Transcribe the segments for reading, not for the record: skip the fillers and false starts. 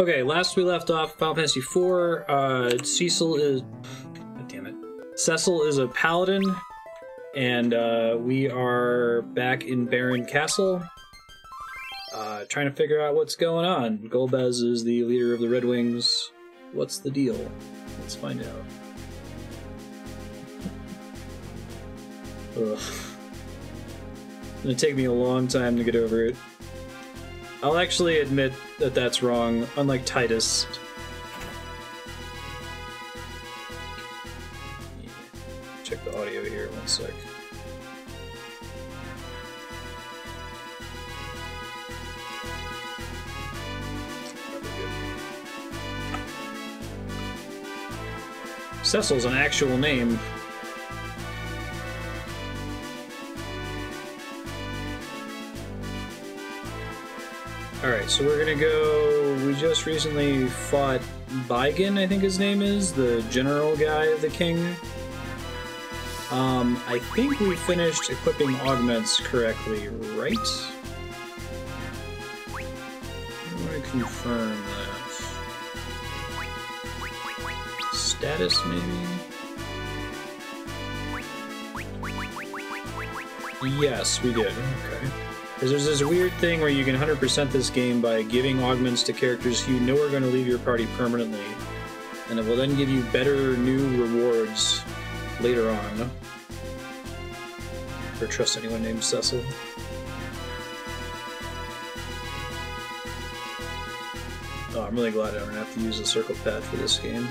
Okay, last we left off, Final Fantasy IV, Cecil is... God damn it. Cecil is a paladin, and we are back in Baron Castle, trying to figure out what's going on. Golbez is the leader of the Red Wings. What's the deal? Let's find out. Ugh. It's gonna take me a long time to get over it. I'll actually admit that that's wrong, unlike Titus. Yeah. Check the audio here, one sec. Cecil's an actual name. Alright, so we're gonna go... We just recently fought Baigan, I think his name is, the general guy of the king. I think we finished equipping Augments correctly, right? I want to confirm that. Status, maybe? Yes, we did. Okay. Because there's this weird thing where you can 100% this game by giving augments to characters you know are going to leave your party permanently, and it will then give you better new rewards later on. Never trust anyone named Cecil. Oh, I'm really glad I don't have to use a circle pad for this game.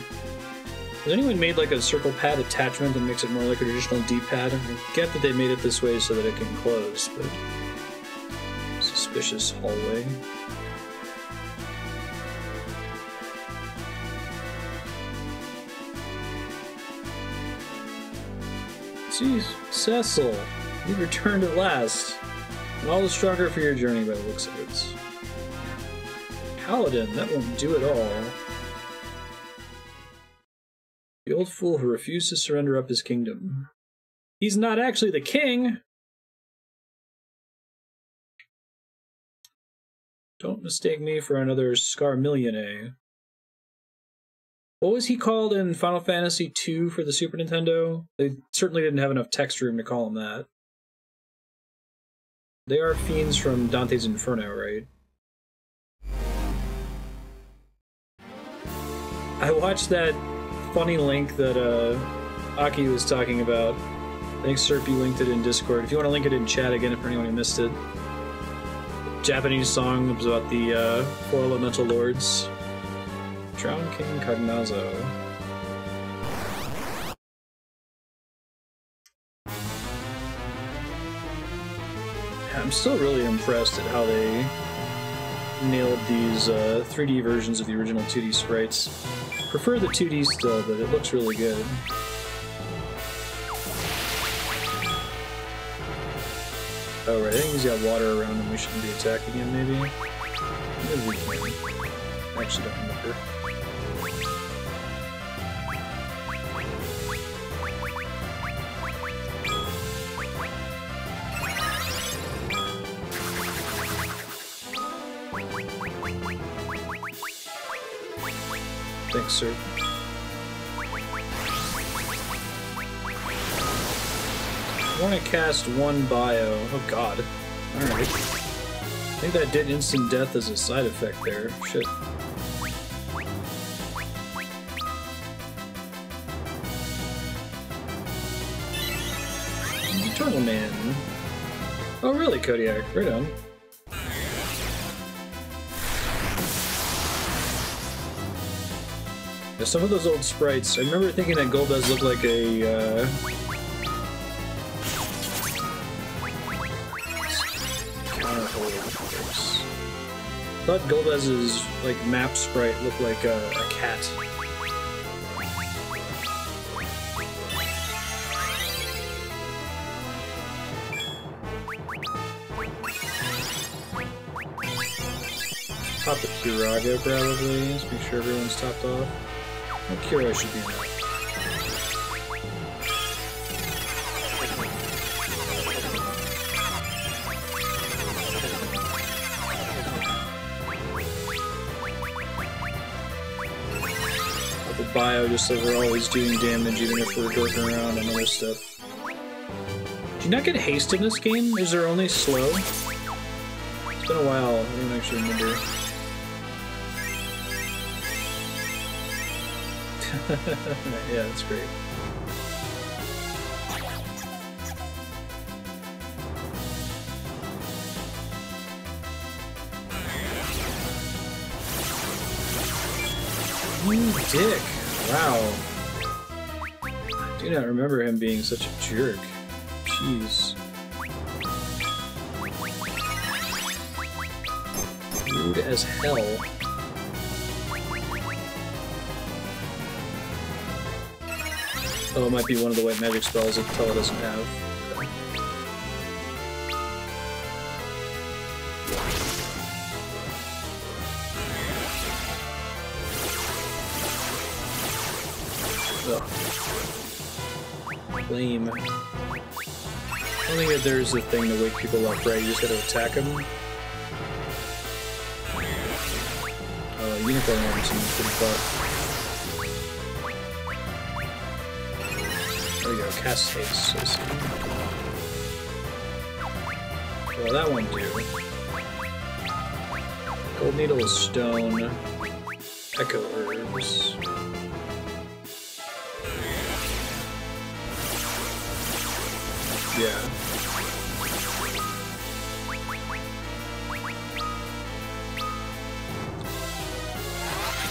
Has anyone made like a circle pad attachment that makes it more like a traditional D-pad? I get that they made it this way so that it can close, but... Suspicious hallway. Jeez, Cecil, you've returned at last. And all the stronger for your journey by the looks of it. Paladin, that won't do it all. The old fool who refused to surrender up his kingdom. He's not actually the king! Don't mistake me for another Scarmillionaire. What was he called in Final Fantasy II for the Super Nintendo? They certainly didn't have enough text room to call him that. They are fiends from Dante's Inferno, right? I watched that funny link that Aki was talking about. I think Serpy linked it in Discord. If you want to link it in chat again for anyone who missed it. Japanese song was about the four elemental lords. Drowned King Cagnazzo. I'm still really impressed at how they nailed these 3D versions of the original 2D sprites. Prefer the 2D still, but it looks really good. Oh right, I think he's got water around him. We shouldn't be attacking him, maybe? Maybe we can. I actually don't remember. Thanks, sir. I want to cast one bio. Oh god. Alright. I think that did instant death as a side effect there. Shit. Eternal Man. Oh really, Kodiak? Right on. Yeah, some of those old sprites, I remember thinking that Golbez looked like a, I thought Golbez's like map sprite looked like a cat. Pop the Kirago probably. Let's make sure everyone's topped off. What Kira should be enough. The bio just so we're always doing damage even if we're dorking around on other stuff. Do you not get haste in this game? Is there only slow? It's been a while, I don't actually remember. Yeah, that's great. You dick. Wow. I do not remember him being such a jerk. Jeez. Rude as hell. Oh, it might be one of the white magic spells that Tella doesn't have. Lame. I don't think that there's a thing to wake people up, right? You just gotta attack them. Unicorn arm seems pretty fun. There we go, cast haste. I see. Well, that won't do. Gold needle is stone. Echo herbs. Yeah.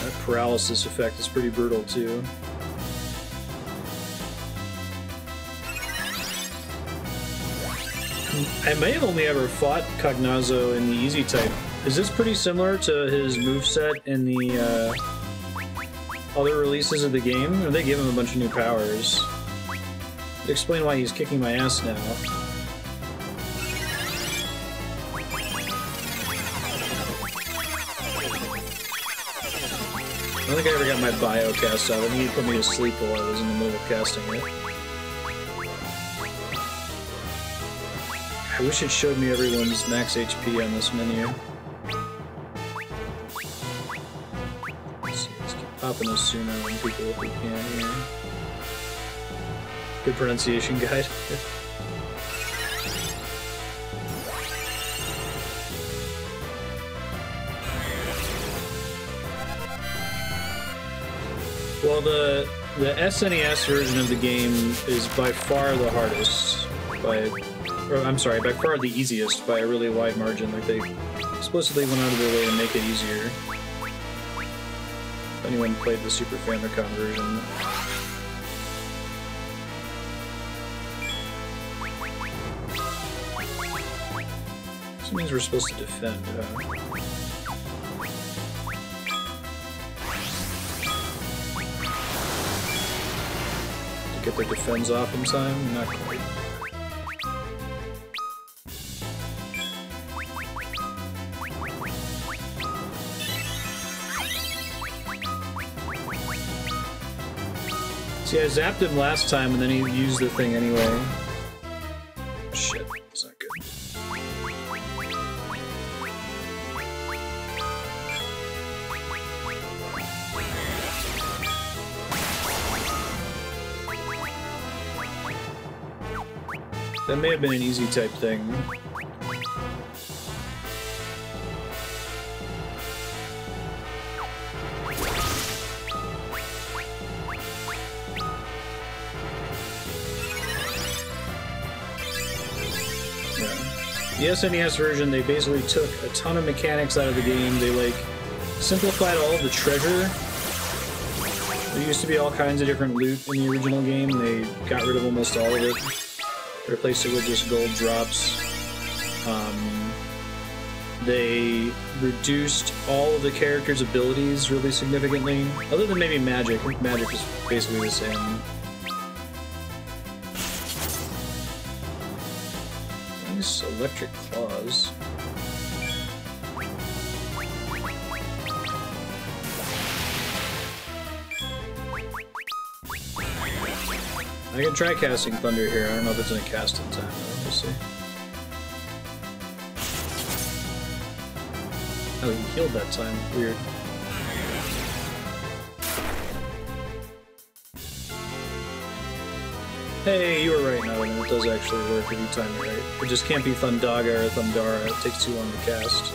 That paralysis effect is pretty brutal too. I may have only ever fought Cagnazzo in the easy type. Is this pretty similar to his moveset in the other releases of the game? Or they give him a bunch of new powers? Explain why he's kicking my ass now. I don't think I ever got my bio cast out. I think he put me to sleep while I was in the middle of casting it. I wish it showed me everyone's max HP on this menu. Let's see, let's keep popping this sooner on people if we can here. Good pronunciation guide. Well, the SNES version of the game is by far the hardest. I'm sorry, by far the easiest by a really wide margin. Like they explicitly went out of their way to make it easier. If anyone played the Super Famicom version. This means we're supposed to defend, huh? To get their defense off in time? Not quite. See, I zapped him last time and then he used the thing anyway. Shit, that's not good. That may have been an easy type thing. The SNES version, they basically took a ton of mechanics out of the game. They, like, simplified all of the treasure. There used to be all kinds of different loot in the original game. They got rid of almost all of it. They replaced it with just gold drops. They reduced all of the characters' abilities really significantly. Other than maybe magic. I think magic is basically the same. Nice electric claws. I can try casting Thunder here. I don't know if it's gonna cast in time though. We'll see. Oh, he healed that time. Weird. Hey, you were right, no, and it does actually work if you time it right. It just can't be Thundaga or Thundara, it takes too long to cast.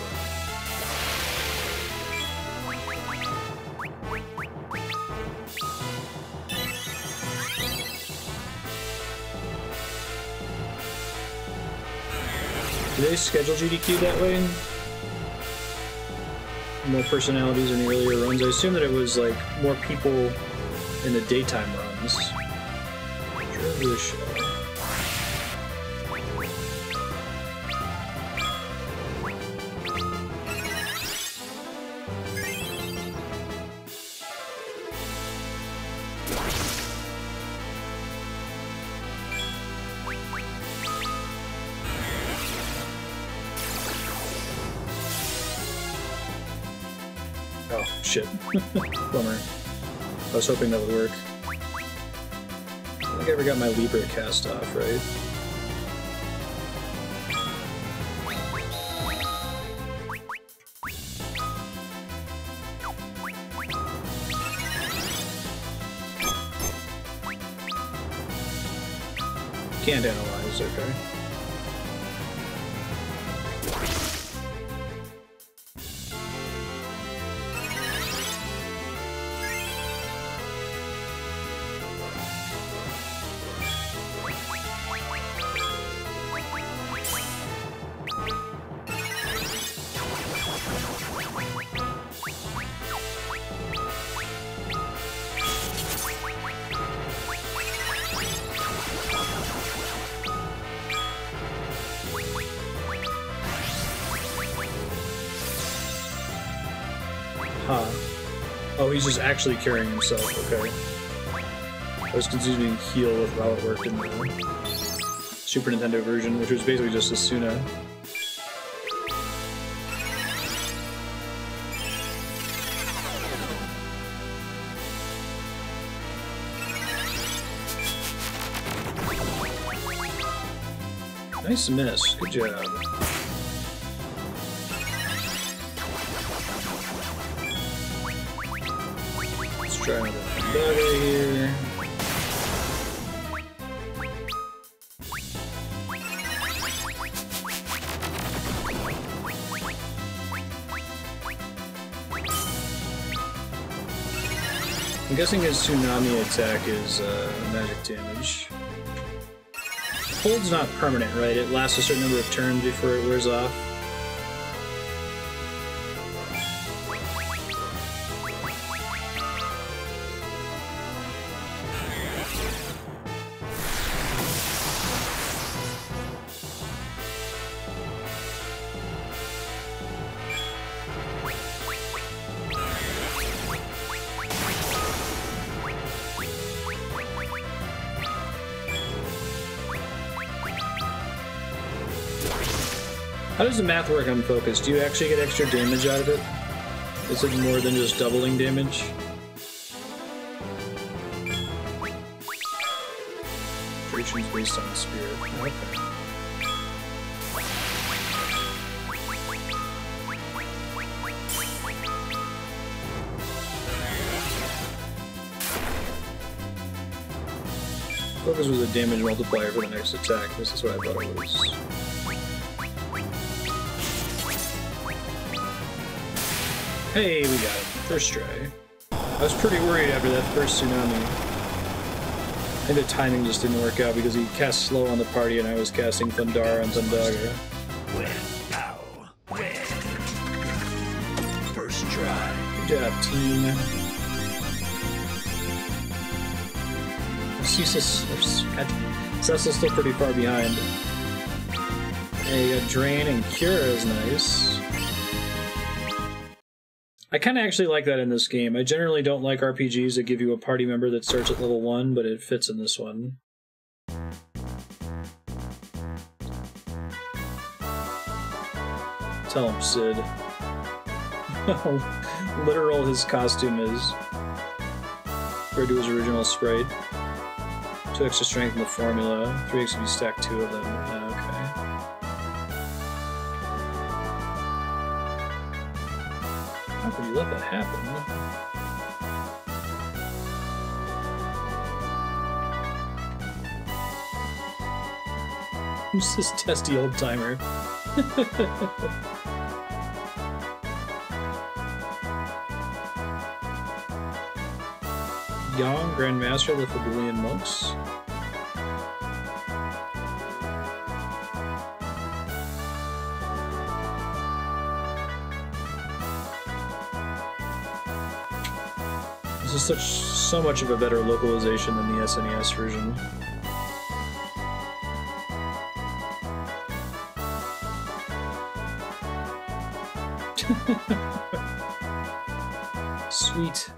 Do they schedule GDQ that way? More personalities in the earlier runs? I assume that it was like more people in the daytime runs. Oh, shit. Bummer. I was hoping that would work. I don't think I ever got my Libra cast off, right? Can't analyze, okay. Huh. Oh, he's just actually carrying himself, okay. I was confusing heal with how it worked in the Super Nintendo version, which was basically just Asuna. Nice miss, good job. Try another Thundaga here. I'm guessing his Tsunami attack is magic damage. Hold's not permanent, right? It lasts a certain number of turns before it wears off. How does the math work on focus? Do you actually get extra damage out of it? Is it more than just doubling damage? Creature's based on spirit. Okay. Focus was a damage multiplier for the next attack. This is what I thought it was. Hey, we got it. First try. I was pretty worried after that first Tsunami. I think the timing just didn't work out because he cast slow on the party and I was casting Thundara and Thundaga. First try. Good job, team. Cecil's still pretty far behind. Hey, you got Drain and Cura is nice. I kind of actually like that in this game. I generally don't like RPGs that give you a party member that starts at level 1, but it fits in this one. Tell him, Sid. How literal his costume is compared to his original sprite. 2 extra strength in the formula. 3 XP stack 2 of them. Okay. How could you let that happen? Who's this testy old timer? Young Grand Master of the Fabullian Monks. This is so much of a better localization than the SNES version. Sweet.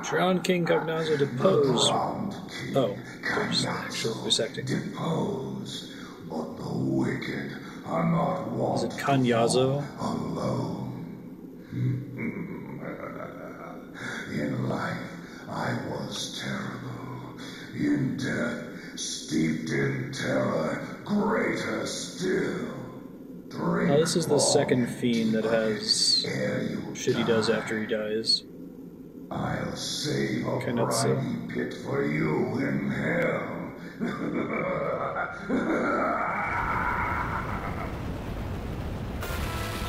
Drowned King Cagnazzo depose. Oh, there's actual voice acting. Depose, but the wicked are not wont. Is it Cagnazzo? Alone. In life, I was terrible. In death, steeped in terror, greater still. Oh, this is the second fiend that has shit he does after he dies. I'll save a Cagnazzo. briny pit for you in hell.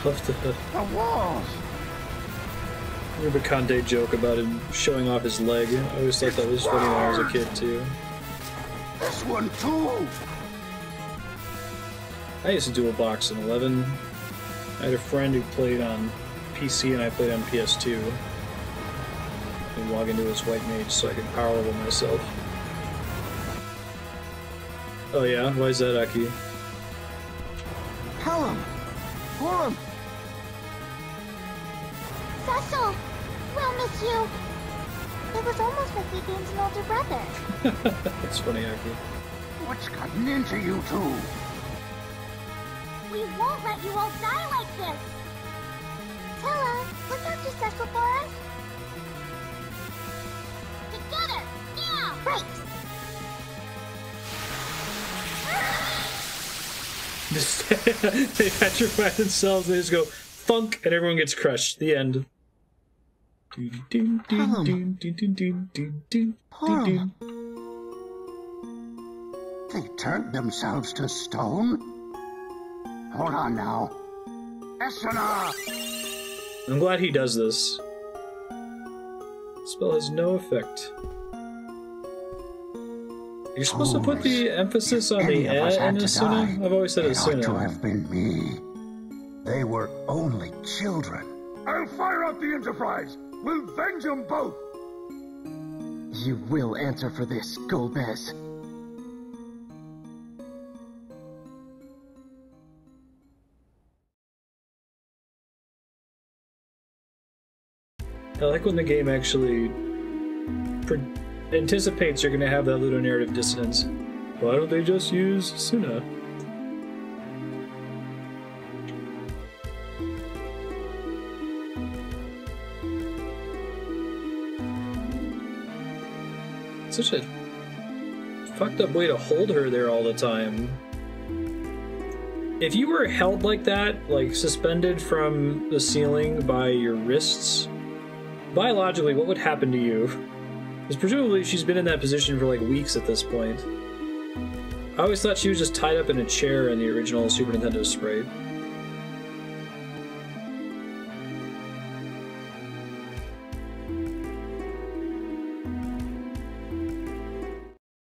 Love The walls! the Rubicante joke about him showing off his leg. I always thought that was funny when I was a kid, too. This one too! I used to dual box in 11. I had a friend who played on PC and I played on PS2. And log into his white mage so I could power level myself. Oh yeah? Why is that, Aki? Tell him! Pull him! Cecil! We'll miss you! It was almost like we gained an older brother. That's funny, Aki. What's gotten into you two? We won't let you all die like this! Tella, look after Cecil for us. Together! Now! Right! They petrify themselves, they just go thunk, and everyone gets crushed. The end. They turned themselves to stone? Hold on now. Esuna! I'm glad he does this. The spell has no effect. You're supposed to put the emphasis on the Any of us in had to Asuna? die. I've always said It ought to Asuna. have been me. They were only children. I'll fire up the Enterprise! We'll venge them both! You will answer for this, Golbez. I like when the game actually anticipates you're going to have that little narrative dissonance. Why don't they just use Asuna? Such a fucked up way to hold her there all the time. If you were held like that, like suspended from the ceiling by your wrists, biologically, what would happen to you? Because presumably she's been in that position for like weeks at this point. I always thought she was just tied up in a chair in the original Super Nintendo sprite.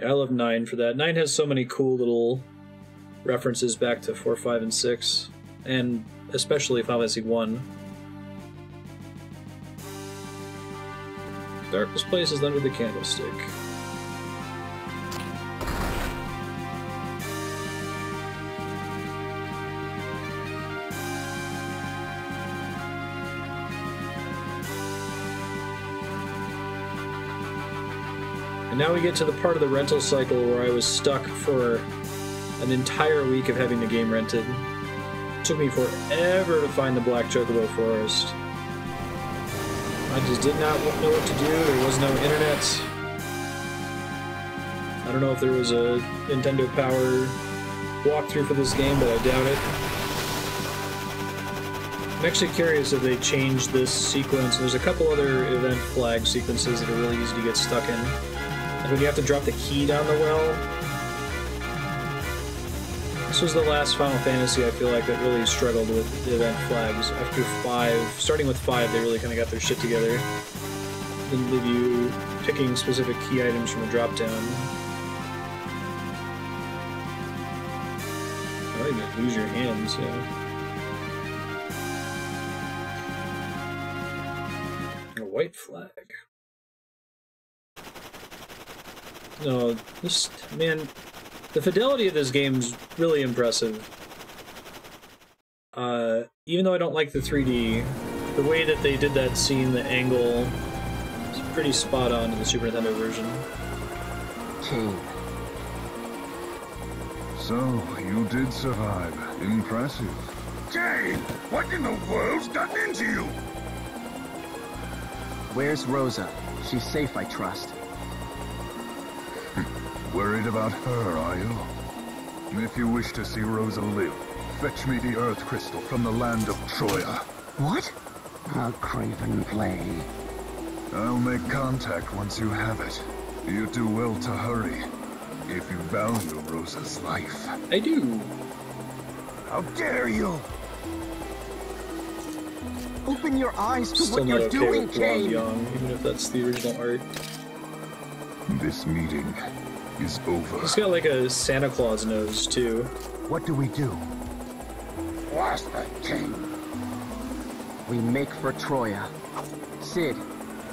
I love 9 for that. 9 has so many cool little references back to 4, 5, and 6, and especially Final Fantasy 1. Darkest place is under the candlestick. And now we get to the part of the rental cycle where I was stuck for an entire week of having the game rented. It took me forever to find the Black Chocobo Forest. I just did not know what to do. There was no internet. I don't know if there was a Nintendo Power walkthrough for this game, but I doubt it. I'm actually curious if they changed this sequence. There's a couple other event flag sequences that are really easy to get stuck in. Like when you have to drop the key down the well. This was the last Final Fantasy, I feel like, that really struggled with the event flags. After 5, starting with 5, they really kind of got their shit together. Then did you picking specific key items from a drop-down. Or you just lose your hands, yeah. A white flag. No, this, man, the fidelity of this game's really impressive. Even though I don't like the 3D, the way that they did that scene, the angle, is pretty spot on in the Super Nintendo version. Kain. So, you did survive. Impressive. Kain, what in the world's gotten into you? Where's Rosa? She's safe, I trust. Worried about her, are you? If you wish to see Rosa live, fetch me the Earth Crystal from the land of Troia. What? A craven play. I'll make contact once you have it. You do well to hurry, if you value Rosa's life. I do. How dare you? Open your eyes to Still what not you're okay doing, with Blonde Kain. Young, even if that's the original art. This meeting is over. He's got like a Santa Claus nose, too. What do we do? What's the king? We make for Troia. Sid,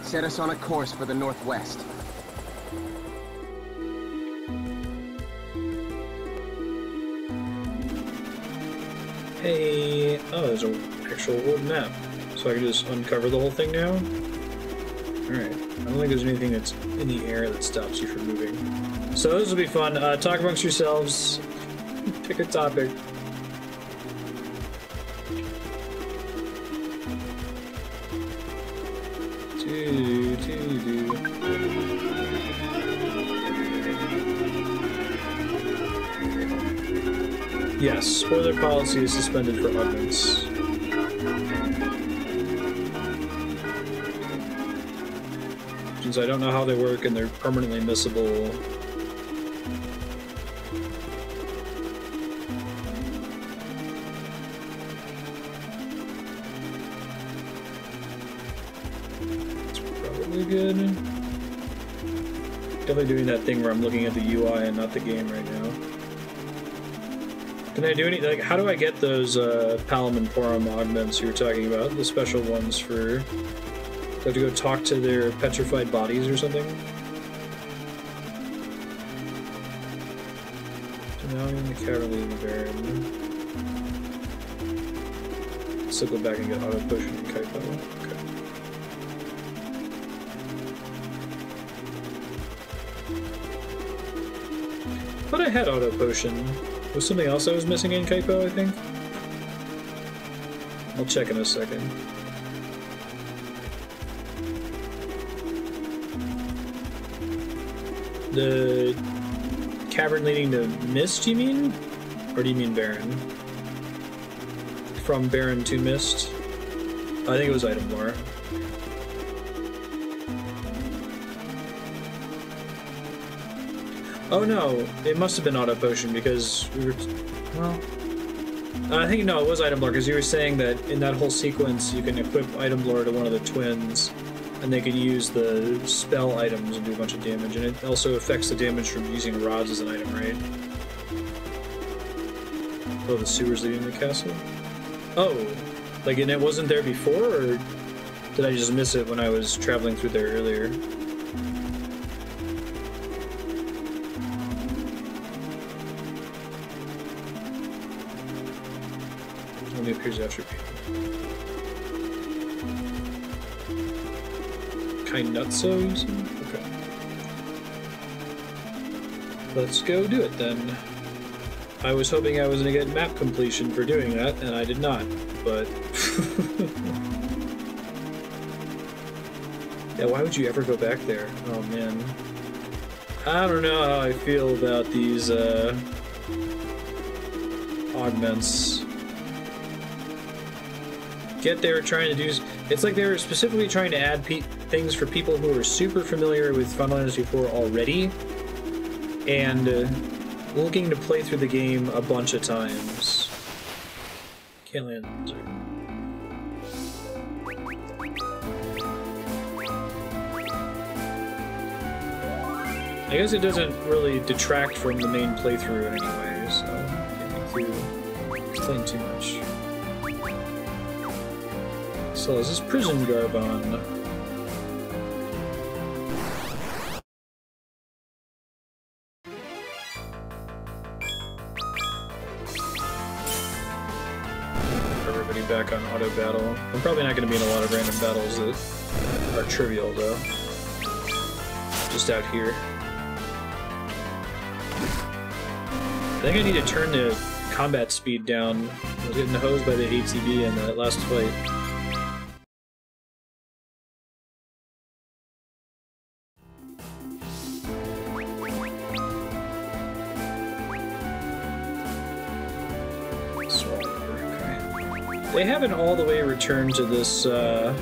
set us on a course for the northwest. Hey, oh, there's an actual world map. So I can just uncover the whole thing now? Alright, I don't think there's anything that's in the air that stops you from moving. So this will be fun. Talk amongst yourselves. Pick a topic. Yes, spoiler policy is suspended for Augments. Since I don't know how they work and they're permanently missable. It's probably good. Definitely doing that thing where I'm looking at the UI and not the game right now. Can I do any, like, how do I get those Palom and Porom augments you were talking about? The special ones for, do I have to go talk to their petrified bodies or something? So now I'm in the Cavern leading the Baron. Still go back and get auto potion and Kaipo. Okay. But I had auto potion. Was something else I was missing in Kaipo, I think? I'll check in a second. The cavern leading to Mist, you mean? Or do you mean Baron? From Baron to Mist? I think it was item lore. Oh no, it must have been auto potion because we were. Well, I think no, it was item lore because you were saying that in that whole sequence you can equip item lore to one of the twins, and they can use the spell items and do a bunch of damage, and it also affects the damage from using rods as an item, right? Oh, the sewers leading to the castle. Oh, like and it wasn't there before, or did I just miss it when I was traveling through there earlier? Only appears after Cagnazzo, you said? Okay. Let's go do it then. I was hoping I was going to get map completion for doing that, and I did not, but... yeah, why would you ever go back there? Oh, man. I don't know how I feel about these, augments. get there trying to do... It's like they were specifically trying to add things for people who are super familiar with Final Fantasy IV already, and looking to play through the game a bunch of times. Can't land the desert. I guess it doesn't really detract from the main playthrough anyway, so I can't think through explain too much. So is this prison garb on? Everybody back on auto battle. I'm probably not going to be in a lot of random battles that are trivial though. Just out here. I think I need to turn the combat speed down. I was getting hosed by the ATB in that last fight. Okay. They haven't all the way returned to this, let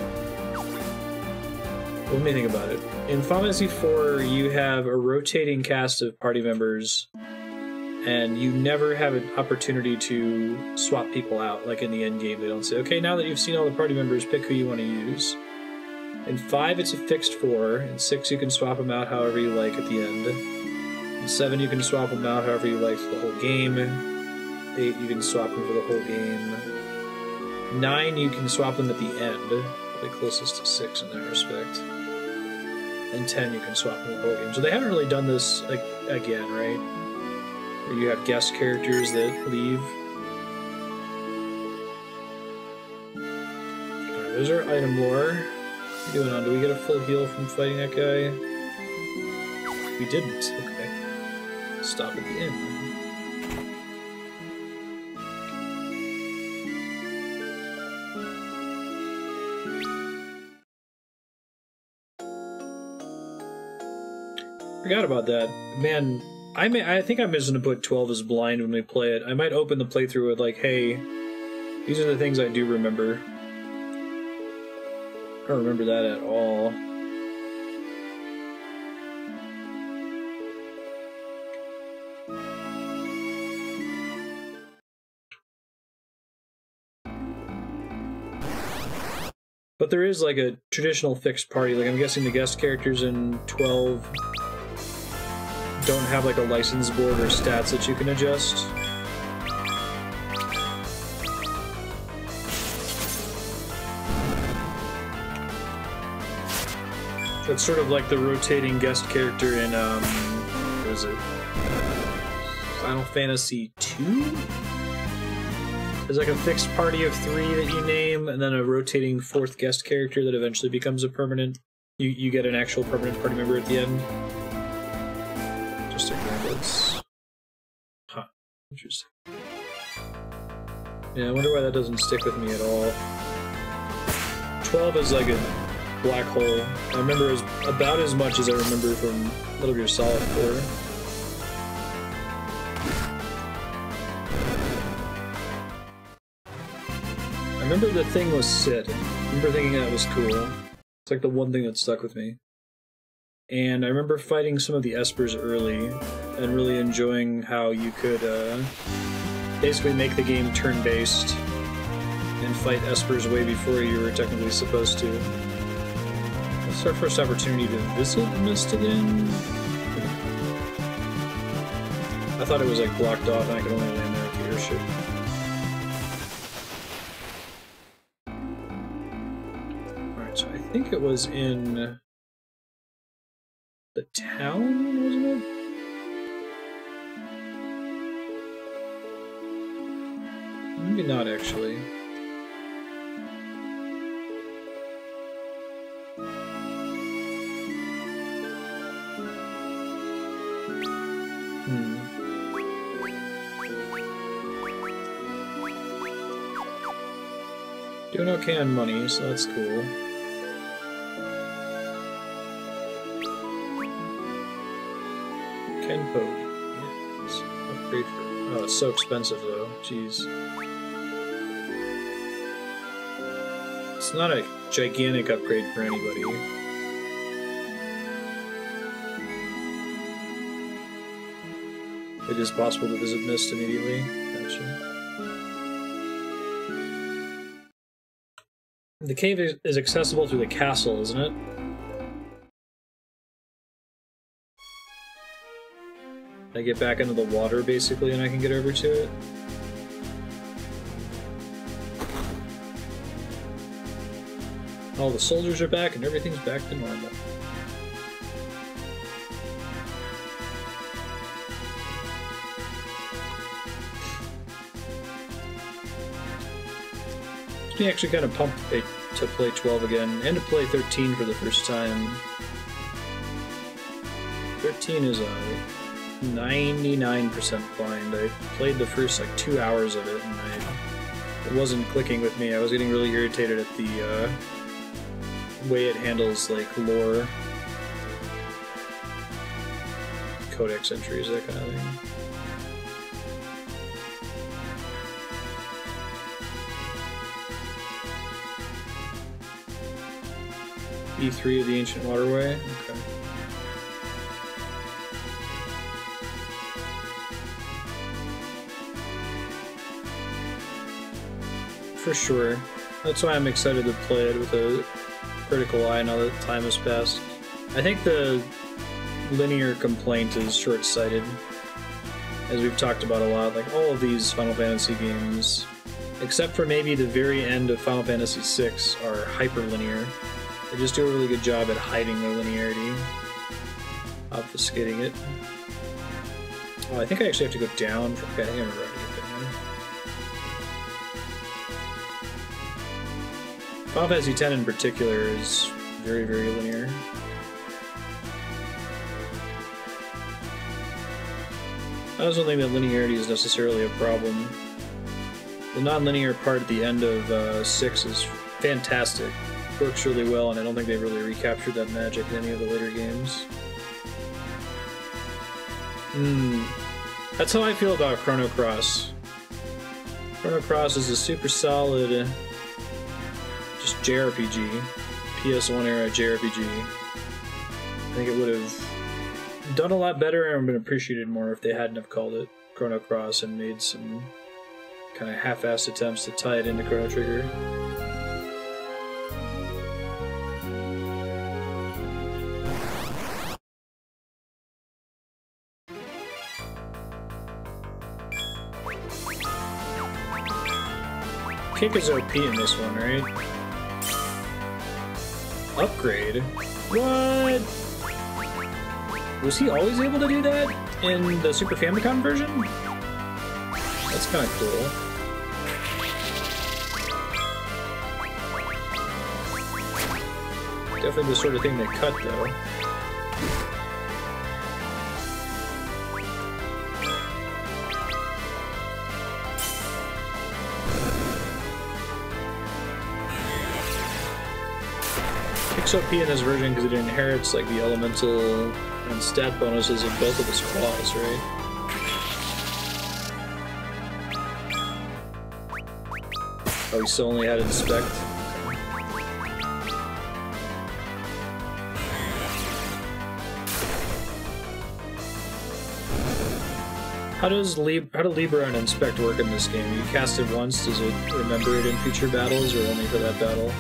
me think about it. In Final Fantasy IV, you have a rotating cast of party members, and you never have an opportunity to swap people out, like in the end game. They don't say, okay, now that you've seen all the party members, pick who you want to use. In 5, it's a fixed 4. In 6, you can swap them out however you like at the end. In 7, you can swap them out however you like for the whole game. 8, you can swap them for the whole game. 9, you can swap them at the end. Probably closest to 6 in that respect. And 10, you can swap them the whole game. So they haven't really done this like again, right? Where you have guest characters that leave. Alright, there's our item lore. What are we doing on? Do we get a full heal from fighting that guy? We didn't. Okay. Stop at the end. Forgot about that. Man, I think I'm just gonna put 12 as blind when we play it. I might open the playthrough with like, hey, these are the things I do remember. I don't remember that at all. But there is like a traditional fixed party. Like I'm guessing the guest characters in 12 don't have like a license board or stats that you can adjust. It's sort of like the rotating guest character in what is it? Final Fantasy II? There's like a fixed party of 3 that you name, and then a rotating 4th guest character that eventually becomes a permanent. You get an actual permanent party member at the end. Just ignore this. Huh. Interesting. Yeah, I wonder why that doesn't stick with me at all. 12 is like a black hole. I remember about as much as I remember from Metal Gear Solid 4. I remember the thing was Sid. I remember thinking that was cool. It's like the one thing that stuck with me. And I remember fighting some of the Espers early and really enjoying how you could basically make the game turn-based and fight Espers way before you were technically supposed to. That's our first opportunity to visit Marstead. I thought it was like blocked off and I could only land there at the airship. Alright, so I think it was in the town, wasn't it? Maybe not, actually. Doing okay on money, so that's cool. Kenpo. Yes. Upgrade for... Oh, it's so expensive, though. Jeez. It's not a gigantic upgrade for anybody. It is possible to visit Mist immediately. Gotcha. The cave is accessible through the castle, isn't it? I get back into the water, basically, and I can get over to it. All the soldiers are back, and everything's back to normal. Me actually kind of pumped to play 12 again, and to play 13 for the first time. 13 is a 99% blind. I played the first like 2 hours of it, and it wasn't clicking with me. I was getting really irritated at the way it handles like lore, codex entries, that kind of thing. E3 of the Ancient Waterway? Okay. For sure. That's why I'm excited to play it with a critical eye now that time has passed. I think the linear complaint is short-sighted. As we've talked about a lot, like all of these Final Fantasy games, except for maybe the very end of Final Fantasy VI, are hyper-linear. They just do a really good job at hiding their linearity, obfuscating it. Oh, I think I actually have to go down. Okay, I think I remember how to get there now. Final Fantasy X in particular is very, very linear. I also think that linearity is necessarily a problem. The non-linear part at the end of 6 is fantastic. Works really well, and I don't think they really recaptured that magic in any of the later games. That's how I feel about Chrono Cross. Chrono Cross is a super solid, just JRPG, PS1 era JRPG. I think it would have done a lot better and been appreciated more if they hadn't have called it Chrono Cross and made some kind of half-assed attempts to tie it into Chrono Trigger. Kick is OP in this one, right? Upgrade? What? Was he always able to do that in the Super Famicom version? That's kind of cool. Definitely the sort of thing they cut, though. OP in this version because it inherits like the elemental and stat bonuses of both of his claws, right? Oh, he still only had Inspect. How do Libra and Inspect work in this game? You cast it once, does it remember it in future battles or only for that battle?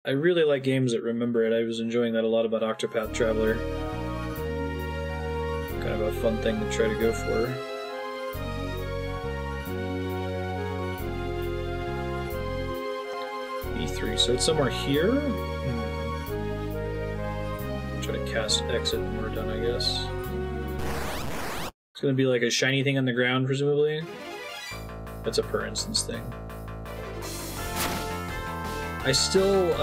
I really like games that remember it. I was enjoying that a lot about Octopath Traveler. Kind of a fun thing to try to go for. E3, so it's somewhere here? Try to cast exit when we're done, I guess. It's gonna be like a shiny thing on the ground, presumably. That's a per instance thing. I still,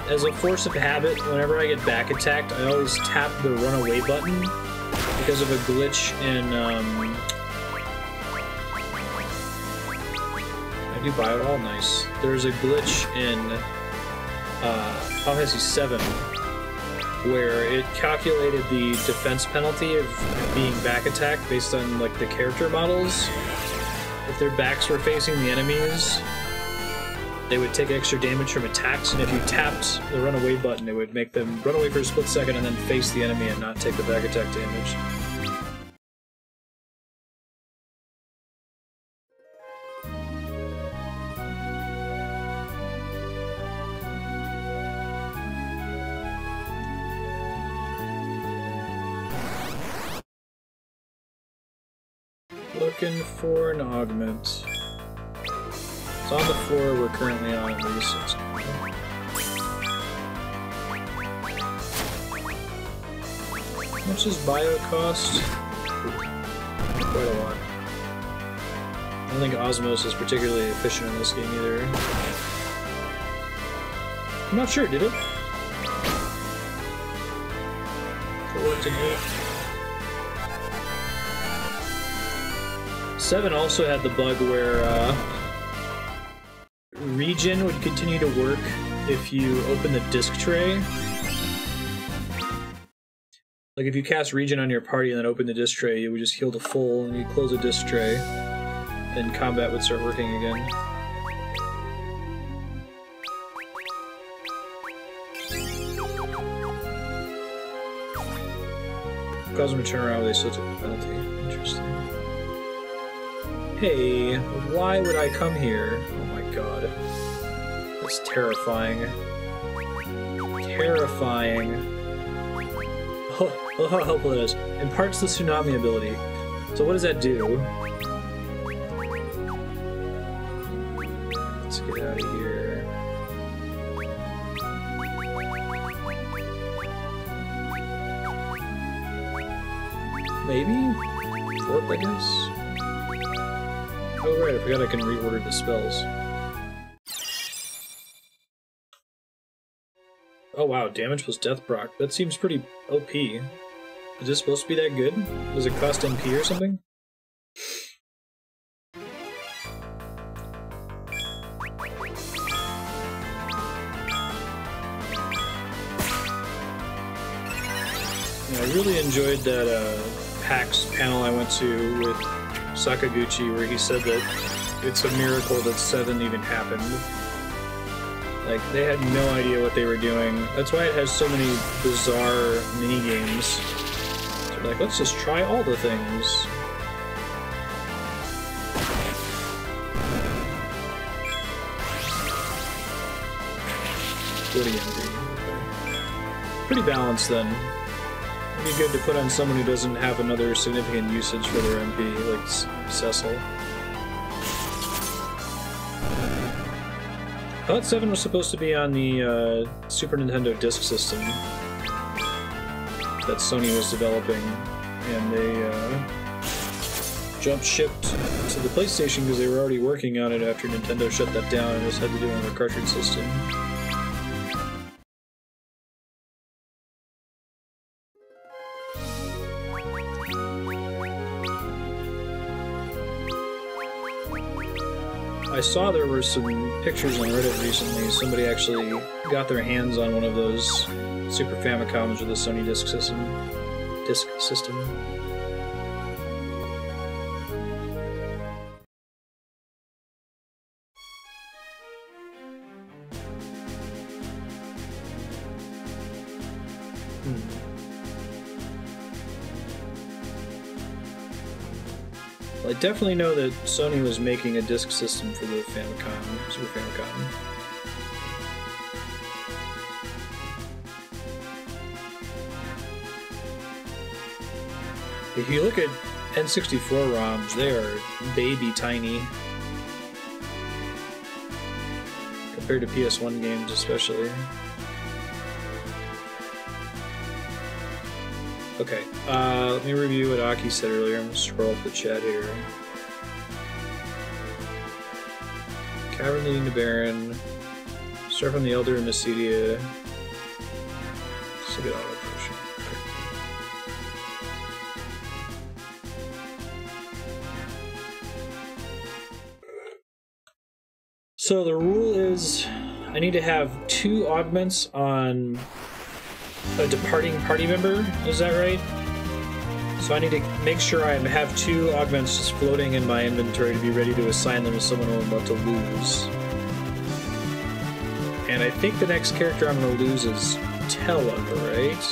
as a force of habit, whenever I get back attacked, I always tap the run away button because of a glitch in, I do buy it all, nice. There's a glitch in, Final Fantasy VII where it calculated the defense penalty of being back attacked based on like the character models. If their backs were facing the enemies, they would take extra damage from attacks, and if you tapped the run away button, it would make them run away for a split second and then face the enemy and not take the back attack damage. Looking for an augment. It's on the floor we're currently on, at least. How much does bio cost? Quite a lot. I don't think Osmos is particularly efficient in this game either. I'm not sure, did it? It worked in 8. 7 also had the bug where regen would continue to work if you open the disc tray. Like if you cast regen on your party and then open the disc tray, you would just heal to full, and you close the disc tray, and combat would start working again. Cause them to turn around, they still took the penalty. Interesting. Hey, why would I come here? Oh my god. That's terrifying. Terrifying. Oh, look how helpful it is. Imparts the tsunami ability. So what does that do? Let's get out of here. Maybe? Warp, I guess? Oh right, I forgot I can reorder the spells. Oh wow, damage plus death proc. That seems pretty OP. Is this supposed to be that good? Does it cost MP or something? Yeah, I really enjoyed that PAX panel I went to with Sakaguchi, where he said that it's a miracle that 7 even happened. Like, they had no idea what they were doing. That's why it has so many bizarre mini-games. So they're like, let's just try all the things. Goody MP. Pretty balanced, then. It'd be good to put on someone who doesn't have another significant usage for their MP, like Cecil. I thought 7 was supposed to be on the Super Nintendo Disk System that Sony was developing, and they jump shipped to the PlayStation because they were already working on it after Nintendo shut that down and just had to do it on the cartridge system. I saw there were some pictures on Reddit recently. Somebody actually got their hands on one of those Super Famicoms with a Sony Disk System. I definitely know that Sony was making a disk system for the Famicom, Super Famicom. If you look at N64 ROMs, they are baby tiny. Compared to PS1 games, especially. Okay, let me review what Aki said earlier. I'm gonna scroll up the chat here. Cavern leading to Baron. Start from the Elder and Mycedia. Let's look at auto potion. So the rule is I need to have 2 augments on a departing party member, is that right? So I need to make sure I have 2 augments just floating in my inventory to be ready to assign them to someone who I'm about to lose. And I think the next character I'm going to lose is Tella, right?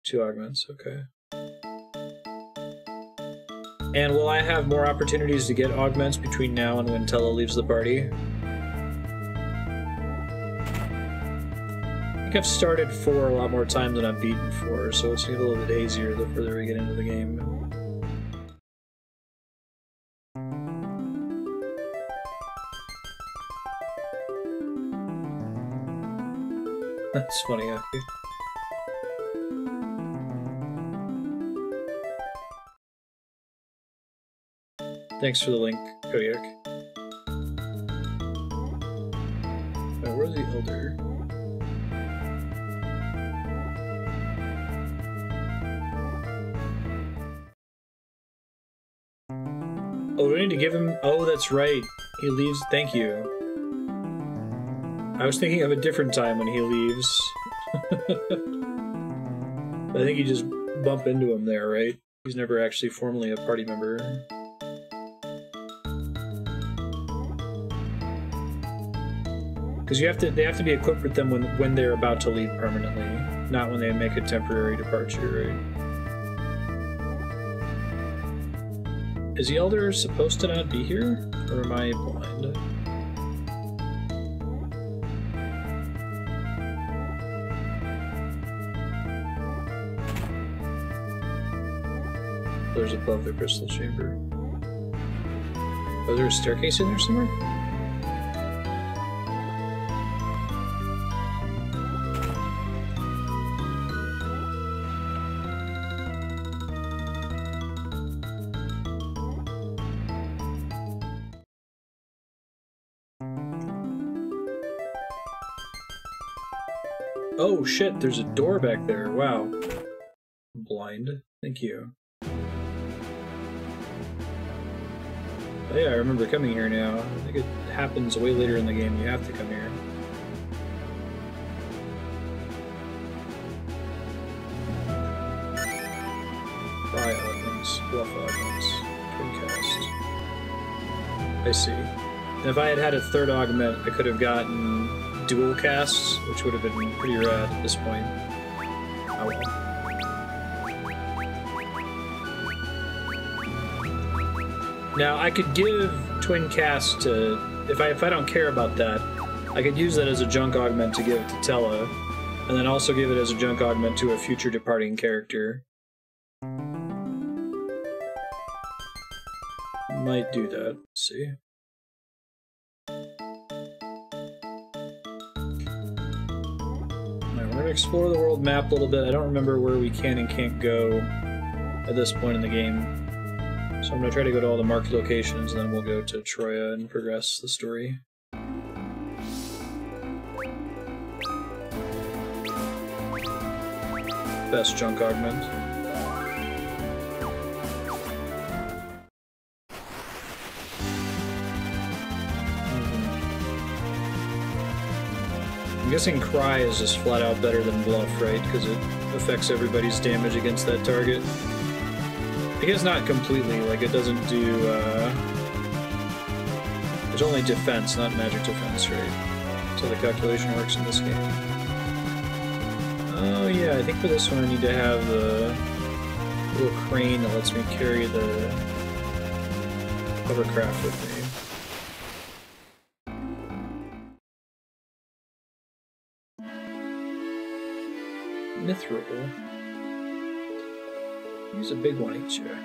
Two augments, okay. And will I have more opportunities to get augments between now and when Tella leaves the party? I think I've started 4 a lot more times than I've beaten 4, so it's a little bit hazier the further we get into the game. That's funny, actually. Thanks for the link, Kodiak. Where's the Elder? Oh, do I need to give him... Oh, that's right. He leaves... Thank you. I was thinking of a different time when he leaves. I think you just bump into him there, right? He's never actually formally a party member. Because they have to be equipped with them when they're about to leave permanently, not when they make a temporary departure, right? Is the Elder supposed to not be here? Or am I blind? There's above the crystal chamber. Oh, is there a staircase in there somewhere? Oh shit, there's a door back there. Wow. I'm blind. Thank you. Oh yeah, I remember coming here now. I think it happens way later in the game. You have to come here. Fry Augments, Bluff Augments, Twin-cast. I see. And if I had had a third augment, I could have gotten dual casts, which would have been pretty rad at this point. Oh well. Now I could give twin cast to if I don't care about that, I could use that as a junk augment to give it to Tella, and then also give it as a junk augment to a future departing character. Might do that. Let's see. We're going to explore the world map a little bit. I don't remember where we can and can't go at this point in the game. So I'm going to try to go to all the marked locations, and then we'll go to Troia and progress the story. Best junk augment. I'm guessing Cry is just flat out better than Bluff, right? Because it affects everybody's damage against that target. I guess not completely, like it doesn't do, there's only defense, not magic defense, right? That's how the calculation works in this game. Oh yeah, I think for this one I need to have the little crane that lets me carry the hovercraft with me. Mythril. Use a big one each year.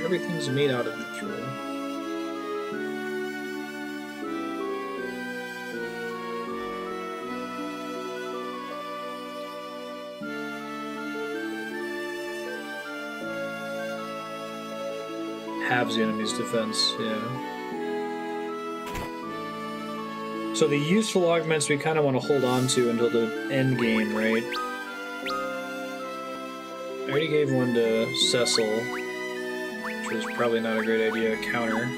Everything's made out of Mythril. Halves the enemy's defense, yeah. So the useful augments we kind of want to hold on to until the end game, right? I already gave one to Cecil, which was probably not a great idea. Counter.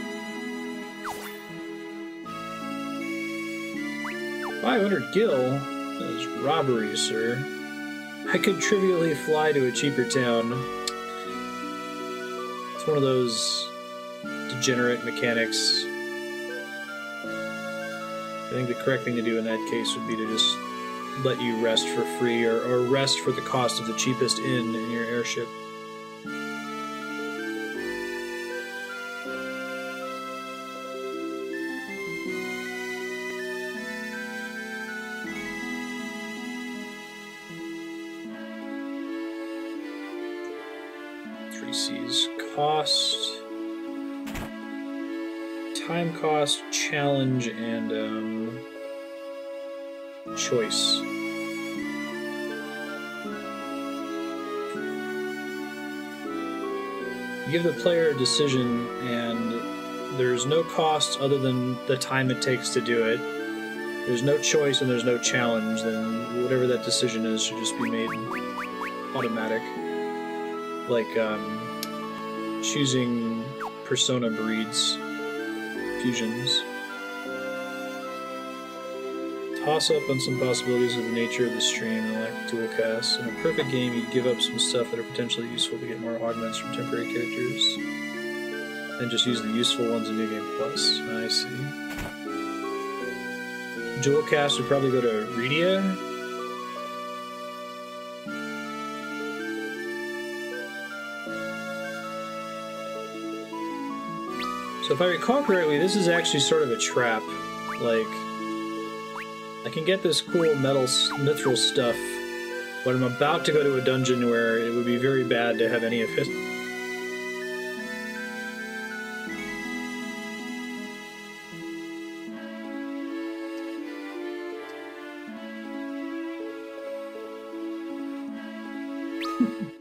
500 gil? That is robbery, sir. I could trivially fly to a cheaper town. It's one of those degenerate mechanics. I think the correct thing to do in that case would be to just let you rest for free, or rest for the cost of the cheapest inn in your airship. Cost, time cost, challenge, and choice. You give the player a decision, and there's no cost other than the time it takes to do it. There's no choice and there's no challenge, then whatever that decision is should just be made automatic. Like, choosing persona breeds, fusions. Toss up on some possibilities of the nature of the stream and the lack of dual casts. In a perfect game, you'd give up some stuff that are potentially useful to get more augments from temporary characters, and just use the useful ones in New Game Plus. I see. Dual cast would probably go to Redia. So if I recall correctly, this is actually sort of a trap. Like, I can get this cool Mythril stuff, but I'm about to go to a dungeon where it would be very bad to have any of it.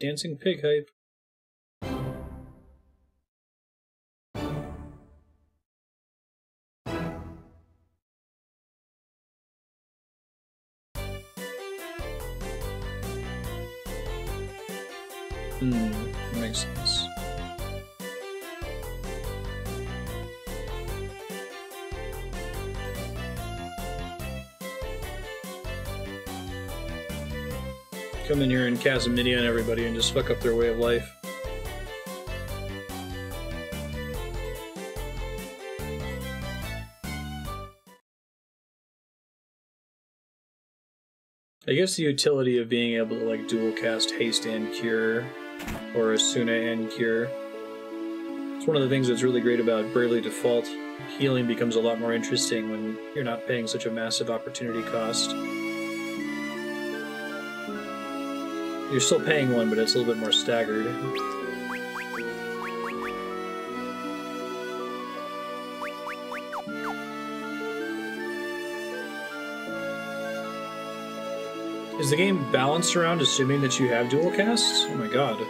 Dancing pig hype. Makes sense. Come in here and cast a midi on everybody and just fuck up their way of life. I guess the utility of being able to like dual cast haste and cure, or Asuna and cure. It's one of the things that's really great about Bravely Default. Healing becomes a lot more interesting when you're not paying such a massive opportunity cost. You're still paying one, but it's a little bit more staggered. Is the game balanced around assuming that you have dual casts? Oh my god.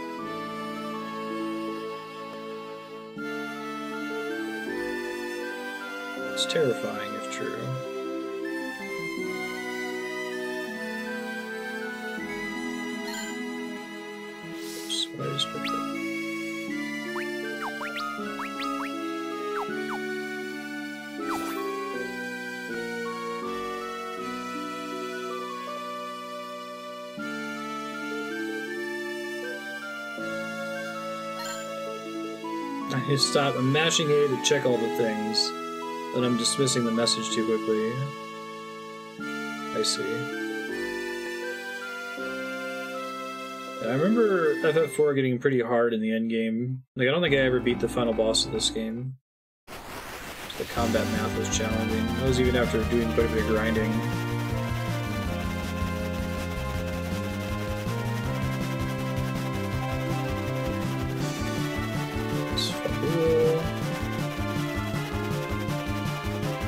It's terrifying if true. Oops, what did I just put there? I need to stop. I'm mashing A to check all the things, then I'm dismissing the message too quickly. I see. I remember FF4 getting pretty hard in the endgame. Like, I don't think I ever beat the final boss of this game. The combat math was challenging. That was even after doing quite a bit of grinding.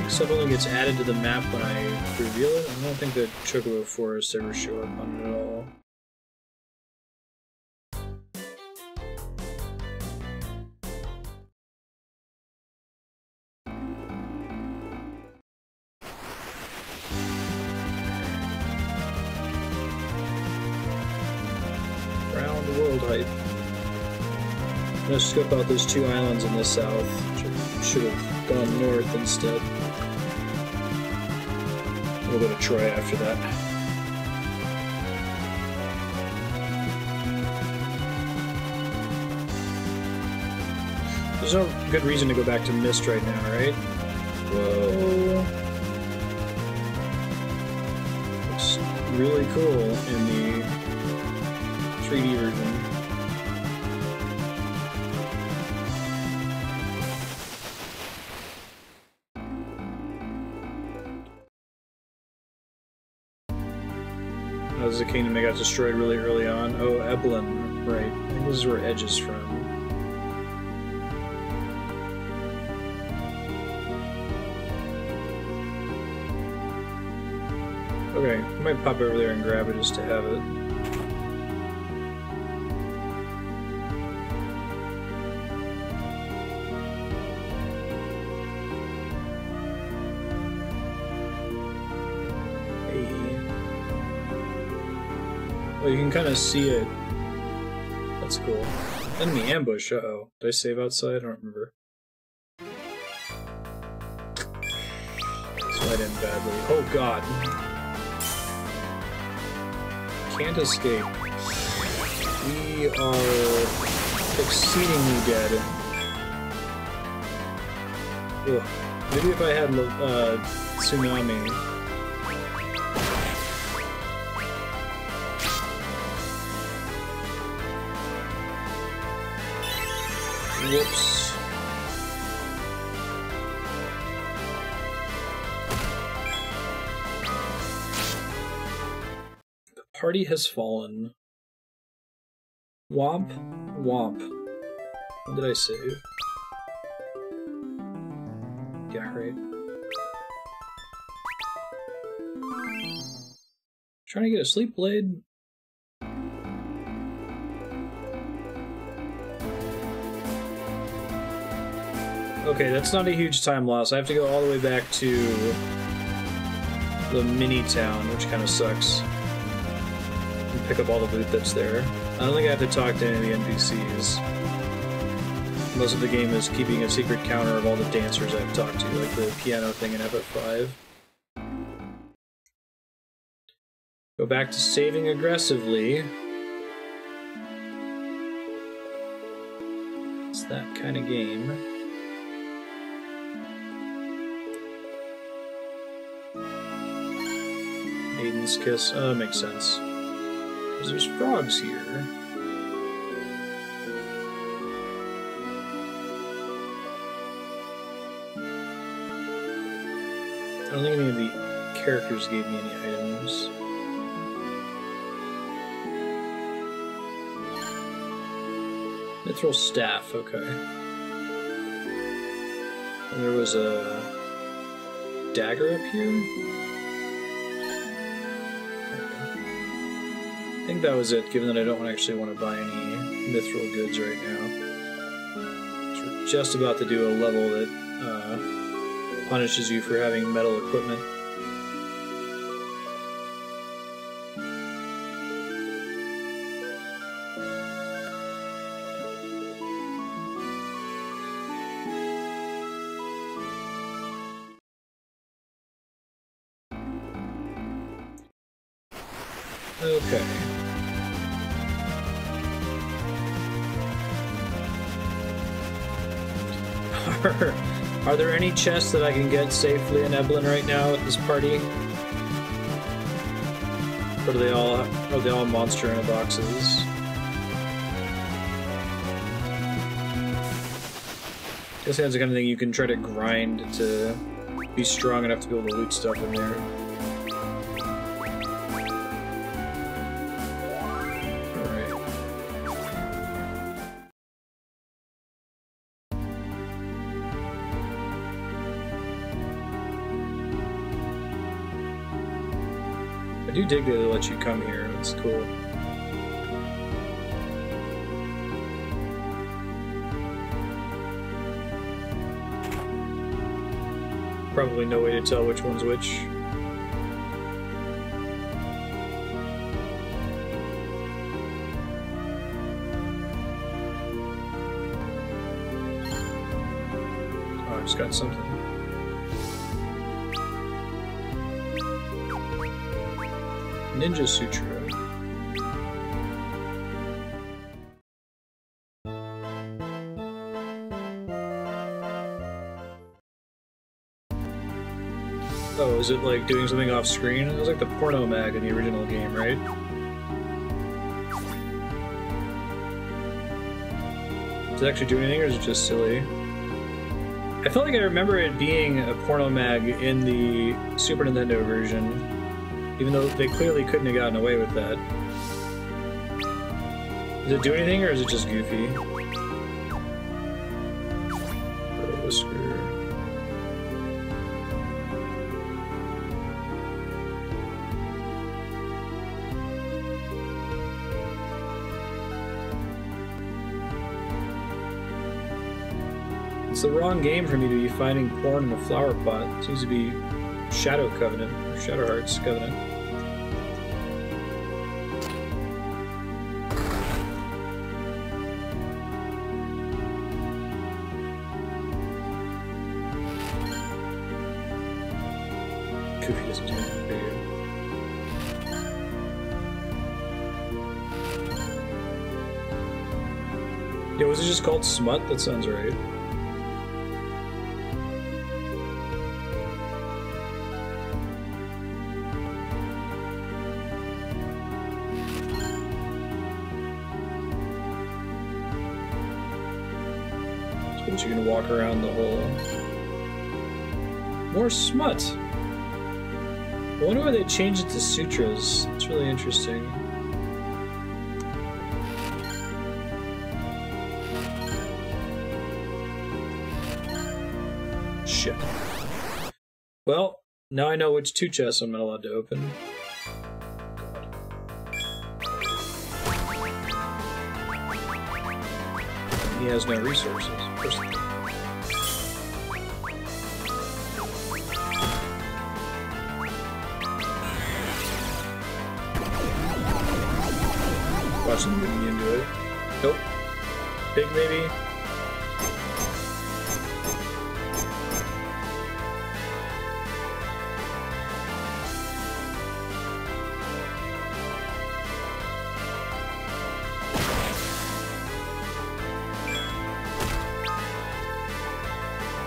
Stuff only gets added to the map when I reveal it. I don't think that Chocobo forests ever show up on it at all. Crowned world height. I'm gonna scope out those 2 islands in the south, which I should have gone north instead. We'll go to Troia after that. There's no good reason to go back to Mist right now, right? Whoa. Looks really cool in the 3D version. That was the kingdom that got destroyed really early on. Oh, Eblan, right. I think this is where Edge is from. Okay, I might pop over there and grab it just to have it. Oh, you can kind of see it. That's cool. Enemy ambush, uh-oh. Did I save outside? I don't remember. Slide in badly. Oh god. Can't escape. We are exceedingly dead. Ugh. Maybe if I had Tsunami. Whoops. The party has fallen. Womp. Womp. What did I save? Yeah, right. Trying to get a sleep blade. Okay, that's not a huge time loss. I have to go all the way back to the mini town, which kind of sucks. And pick up all the loot that's there. I don't think I have to talk to any of the NPCs. Most of the game is keeping a secret counter of all the dancers I've talked to, like the piano thing in FF5. Go back to saving aggressively. It's that kind of game. Maiden's Kiss. Oh, that makes sense. Because there's frogs here. I don't think any of the characters gave me any items. Mythril staff, okay. And there was a dagger up here? I think that was it, given that I don't actually want to buy any Mythril goods right now. So we're just about to do a level that punishes you for having metal equipment. Okay. Are there any chests that I can get safely in Eblan right now at this party? Or are they all monster in a boxes? I guess that's the kind of thing you can try to grind to be strong enough to be able to loot stuff in there. I do dig that they let you come here, that's cool. Probably no way to tell which one's which. Just got something. Ninja Sutra. Oh, is it like doing something off screen? It was like the porno mag in the original game, right? Does it actually do anything, or is it just silly? I felt like I remember it being a porno mag in the Super Nintendo version, even though they clearly couldn't have gotten away with that. Does it do anything, or is it just goofy? Whisker. It's the wrong game for me to be finding porn in a flower pot. It seems to be Shadow Covenant, or Shadow Hearts Covenant. Goofy doesn't do anything for you. Yeah, was it just called Smut? That sounds right. You're gonna walk around the hole. More smut! I wonder why they changed it to sutras. It's really interesting. Shit. Well, now I know which 2 chests I'm not allowed to open. He has no resources. Watch them getting into it. Nope. Big maybe.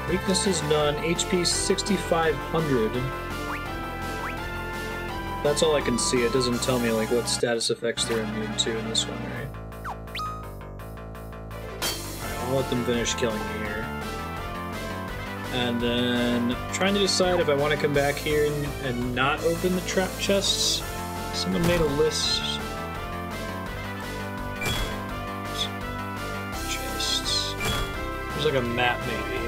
Weaknesses none. HP 6500. That's all I can see. It doesn't tell me like what status effects they're immune to in this one, right? I'll let them finish killing me here. And then trying to decide if I want to come back here and not open the trap chests. Someone made a list. Chests. There's like a map maybe.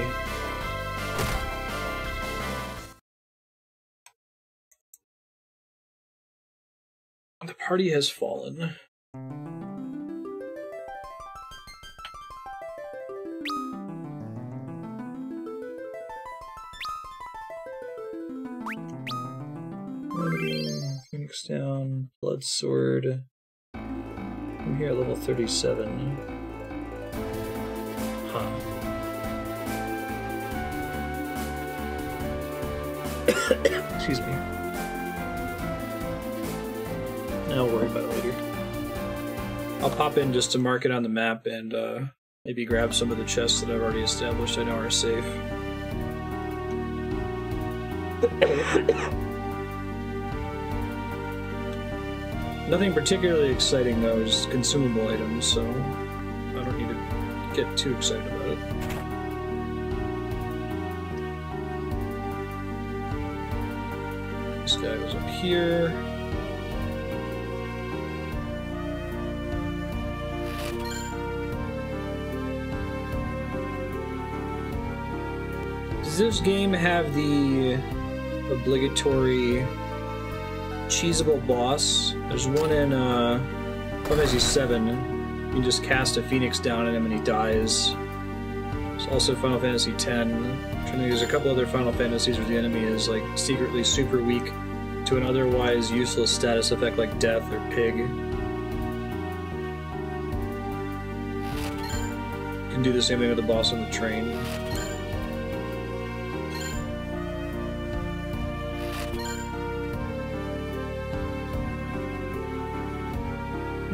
The party has fallen. Phoenix down, Blood Sword. I'm here at level 37. Huh. Excuse me. I'll worry about it later. I'll pop in just to mark it on the map and maybe grab some of the chests that I've already established I know are safe. Nothing particularly exciting though, just consumable items, so I don't need to get too excited about it. This guy goes up here. Does this game have the obligatory cheesable boss? There's one in Final Fantasy 7. You can just cast a phoenix down at him and he dies. There's also Final Fantasy 10. There's a couple other Final Fantasies where the enemy is like secretly super weak to an otherwise useless status effect like death or pig. You can do the same thing with the boss on the train.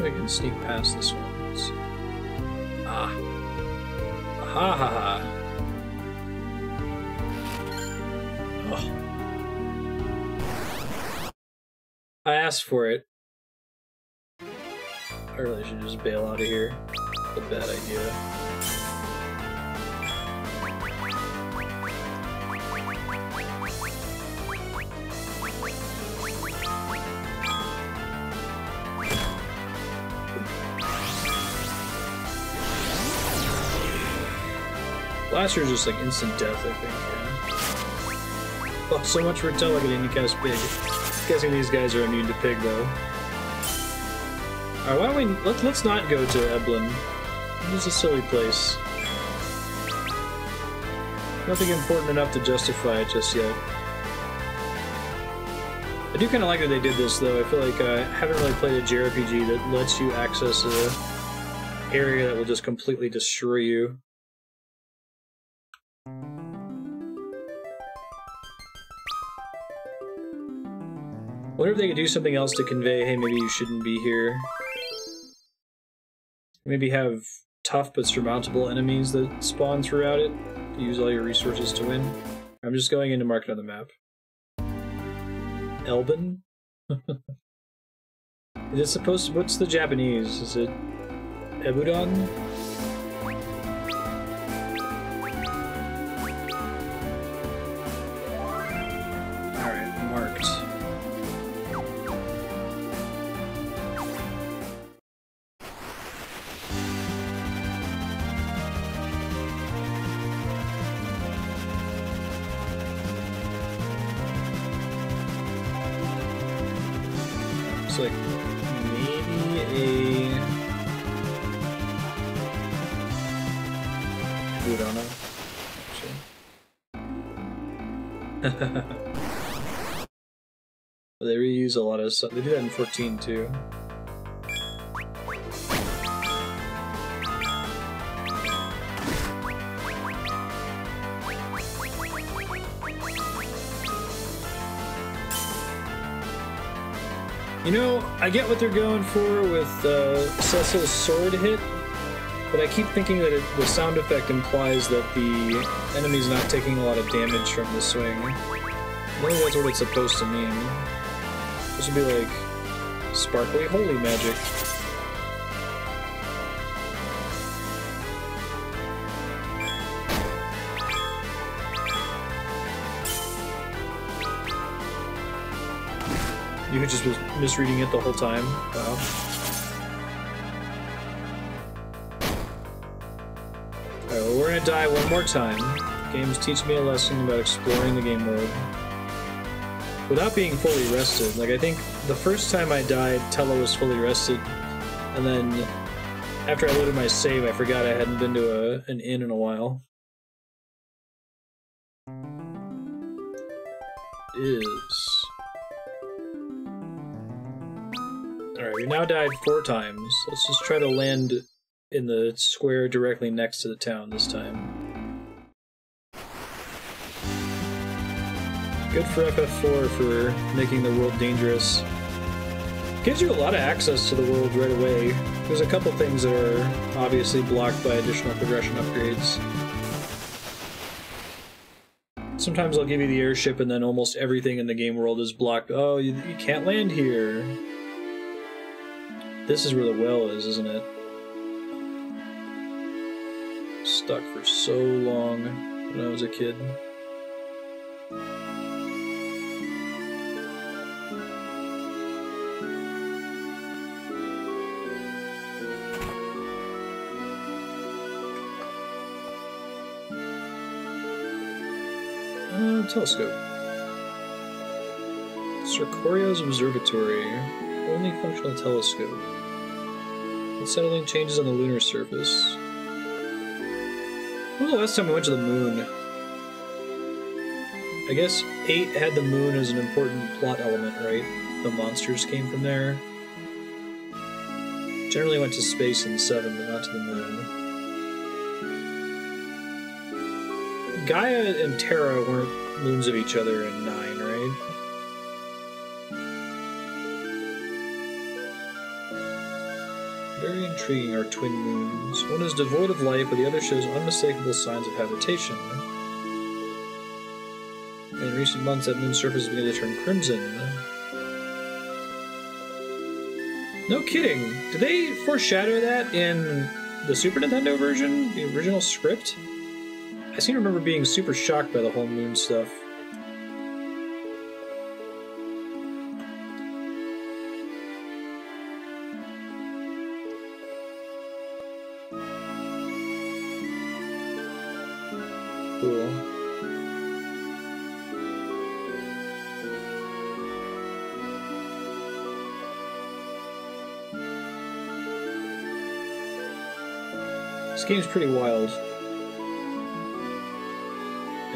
I can sneak past this one. Let's see. Ah. Ha ha ha. Oh. I asked for it. I really should just bail out of here. It's a bad idea. Blaster is just like instant death, I think, yeah. Oh, so much for getting to cast Pig. Guessing these guys are immune to Pig, though. Alright, why don't we... Let's not go to Eblan. It's a silly place. Nothing important enough to justify it just yet. I do kind of like that they did this, though. I feel like I haven't really played a JRPG that lets you access a area that will just completely destroy you. I wonder if they could do something else to convey, hey, maybe you shouldn't be here. Maybe have tough but surmountable enemies that spawn throughout it. Use all your resources to win. I'm just going in to mark it on the map. Elben? Is it supposed to... What's the Japanese? Is it... Ebudon? Alright, marked. Looks like maybe a... Budana, actually. They reuse a lot of stuff. They do that in 14 too. You know, I get what they're going for with Cecil's sword hit, but I keep thinking that the sound effect implies that the enemy's not taking a lot of damage from the swing. I think that's what it's supposed to mean. This would be like sparkly holy magic. You were just misreading it the whole time. Wow. Alright, well, we're gonna die one more time. Games teach me a lesson about exploring the game world without being fully rested. Like, I think the first time I died, Tello was fully rested, and then after I loaded my save, I forgot I hadn't been to an inn in a while. Alright, we now died 4 times. Let's just try to land in the square directly next to the town this time. Good for FF4 for making the world dangerous. Gives you a lot of access to the world right away. There's a couple things that are obviously blocked by additional progression upgrades. Sometimes I'll give you the airship and then almost everything in the game world is blocked. Oh, you can't land here. This is where the well is, isn't it? Stuck for so long when I was a kid. Telescope. Circorio's Observatory. Only functional telescope. Unsettling changes on the lunar surface. When was the last time we went to the moon? I guess 8 had the moon as an important plot element, right? The monsters came from there. Generally went to space in 7, but not to the moon. Gaia and Terra weren't moons of each other in 9, right? Very intriguing are twin moons. One is devoid of life, but the other shows unmistakable signs of habitation. In recent months, that moon's surface has begun to turn crimson. No kidding! Did they foreshadow that in the Super Nintendo version? The original script? I seem to remember being super shocked by the whole moon stuff. Cool. This game's pretty wild.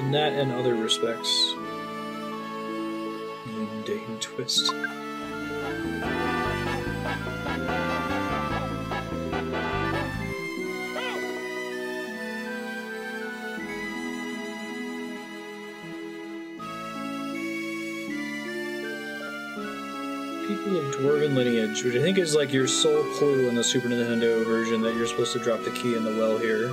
In that and other respects. Mundane twist. People of Dwarven lineage, which I think is like your sole clue in the Super Nintendo version that you're supposed to drop the key in the well here.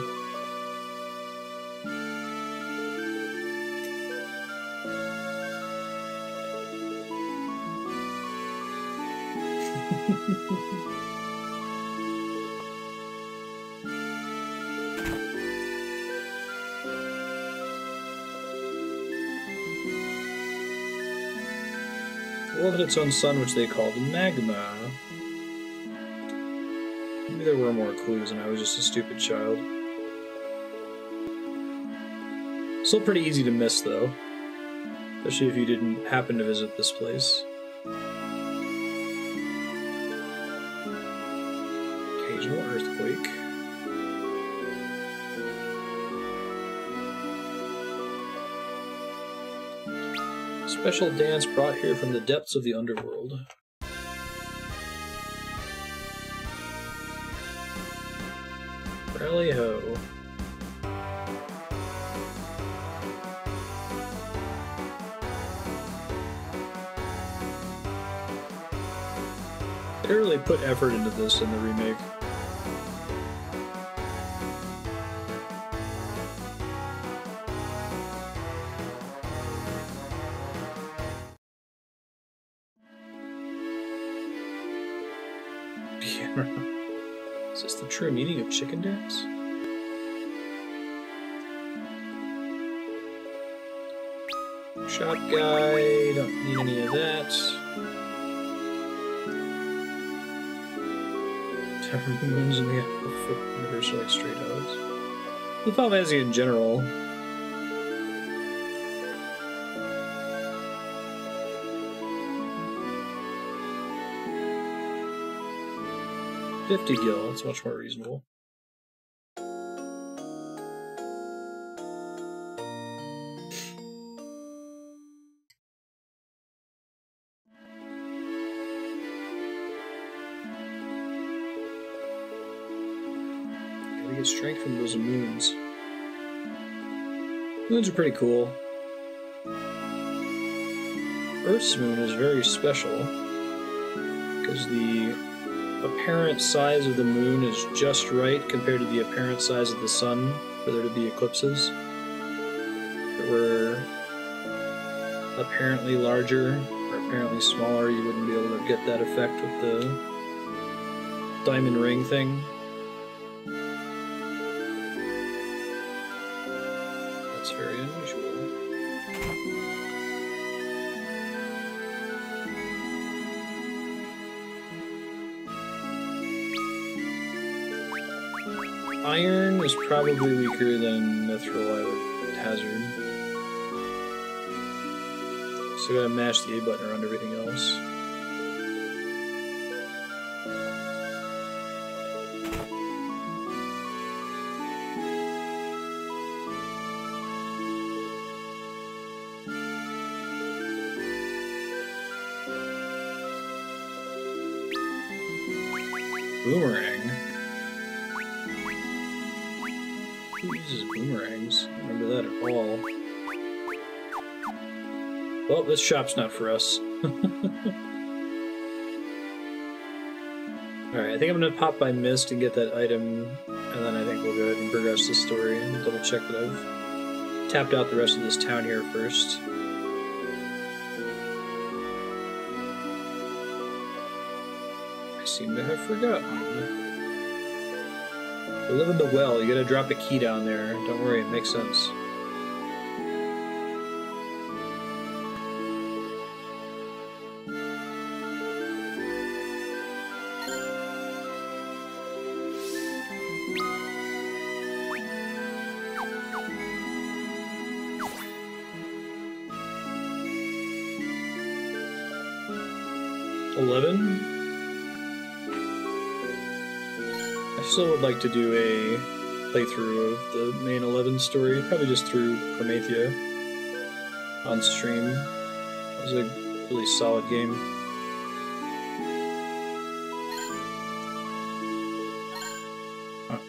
It had its own sun, which they called Magma. Maybe there were more clues and I was just a stupid child. Still pretty easy to miss, though. Especially if you didn't happen to visit this place. Occasional earthquake. Special dance brought here from the depths of the underworld. Rally-ho. They really put effort into this in the remake. Is this the true meaning of chicken dance? Shop guy, don't need any of that. Tavern moons in the universe are like straight dogs. The Final Fantasy in general. $50 gil, that's much more reasonable. Gotta get strength from those moons. Moons are pretty cool. Earth's moon is very special because the apparent size of the moon is just right compared to the apparent size of the sun for there to be eclipses. If it were apparently larger or apparently smaller, you wouldn't be able to get that effect with the diamond ring thing. That's very unusual. Iron is probably weaker than Mythril, I would hazard. So I gotta mash the A button around everything else. Boomerang. Who uses boomerangs? I don't remember that at all. Well, this shop's not for us. Alright, I think I'm gonna pop by Mist and get that item, and then I think we'll go ahead and progress the story and double check that I've tapped out the rest of this town here first. I seem to have forgotten. You live in the well, you gotta drop a key down there. Don't worry, it makes sense. I still would like to do a playthrough of the main 11 story, probably just through Promethea on stream. It was a really solid game. Huh.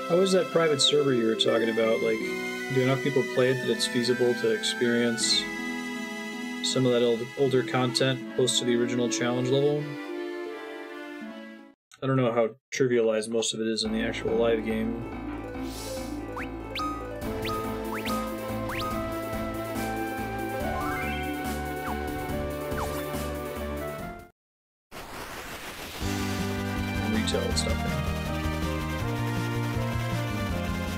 How is that private server you were talking about? Like, do enough people play it that it's feasible to experience some of that older content close to the original challenge level? I don't know how trivialized most of it is in the actual live game. And retail and stuff.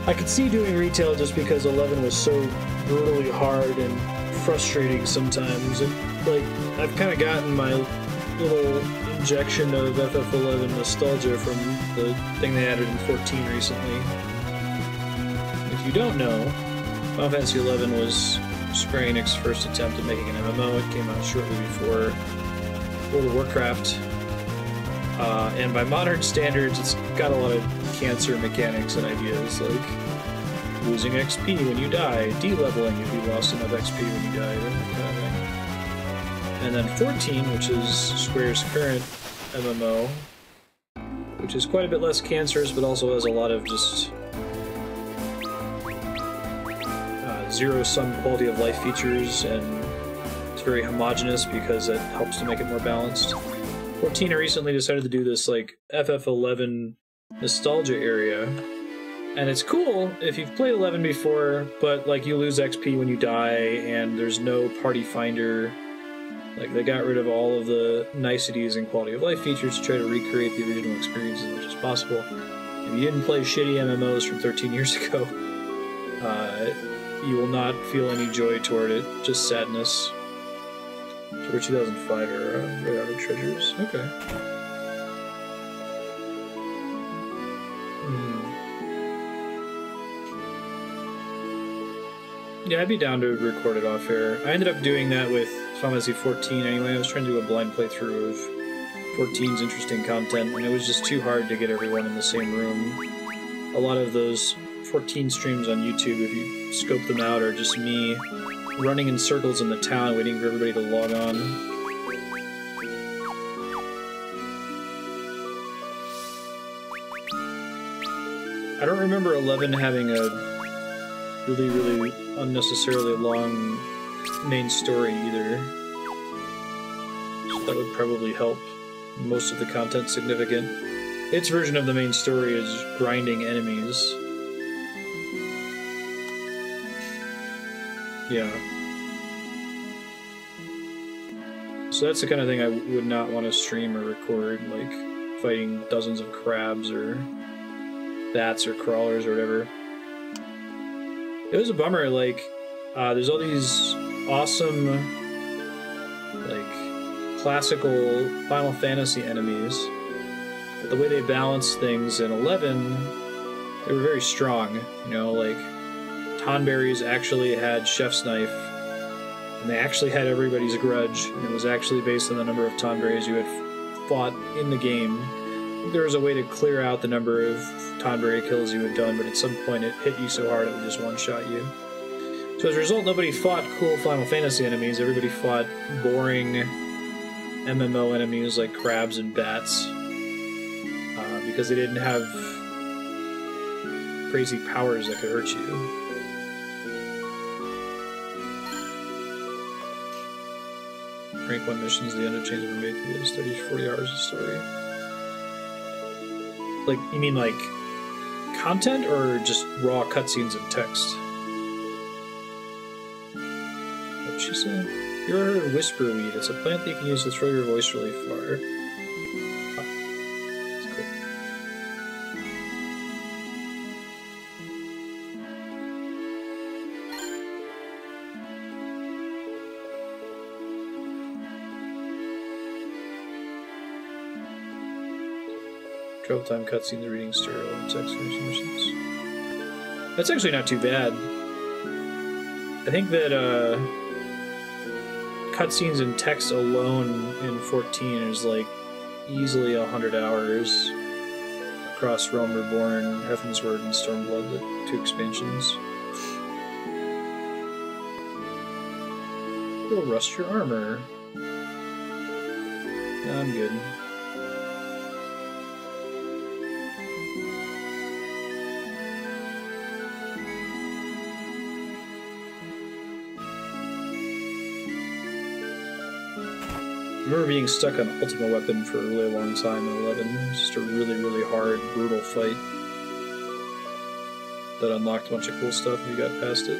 I could see doing retail just because 11 was so brutally hard and frustrating sometimes. And, like, I've kind of gotten my little injection of FF11 nostalgia from the thing they added in 14 recently. If you don't know, Final Fantasy XI was Square Enix's first attempt at making an MMO. It came out shortly before World of Warcraft. And by modern standards, it's got a lot of cancer mechanics and ideas, like losing XP when you die, de-leveling if you lost enough XP when you died, and that kind of thing. And then 14, which is Square's current MMO, which is quite a bit less cancerous, but also has a lot of just zero-sum quality of life features, and it's very homogeneous because it helps to make it more balanced. 14 recently decided to do this, like, FF11 nostalgia area, and it's cool if you've played 11 before, but, like, you lose XP when you die, and there's no party finder. Like, they got rid of all of the niceties and quality of life features to try to recreate the original experience as much as possible. If you didn't play shitty MMOs from 13 years ago, you will not feel any joy toward it, just sadness. For 2005 era, right out of treasures. Okay. Yeah, I'd be down to record it off air. I ended up doing that with Final Fantasy 14 anyway. I was trying to do a blind playthrough of 14's interesting content, and it was just too hard to get everyone in the same room. A lot of those 14 streams on YouTube, if you scope them out, are just me running in circles in the town waiting for everybody to log on. I don't remember 11 having a really unnecessarily long main story either. So that would probably help most of the content significant. Its version of the main story is grinding enemies. Yeah. So that's the kind of thing I would not want to stream or record, like fighting dozens of crabs or bats or crawlers or whatever. It was a bummer, like, there's all these awesome, like, classical Final Fantasy enemies, but the way they balanced things in 11, they were very strong, you know, like, Tonberries actually had Chef's Knife, and they actually had everybody's grudge, and it was actually based on the number of Tonberries you had fought in the game. There was a way to clear out the number of Tonberry kills you had done, but at some point it hit you so hard it would just one-shot you. So as a result, nobody fought cool Final Fantasy enemies, everybody fought boring MMO enemies like crabs and bats, because they didn't have crazy powers that could hurt you. rank 1 missions, the end of Chains of Prometheus is 30 to 40 hours of story. Like, you mean like content or just raw cutscenes and text? What'd she say? You ever heard of Whisperweed? It's a plant that you can use to throw your voice really far. Oh, that's cool. Travel time cutscenes, the reading stereo, and text missions. That's actually not too bad. I think that cutscenes and text alone in 14 is like easily 100 hours across Realm Reborn, Heaven's Word, and Stormblood, the 2 expansions. It'll rust your armor. No, I'm good. I remember being stuck on Ultimate Weapon for a really long time in 11. It was just a really, really hard, brutal fight that unlocked a bunch of cool stuff if you got past it.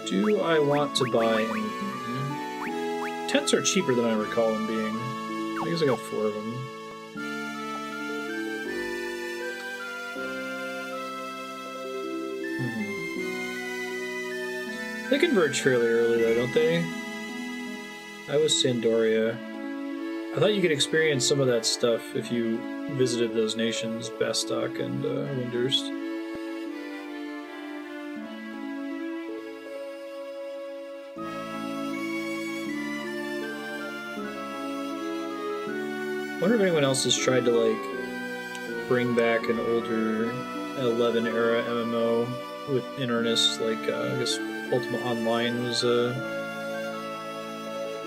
Do I want to buy anything? Tents are cheaper than I recall them being. I guess I got 4 of them. They converge fairly early though, don't they? I was Sandoria. I thought you could experience some of that stuff if you visited those nations, Bastok and Windurst. I wonder if anyone else has tried to like bring back an older 11 era MMO in earnest, like I guess Ultima Online was a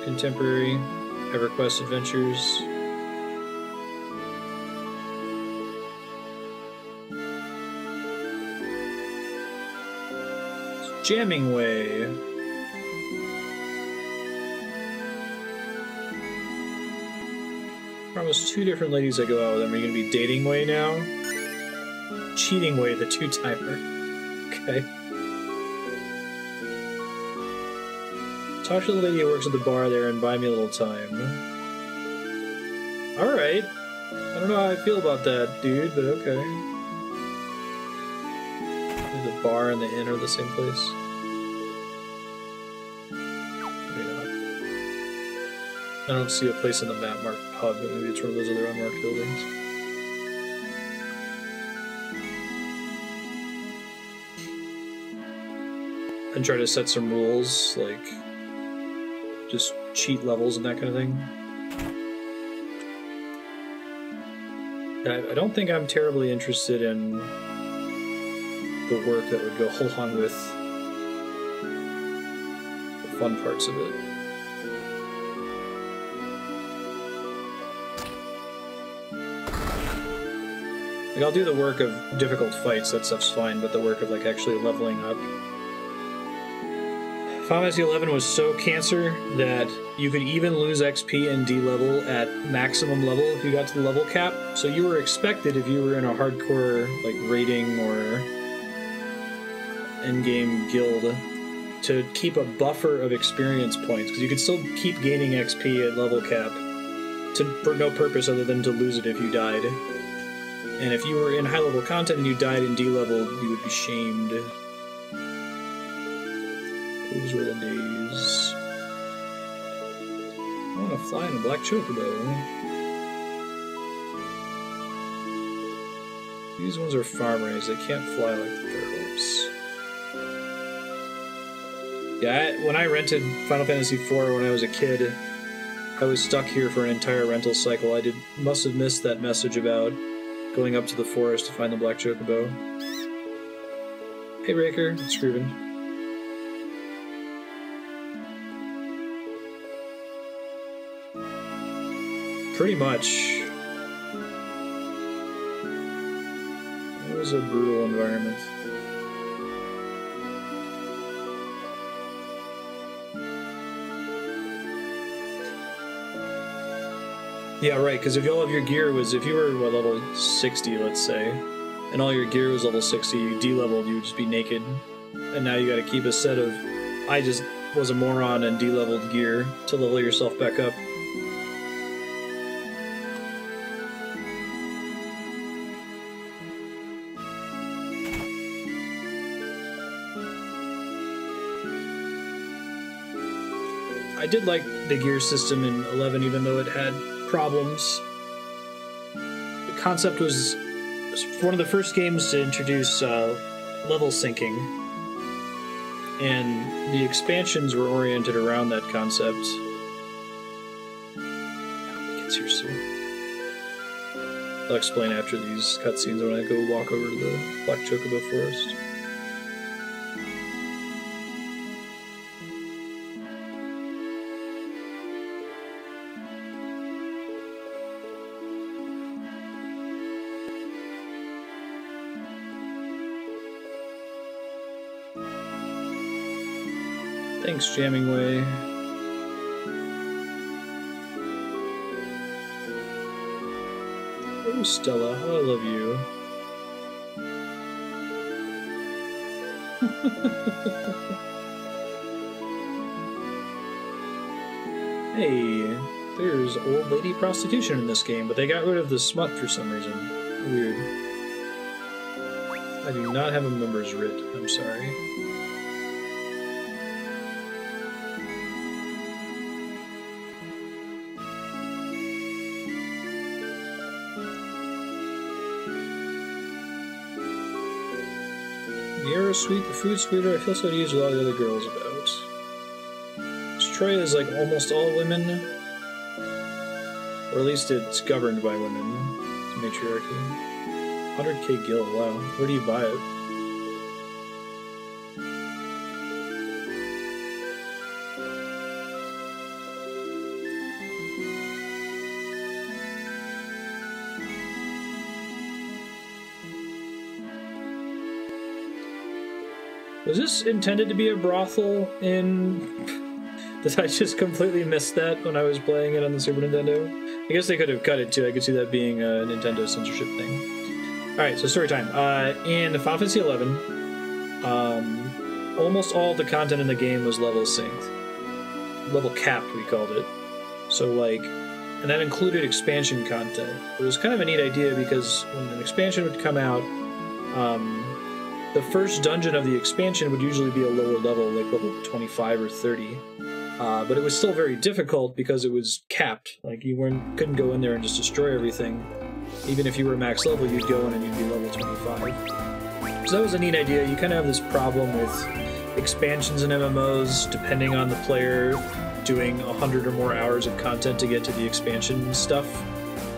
contemporary EverQuest Adventures. Jammingway. Promised 2 different ladies I go out with them. Are you gonna be Datingway now? Cheatingway, the 2-timer. Okay. Talk to the lady who works at the bar there and buy me a little time. Alright. I don't know how I feel about that, dude, but okay. The bar and the inn are the same place. Maybe not. I don't see a place on the map marked pub, but maybe it's one of those other unmarked buildings. And try to set some rules, like just cheat levels and that kind of thing. I don't think I'm terribly interested in the work that would go along with the fun parts of it. Like, I'll do the work of difficult fights, that stuff's fine, but the work of like actually leveling up. Final Fantasy XI was so cancer that you could even lose XP and D-level at maximum level if you got to the level cap. So you were expected, if you were in a hardcore like raiding or endgame guild, to keep a buffer of experience points, because you could still keep gaining XP at level cap for no purpose other than to lose it if you died. And if you were in high-level content and you died in D-level, you would be shamed. Those were the days. I want to fly in a black chocobo. These ones are farm raised. They can't fly like the Fairhopes. Yeah, when I rented Final Fantasy IV when I was a kid, I was stuck here for an entire rental cycle. I must have missed that message about going up to the forest to find the black chocobo. Hey Raker, it's Scrooven. Pretty much. It was a brutal environment. Yeah, right, because if all of your gear was, if you were, what, level 60, let's say, and all your gear was level 60, you de-leveled, you would just be naked. And now you gotta keep a set of, I just was a moron and de-leveled gear to level yourself back up. I did like the gear system in 11, even though it had problems. The concept was one of the first games to introduce level syncing, and the expansions were oriented around that concept. I hope he gets here soon. I'll explain after these cutscenes when I go walk over to the Black Chocobo Forest. Thanks, Jammingway. Oh, Stella, I love you. Hey, there's old lady prostitution in this game, but they got rid of the smut for some reason. Weird. I do not have a member's writ, I'm sorry. The air is sweet, the food's sweeter, I feel so at ease with all the other girls about. Troia is like almost all women, or at least it's governed by women. It's matriarchy. 100k gil, wow. Where do you buy it? Was this intended to be a brothel in... Did I just completely miss that when I was playing it on the Super Nintendo? I guess they could have cut it too. I could see that being a Nintendo censorship thing. Alright, so story time. In Final Fantasy XI, almost all the content in the game was level synced. Level capped, we called it. So, like, and that included expansion content. It was kind of a neat idea because when an expansion would come out, the first dungeon of the expansion would usually be a lower level, like level 25 or 30. But it was still very difficult because it was capped. Like, you couldn't go in there and just destroy everything. Even if you were max level, you'd go in and you'd be level 25. So that was a neat idea. You kind of have this problem with expansions in MMOs, depending on the player doing 100 or more hours of content to get to the expansion stuff.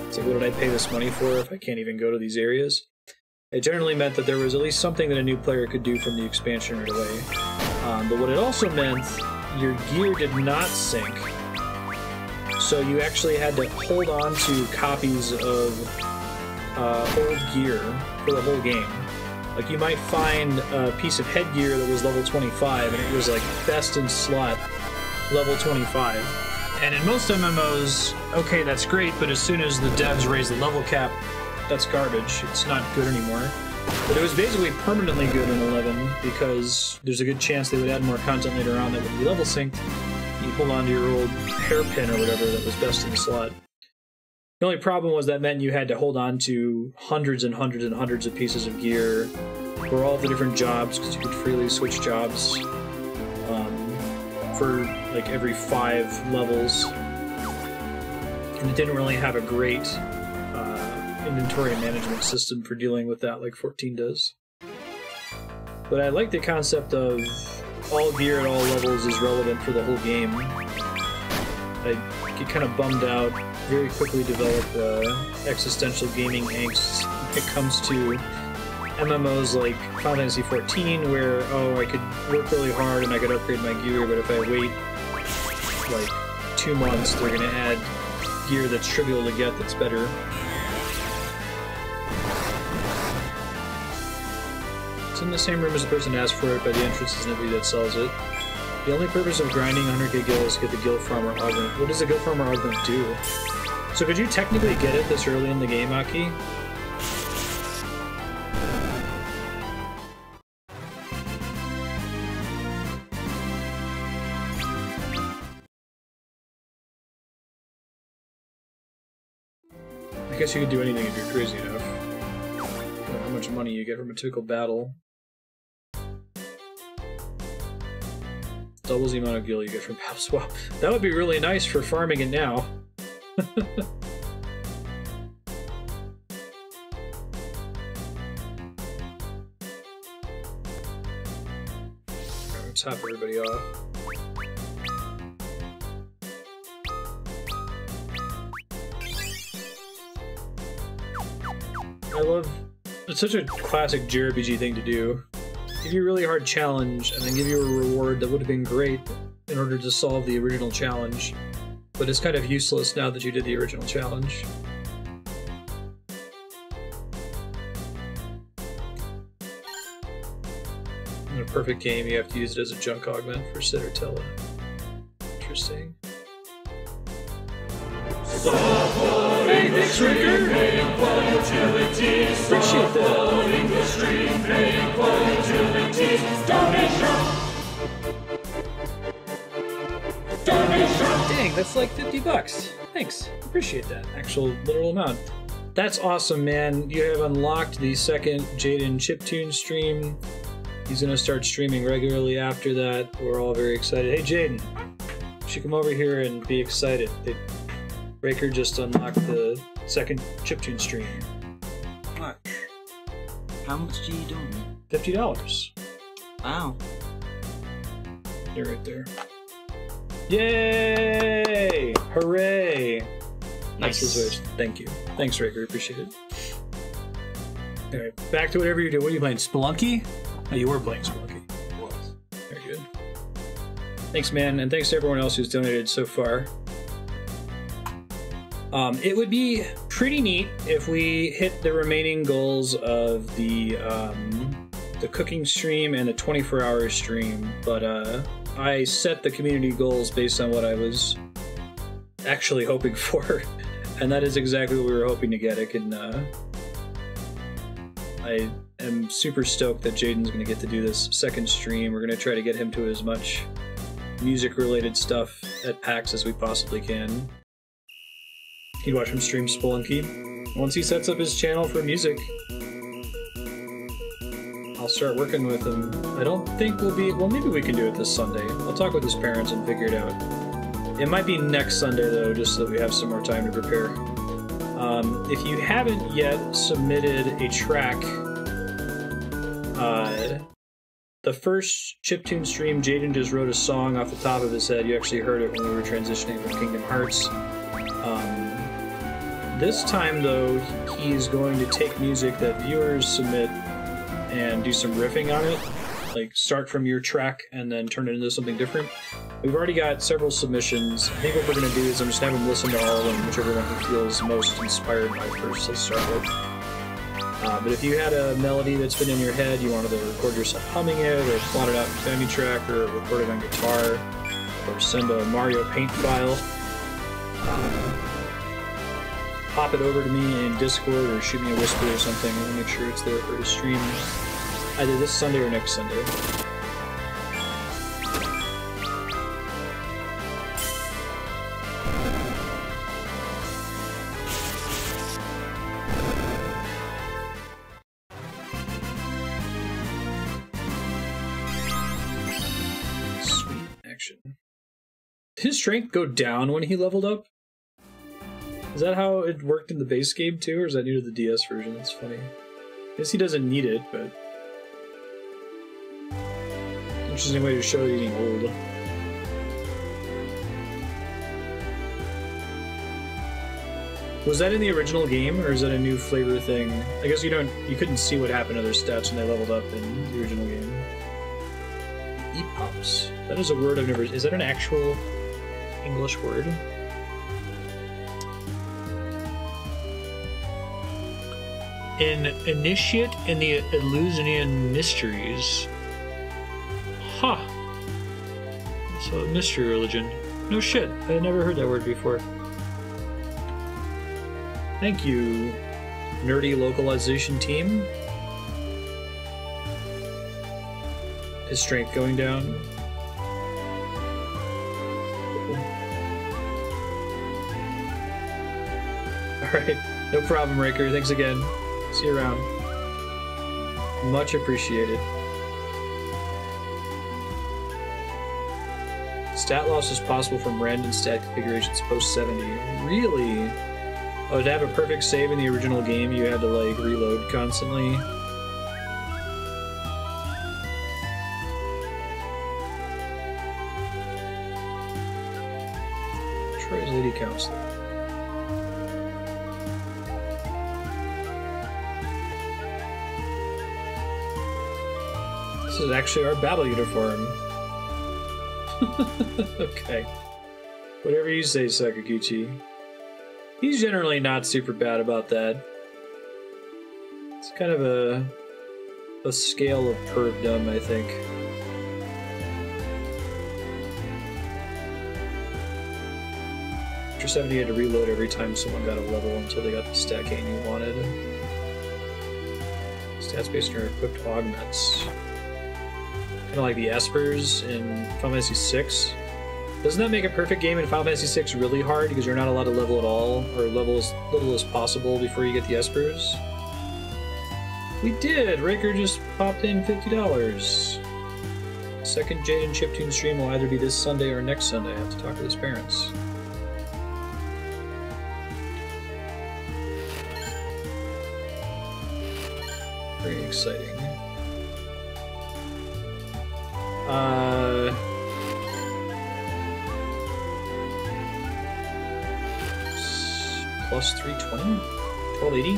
It's like, what did I pay this money for if I can't even go to these areas? It generally meant that there was at least something that a new player could do from the expansion right away. But what it also meant, your gear did not sync. So you actually had to hold on to copies of old gear for the whole game. Like, you might find a piece of headgear that was level 25, and it was like best in slot, level 25. And in most MMOs, okay, that's great, but as soon as the devs raise the level cap, that's garbage. It's not good anymore. But it was basically permanently good in 11 because there's a good chance they would add more content later on that would be level synced. You hold on to your old hairpin or whatever that was best in the slot. The only problem was that meant you had to hold on to hundreds and hundreds and hundreds of pieces of gear for all the different jobs because you could freely switch jobs for like every 5 levels. And it didn't really have a great inventory management system for dealing with that like 14 does. But I like the concept of all gear at all levels is relevant for the whole game. I get kind of bummed out, very quickly develop existential gaming angst when it comes to MMOs like Final Fantasy XIV, where, oh, I could work really hard and I could upgrade my gear, but if I wait like 2 months, they're gonna add gear that's trivial to get that's better. It's in the same room as the person asked for it, by the entrance is nobody that sells it. The only purpose of grinding 100k gil is to get the Guild Farmer Augment. What does the Guild Farmer Augment do? So could you technically get it this early in the game, Aki? I guess you could do anything if you're crazy enough. How much money you get from a typical battle. Doubles the amount of gil you get from battle swap. That would be really nice for farming it now. Let's top everybody off. I love... It's such a classic JRPG thing to do. Give you a really hard challenge, and then give you a reward that would have been great in order to solve the original challenge. But it's kind of useless now that you did the original challenge. In a perfect game, you have to use it as a junk augment for Sid or Tella. Interesting. Hey, thanks, Ricker! Appreciate that. Dang, that's like 50 bucks. Thanks. Appreciate that. Actual literal amount. That's awesome, man. You have unlocked the second Jaden chiptune stream. He's gonna start streaming regularly after that. We're all very excited. Hey, Jaden, you should come over here and be excited. Raker just unlocked the second chiptune stream. What? How much do you do? $50. Wow. You're right there. Yay! Hooray! Nice. Thank you. Thanks, Raker. Appreciate it. Alright, back to whatever you're doing. What are you playing? Spelunky? Oh, you were playing Spelunky. Very good. Thanks, man, and thanks to everyone else who's donated so far. It would be pretty neat if we hit the remaining goals of the cooking stream and the 24-hour stream, but I set the community goals based on what I was actually hoping for, and that is exactly what we were hoping to get. I am super stoked that Jaden's going to get to do this second stream. We're going to try to get him to as much music-related stuff at PAX as we possibly can. You can watch him stream Spelunky. Once he sets up his channel for music, I'll start working with him. I don't think we'll be... Well, maybe we can do it this Sunday. I'll talk with his parents and figure it out. It might be next Sunday, though, just so that we have some more time to prepare. If you haven't yet submitted a track, the first chiptune stream, Jaden just wrote a song off the top of his head. You actually heard it when we were transitioning from Kingdom Hearts. This time, though, he's going to take music that viewers submit and do some riffing on it. Like, start from your track and then turn it into something different. We've already got several submissions. I think what we're going to do is I'm just going to have him listen to all of them, whichever one he feels most inspired by first, let's start with. But if you had a melody that's been in your head, you wanted to record yourself humming it, or plot it out in Family Track, or record it on guitar, or send a Mario Paint file, pop it over to me in Discord, or shoot me a whisper or something. I want to make sure it's there for his stream, either this Sunday or next Sunday. Sweet action. Did his strength go down when he leveled up? Is that how it worked in the base game too, or is that new to the DS version? That's funny. I guess he doesn't need it, but... interesting way to show he's getting old. Was that in the original game, or is that a new flavor thing? I guess you couldn't see what happened to their stats when they leveled up in the original game. Epops. That is a word I've never... Is that an actual English word? An initiate in the Eleusinian mysteries. Huh. So, mystery religion. No shit, I had never heard that word before. Thank you, nerdy localization team. His strength going down. Alright, no problem, Raker. Thanks again. See you around. Much appreciated. Stat loss is possible from random stat configurations post 70. Really? Oh, to have a perfect save in the original game, you had to, like, reload constantly? Troy's Lady Counselor. This is actually our battle uniform. Okay. Whatever you say, Sakaguchi. He's generally not super bad about that. It's kind of a scale of pervdom, I think. After 70, you had to reload every time someone got a level until they got the stat gain you wanted. Stats based on your equipped augments. Kind of like the Espers in Final Fantasy VI. Doesn't that make a perfect game in Final Fantasy VI really hard because you're not allowed to level at all, or level as little as possible before you get the Espers? We did! Raker just popped in $50. Second Jaden chiptune stream will either be this Sunday or next Sunday. I have to talk with his parents. Very exciting. Plus 320? 1280?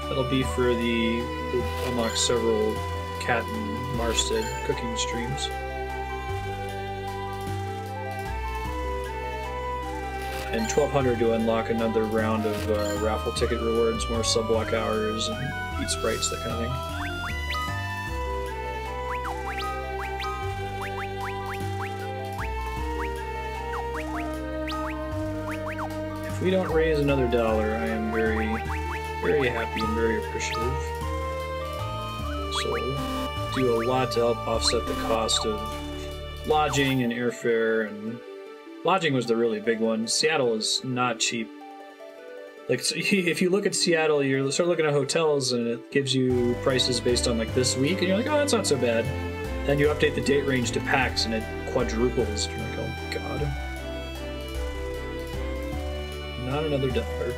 That'll be for the... We'll unlock several Cat and Marstead cooking streams. And 1200 to unlock another round of raffle ticket rewards, more sub-block hours, and eat sprites, that kind of thing. If we don't raise another dollar, I am very, very happy and very appreciative. So, do a lot to help offset the cost of lodging and airfare, and lodging was the really big one. Seattle is not cheap. Like, if you look at Seattle, you start looking at hotels, and it gives you prices based on, like, this week, and you're like, oh, that's not so bad. Then you update the date range to PAX, and it quadruples. You're like, oh, God. Not another dollar.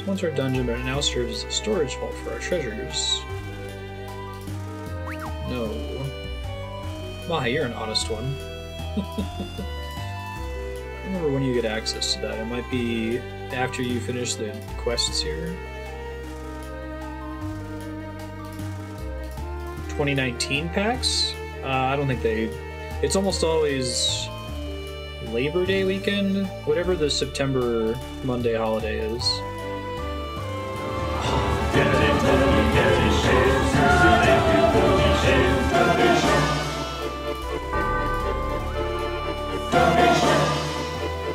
Once our dungeon, but it now serves as a storage vault for our treasures. No. Maha, you're an honest one. I remember when you get access to that. It might be after you finish the quests here. 2019 packs? I don't think they... It's almost always Labor Day weekend, whatever the September Monday holiday is.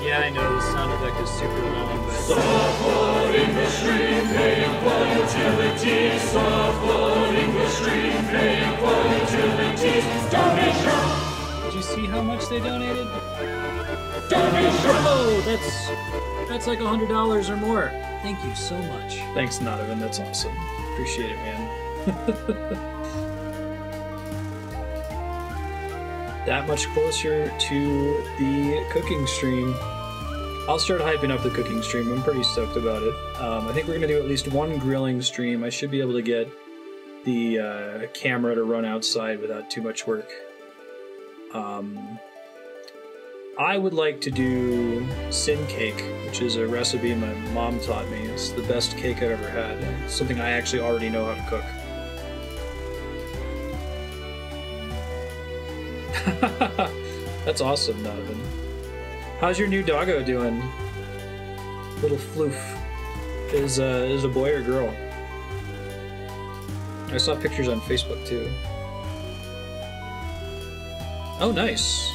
Yeah, I know the sound effect is super long, but... Suffering the stream, paying for utilities. Suffering the stream, paying for utilities. Donation! Did you see how much they donated? Donation! Oh, that's like $100 or more. Thank you so much. Thanks, Nodovan. That's awesome. Appreciate it, man. That much closer to the cooking stream. I'll start hyping up the cooking stream. I'm pretty stoked about it. I think we're going to do at least one grilling stream. I should be able to get the camera to run outside without too much work. I would like to do sin cake, which is a recipe my mom taught me. It's the best cake I've ever had. It's something I actually already know how to cook. That's awesome, Donovan. How's your new doggo doing? Little Floof. Is a boy or girl? I saw pictures on Facebook too. Oh, nice.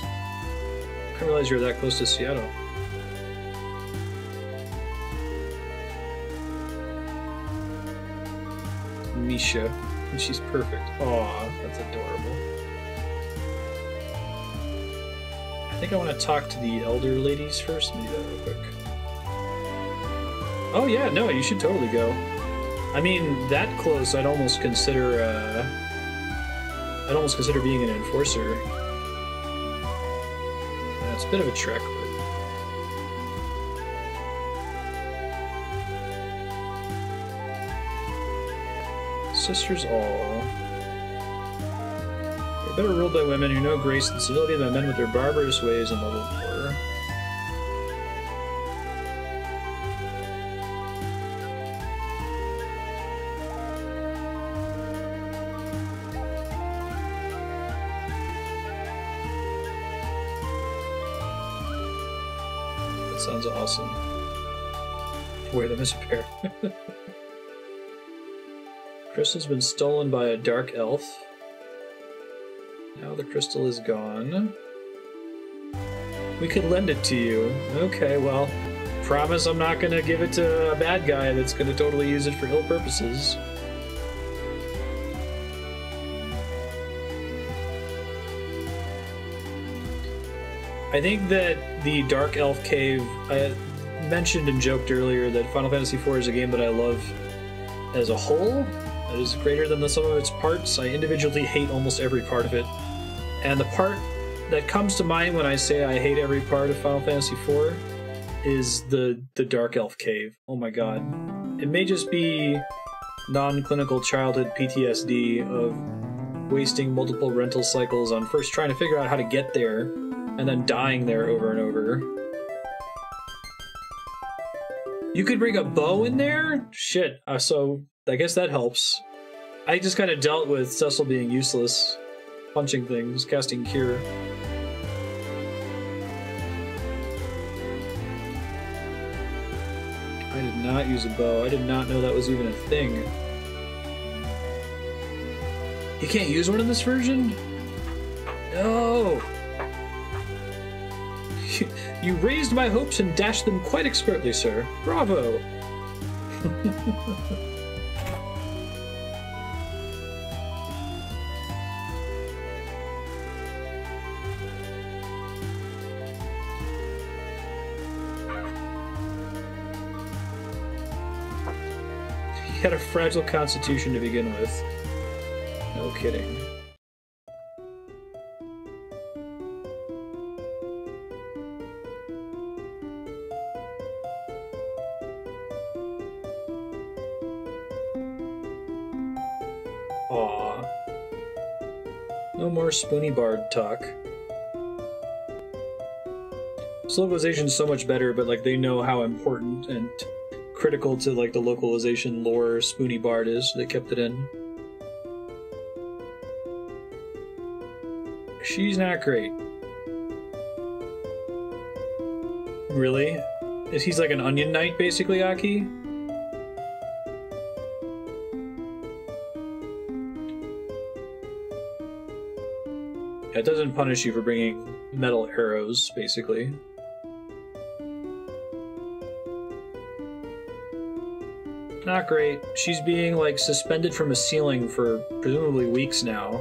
didn't realize you were that close to Seattle. Misha. And she's perfect. Aw, that's adorable. I think I want to talk to the elder ladies first. Let me do that real quick. Oh yeah, no, you should totally go. I mean, that close, I'd almost consider being an enforcer. It's a bit of a trek, but... Sisters all. They're better ruled by women who know grace and civility than men with their barbarous ways and love of war. That sounds awesome. Wear them as a pair. Crystal's been stolen by a dark elf. Now the crystal is gone. We could lend it to you. Okay, well, promise I'm not gonna give it to a bad guy that's gonna totally use it for ill purposes. I think that the Dark Elf Cave, I mentioned and joked earlier that Final Fantasy IV is a game that I love as a whole. It is greater than the sum of its parts. I individually hate almost every part of it. And the part that comes to mind when I say I hate every part of Final Fantasy IV is the Dark Elf Cave. Oh my god. It may just be non-clinical childhood PTSD of wasting multiple rental cycles on first trying to figure out how to get there, and then dying there over and over. You could bring a bow in there? Shit, so I guess that helps. I just kind of dealt with Cecil being useless, punching things, casting Cure. I did not use a bow. I did not know that was even a thing. You can't use one in this version? No! You raised my hopes and dashed them quite expertly, sir. Bravo! He had a fragile constitution to begin with. No kidding. Aw. No more Spoony Bard talk. This localization's so much better, but like they know how important and critical to like the localization lore Spoony Bard is. They kept it in. She's not great. Really? He's like an onion knight, basically, Aki? It doesn't punish you for bringing metal arrows, basically. Not great. She's being, like, suspended from a ceiling for presumably weeks now.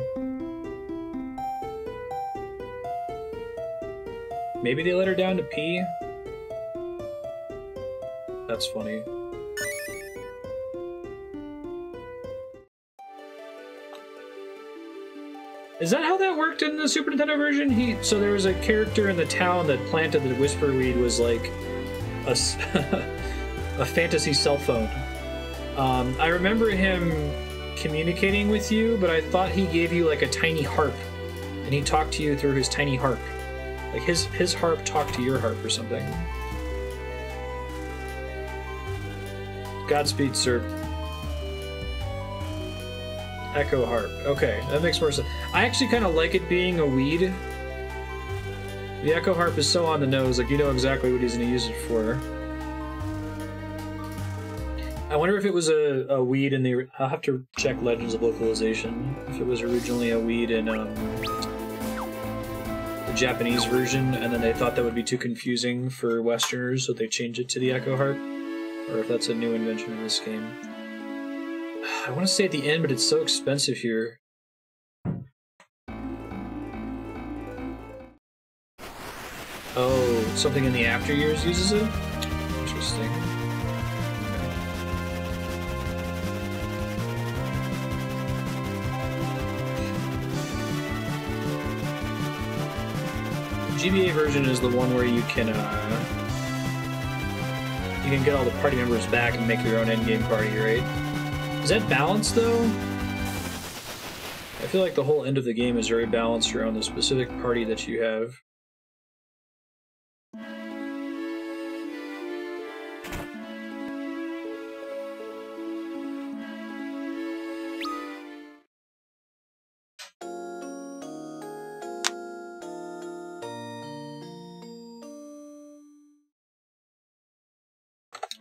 Maybe they let her down to pee? That's funny. Is that how that worked in the Super Nintendo version? So there was a character in the town that planted the Whisperweed was like a, a fantasy cell phone. I remember him communicating with you, but I thought he gave you like a tiny harp, and he talked to you through his tiny harp. Like his harp talked to your harp or something. Godspeed, sir. Echo harp. Okay, that makes more sense. I actually kind of like it being a weed. The echo harp is so on the nose, like you know exactly what he's going to use it for. I wonder if it was a weed in the... I'll have to check Legends of Localization. If it was originally a weed in the the Japanese version, and then they thought that would be too confusing for Westerners, so they changed it to the Echo Heart. Or if that's a new invention in this game. I want to say at the end, but it's so expensive here. Oh, something in the after years uses it? Interesting. The GBA version is the one where you can get all the party members back and make your own endgame party, right? Is that balanced, though? I feel like the whole end of the game is very balanced around the specific party that you have.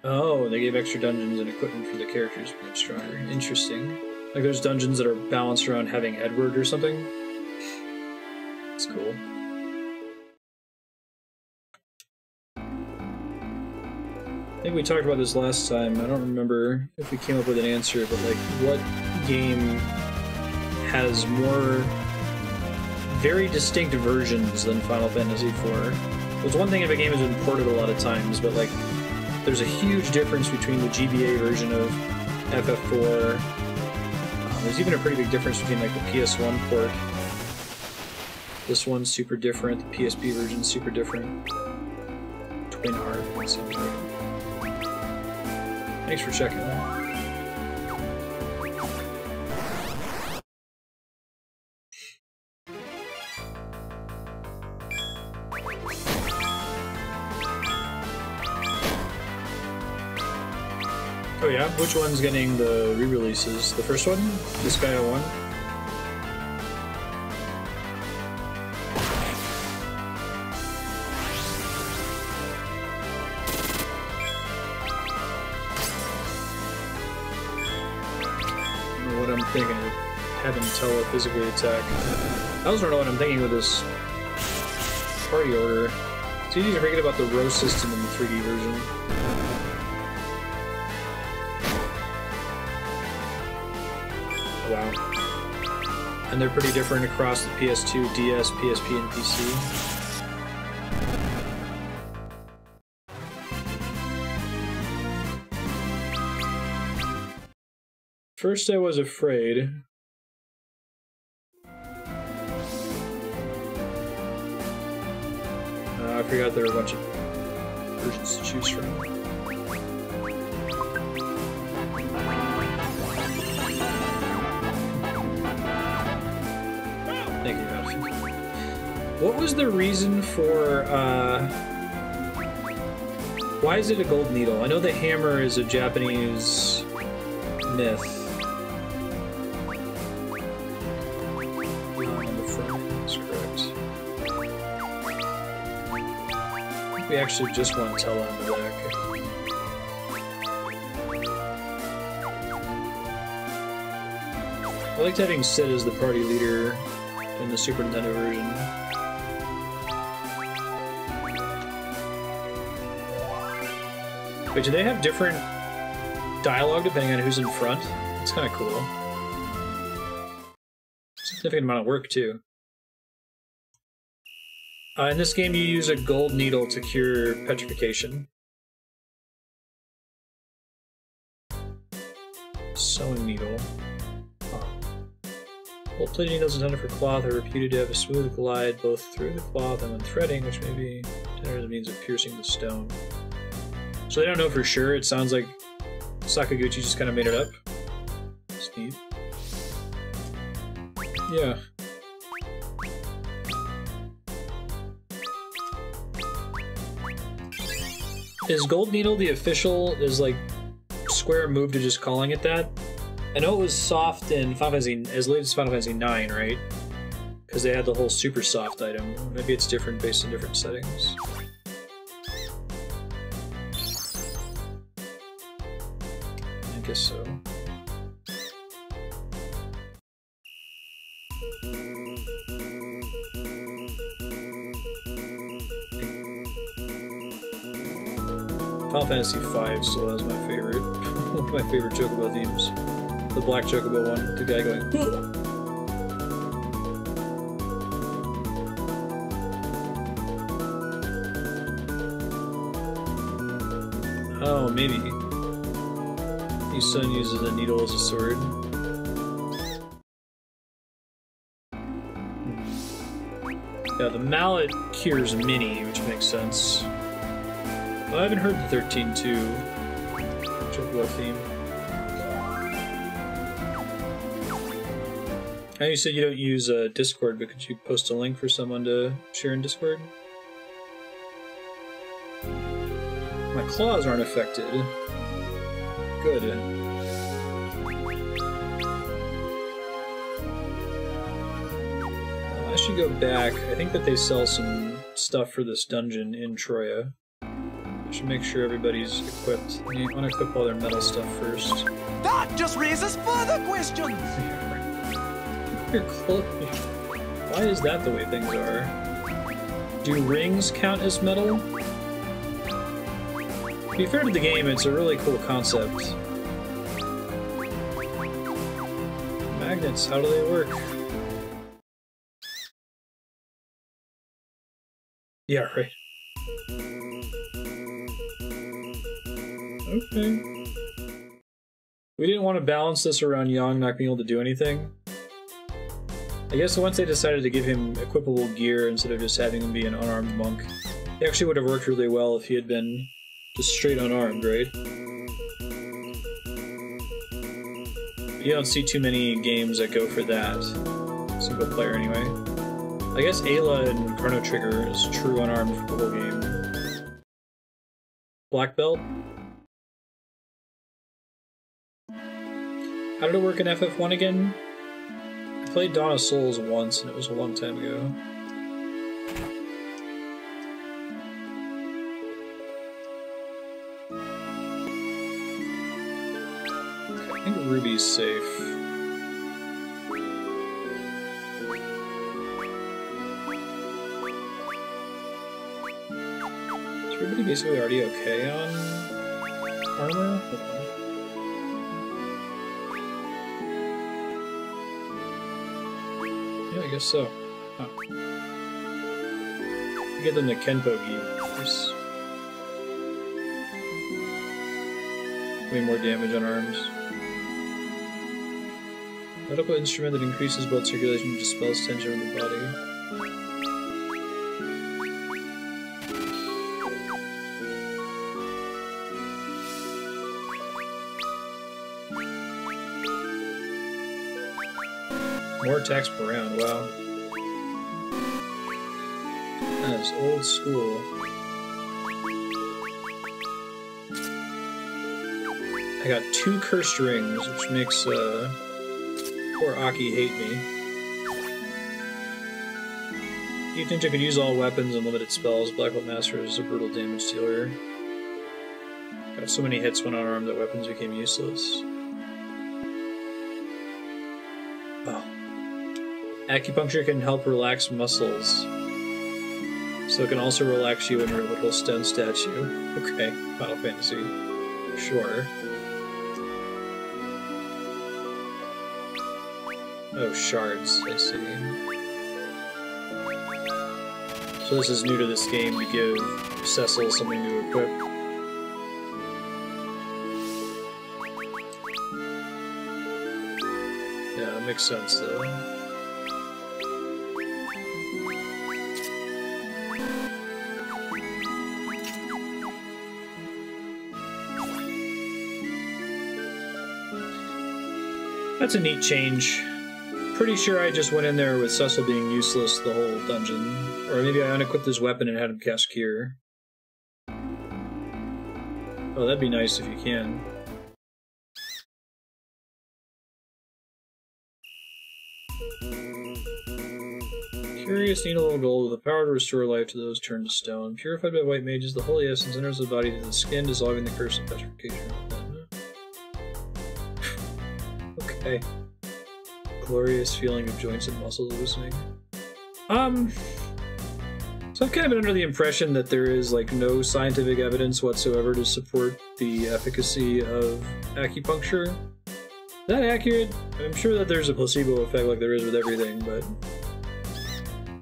Oh, they gave extra dungeons and equipment for the characters to become stronger. Interesting. Like there's dungeons that are balanced around having Edward or something. That's cool. I think we talked about this last time. I don't remember if we came up with an answer, but like, what game has more very distinct versions than Final Fantasy IV? It's one thing if a game has been ported a lot of times, but like, there's a huge difference between the GBA version of FF4. There's even a pretty big difference between like the PS1 port. This one's super different. The PSP version's super different. Twin Heart. Thanks for checking that. Oh yeah? Which one's getting the re-releases? The first one? This guy 01? I don't know what I'm thinking of having Tella physically attack. I also don't know what I'm thinking with this party order. It's easy to forget about the row system in the 3D version. Wow. And they're pretty different across the PS2, DS, PSP, and PC. First I was afraid. I forgot there were a bunch of versions to choose from. Thank you, Ralph. What was the reason for, why is it a gold needle? I know the hammer is a Japanese myth. On the front, that's correct. I think we actually just want Tella on the back. I liked having Sid as the party leader in the Super Nintendo version. Wait, do they have different dialogue depending on who's in front? That's kind of cool. Significant amount of work, too. In this game, you use a gold needle to cure petrification. Sewing needle. Gold plated needles intended for cloth are reputed to have a smooth glide both through the cloth and when threading, which may be intended as a means of piercing the stone. So they don't know for sure. It sounds like Sakaguchi just kind of made it up. It's neat. Yeah. Is Gold Needle the official? Is like Square moved to just calling it that? I know it was soft in Final Fantasy, as late as Final Fantasy 9, right? Because they had the whole super soft item. Maybe it's different based on different settings. I guess so. Final Fantasy V still has my favorite, one of my favorite Chocobo themes. The Black Chocobo one, the guy going, "Whoa!" Oh, maybe. His son uses a needle as a sword. Yeah, the mallet cures Mini, which makes sense. Well, I haven't heard the 13-2 Chocobo theme. Now you said you don't use Discord, but could you post a link for someone to share in Discord? My claws aren't affected. Good. I should go back. I think that they sell some stuff for this dungeon in Troia. I should make sure everybody's equipped. I want to equip all their metal stuff first. That just raises further questions! Your clothes. Why is that the way things are? Do rings count as metal? To be fair to the game, it's a really cool concept. Magnets, how do they work? Yeah, right. Okay. We didn't want to balance this around Yang not being able to do anything. I guess once they decided to give him equipable gear instead of just having him be an unarmed monk, it actually would have worked really well if he had been just straight unarmed, right? You don't see too many games that go for that. Single player, anyway. I guess Ayla and Chrono Trigger is true unarmed for the whole game. Black belt? How did it work in FF1 again? I played Dawn of Souls once, and it was a long time ago. I think Ruby's safe. Is Ruby basically already okay on armor? Hold on. Yeah, I guess so. Huh. Get them the Kenpo gi. Way more damage on arms. Medical instrument that increases blood circulation and dispels tension in the body. More attacks per round, wow. That is old school. I got 2 cursed rings, which makes poor Aki hate me. Even if I could use all weapons and limited spells, Black Belt Master is a brutal damage dealer. Got so many hits when unarmed that weapons became useless. Oh. Acupuncture can help relax muscles. So it can also relax you in your little stone statue. Okay, Final Fantasy. Sure. Oh, shards, I see. So this is new to this game to give Cecil something to equip. Yeah, that makes sense though. That's a neat change. Pretty sure I just went in there with Cecil being useless the whole dungeon. Or maybe I unequipped his weapon and had him cast Cure. Oh, that'd be nice if you can. Curious needle of gold with the power to restore life to those turned to stone. Purified by white mages, the holy essence enters the body to the skin, dissolving the curse of petrification. Okay. Glorious feeling of joints and muscles loosening. So So I've kind of been under the impression that there is like no scientific evidence whatsoever to support the efficacy of acupuncture. Is that accurate? I'm sure that there's a placebo effect like there is with everything, but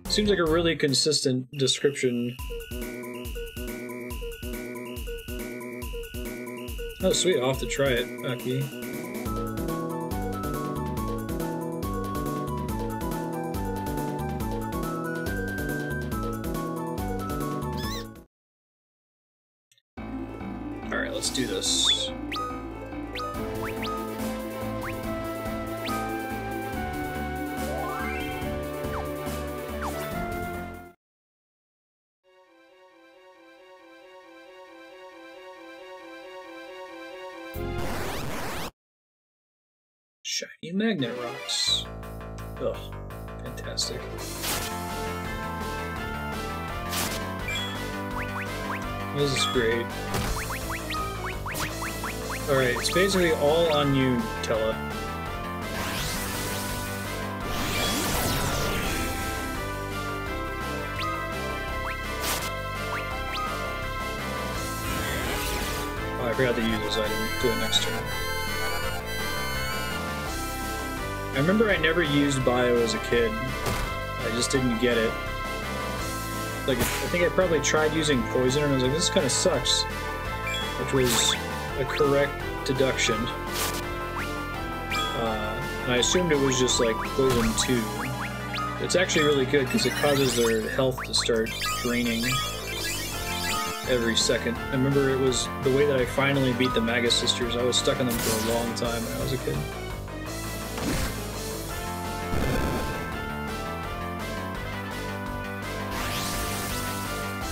it seems like a really consistent description. Oh sweet, I'll have to try it, Aki. Alright, let's do this. Shiny magnet rocks. Ugh, fantastic. This is great. Alright, it's basically all on you, Tella. Oh, I forgot to use this item. Do it next turn. I remember I never used Bio as a kid. I just didn't get it. Like, I think I probably tried using Poison and I was like, this kind of sucks. Which was a correct deduction. And I assumed it was just like Poison 2. It's actually really good because it causes their health to start draining every second. I remember it was the way that I finally beat the Magus Sisters. I was stuck in them for a long time when I was a kid.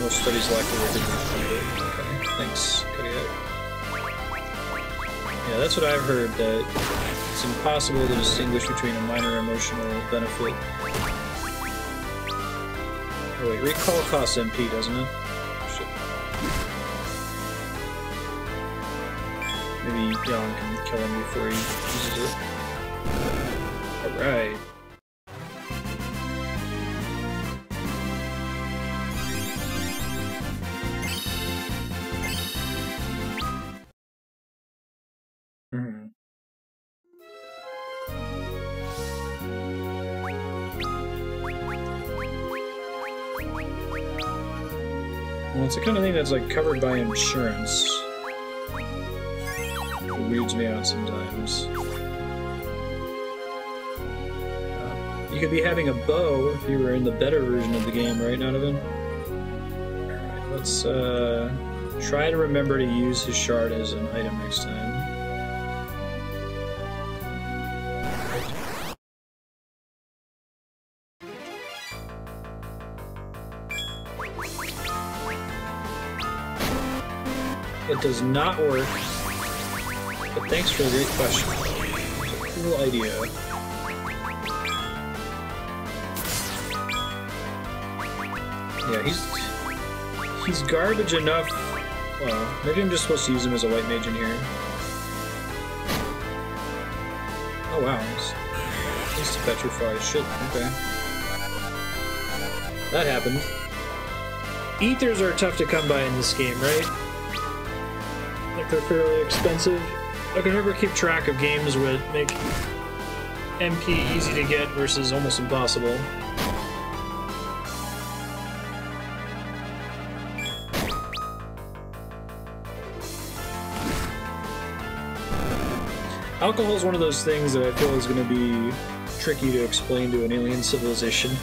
Most studies lack the record. Okay, thanks, Kodiak. Yeah, that's what I've heard, that it's impossible to distinguish between a minor emotional benefit. Oh wait, recall costs MP, doesn't it? Shit. Maybe Jan can kill him before he uses it. Alright. Well, it's the kind of thing that's like covered by insurance. It weirds me out sometimes. You could be having a bow if you were in the better version of the game, right, Donovan? Alright, let's try to remember to use his shard as an item next time. It does not work, but thanks for a great question. It's a cool idea. Yeah, he's garbage enough. Well, maybe I'm just supposed to use him as a white mage in here. Oh wow, he's to petrify. Shit, okay. That happened. Ethers are tough to come by in this game, right? Like, they're fairly expensive. I can never keep track of games that make MP easy to get versus almost impossible. Alcohol is one of those things that I feel is going to be tricky to explain to an alien civilization.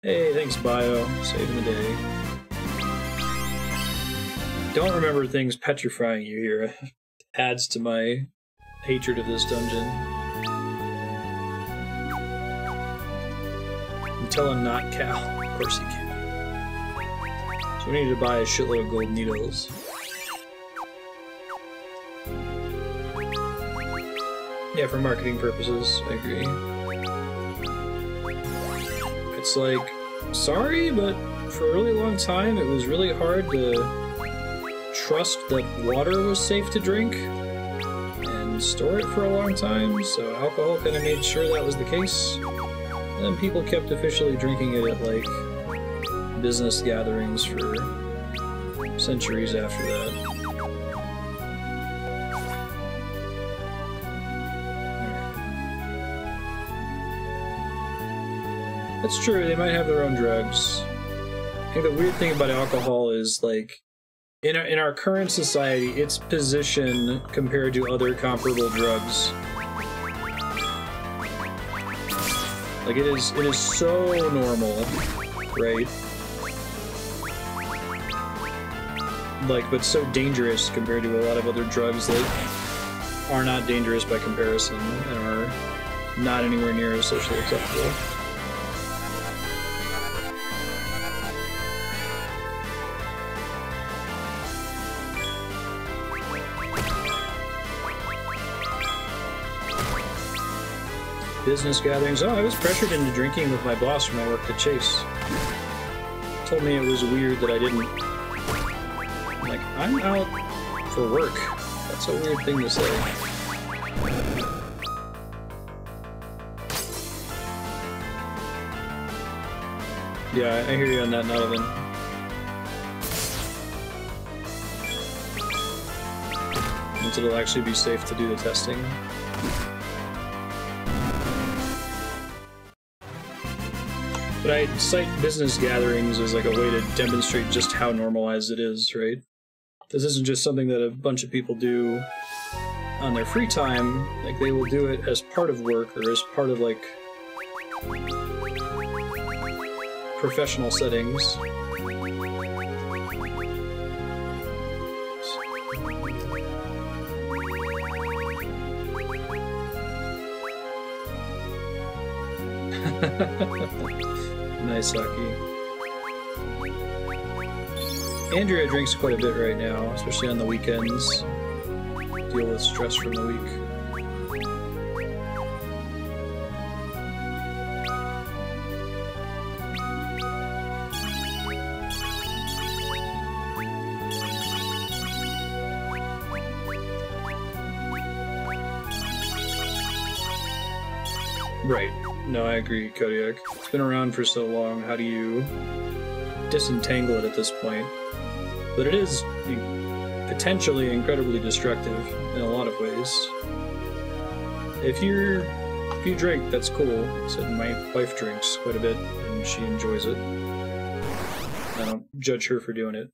Hey, thanks, Bio. Saving the day. Don't remember things petrifying you here. Adds to my hatred of this dungeon. Until I'm not Cal. Of course he can. So we need to buy a shitload of gold needles. Yeah, for marketing purposes, I agree. It's like, sorry, but for a really long time it was really hard to trust that water was safe to drink and store it for a long time, so alcohol kind of made sure that was the case. And then people kept officially drinking it at like business gatherings for centuries after that. That's true, they might have their own drugs. I think the weird thing about alcohol is, like, in our current society, its position compared to other comparable drugs. Like, it is so normal, right? Like, but so dangerous compared to a lot of other drugs that are not dangerous by comparison and are not anywhere near as socially acceptable. Business gatherings. Oh, I was pressured into drinking with my boss when I worked at Chase. Told me it was weird that I didn't. I'm like, I'm out for work. That's a weird thing to say. Yeah, I hear you on that, Nodovan. Means it'll actually be safe to do the testing. But I cite business gatherings as like a way to demonstrate just how normalized it is, right? This isn't just something that a bunch of people do on their free time. Like, they will do it as part of work or as part of, like, professional settings. Nice, Saki. Andrea drinks quite a bit right now, especially on the weekends. Deal with stress from the week. Right. No, I agree, Kodiak. It's been around for so long, how do you disentangle it at this point? But it is potentially incredibly destructive in a lot of ways. If you drink, that's cool. So my wife drinks quite a bit, and she enjoys it. I don't judge her for doing it.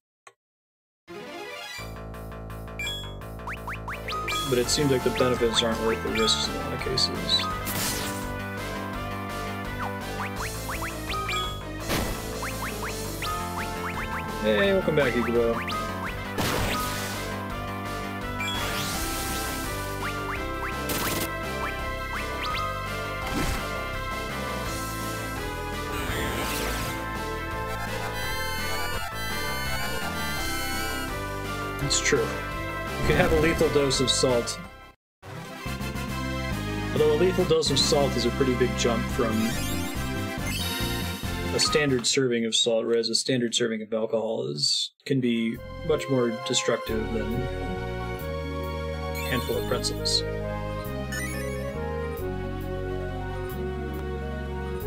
But it seems like the benefits aren't worth the risks in a lot of cases. Hey, welcome back, Chocobo. It's true. You could have a lethal dose of salt. Although a lethal dose of salt is a pretty big jump from a standard serving of salt, whereas a standard serving of alcohol can be much more destructive than a handful of pretzels.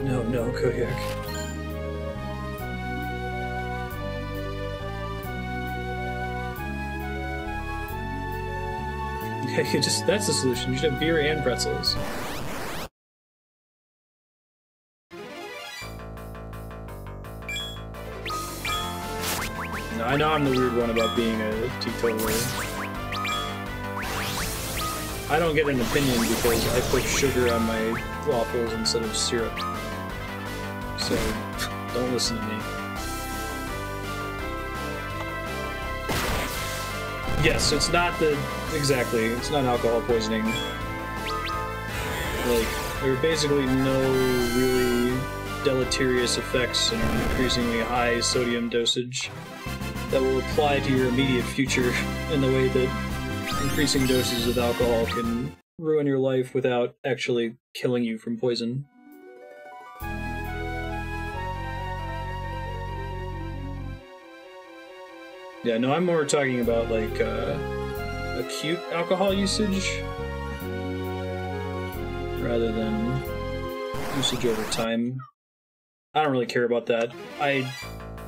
No, Kodiak. Yeah, that's the solution. You should have beer and pretzels. I know I'm the weird one about being a teetotaler. I don't get an opinion because I put sugar on my waffles instead of syrup. So, don't listen to me. Yes, it's not exactly, it's not alcohol poisoning. Like, there are basically no really deleterious effects in an increasingly high sodium dosage that will apply to your immediate future in the way that increasing doses of alcohol can ruin your life without actually killing you from poison. Yeah, no, I'm more talking about, like, acute alcohol usage rather than usage over time. I don't really care about that. I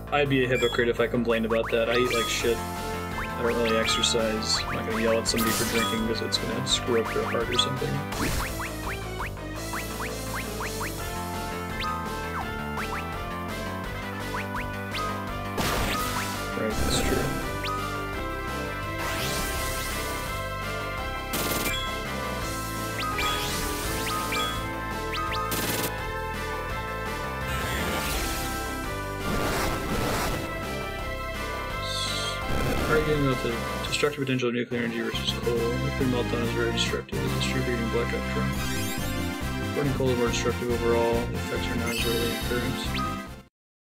I'd be a hypocrite if I complained about that. I eat like shit. I don't really exercise. I'm not gonna yell at somebody for drinking because it's gonna screw up their heart or something. Right, that's true. Arguing about the destructive potential of nuclear energy versus coal. Nuclear meltdown is very destructive. It's distributing blackout drone. Burning coal is more destructive overall. The effects are not as readily apparent.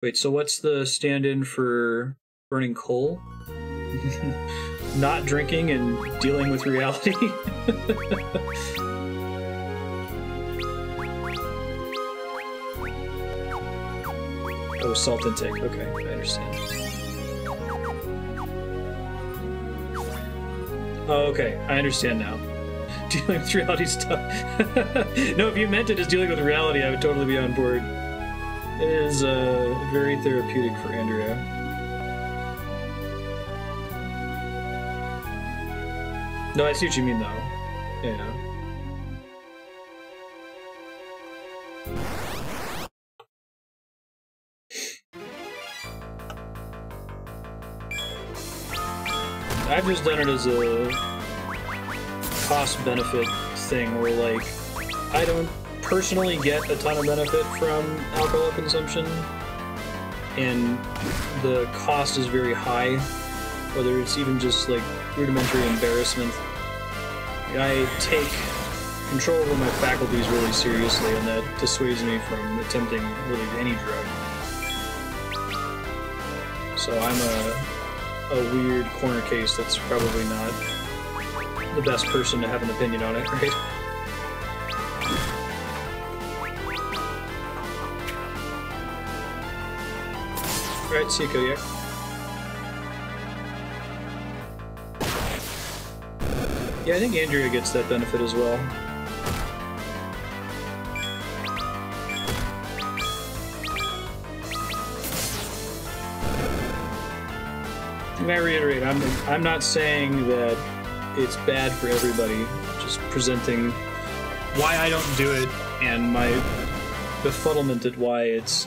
Wait, so what's the stand-in for burning coal? Not drinking and dealing with reality? Oh, salt intake. Okay, I understand. Oh, okay, I understand now. Dealing with reality stuff. No, if you meant it as dealing with reality, I would totally be on board. It is very therapeutic for Andrea. No, I see what you mean, though. Yeah. I've just done it as a cost-benefit thing where, like, I don't personally get a ton of benefit from alcohol consumption, and the cost is very high, whether it's even just, like, rudimentary embarrassment. I take control over my faculties really seriously, and that dissuades me from attempting really any drug. So I'm a weird corner case that's probably not the best person to have an opinion on it, right? Alright, see you, Kodiak. Yeah, I think Andrea gets that benefit as well. And I reiterate, I'm not saying that it's bad for everybody, just presenting why I don't do it and my befuddlement at why it's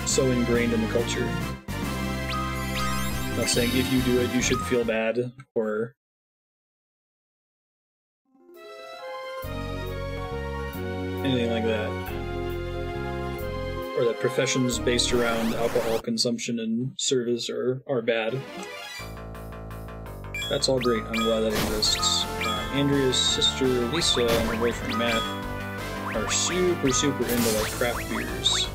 so ingrained in the culture. I'm not saying if you do it, you should feel bad, or anything like that. Or that professions based around alcohol consumption and service are bad. That's all great. I'm glad that exists. Andrea's sister Lisa and her boyfriend Matt are super into like craft beers.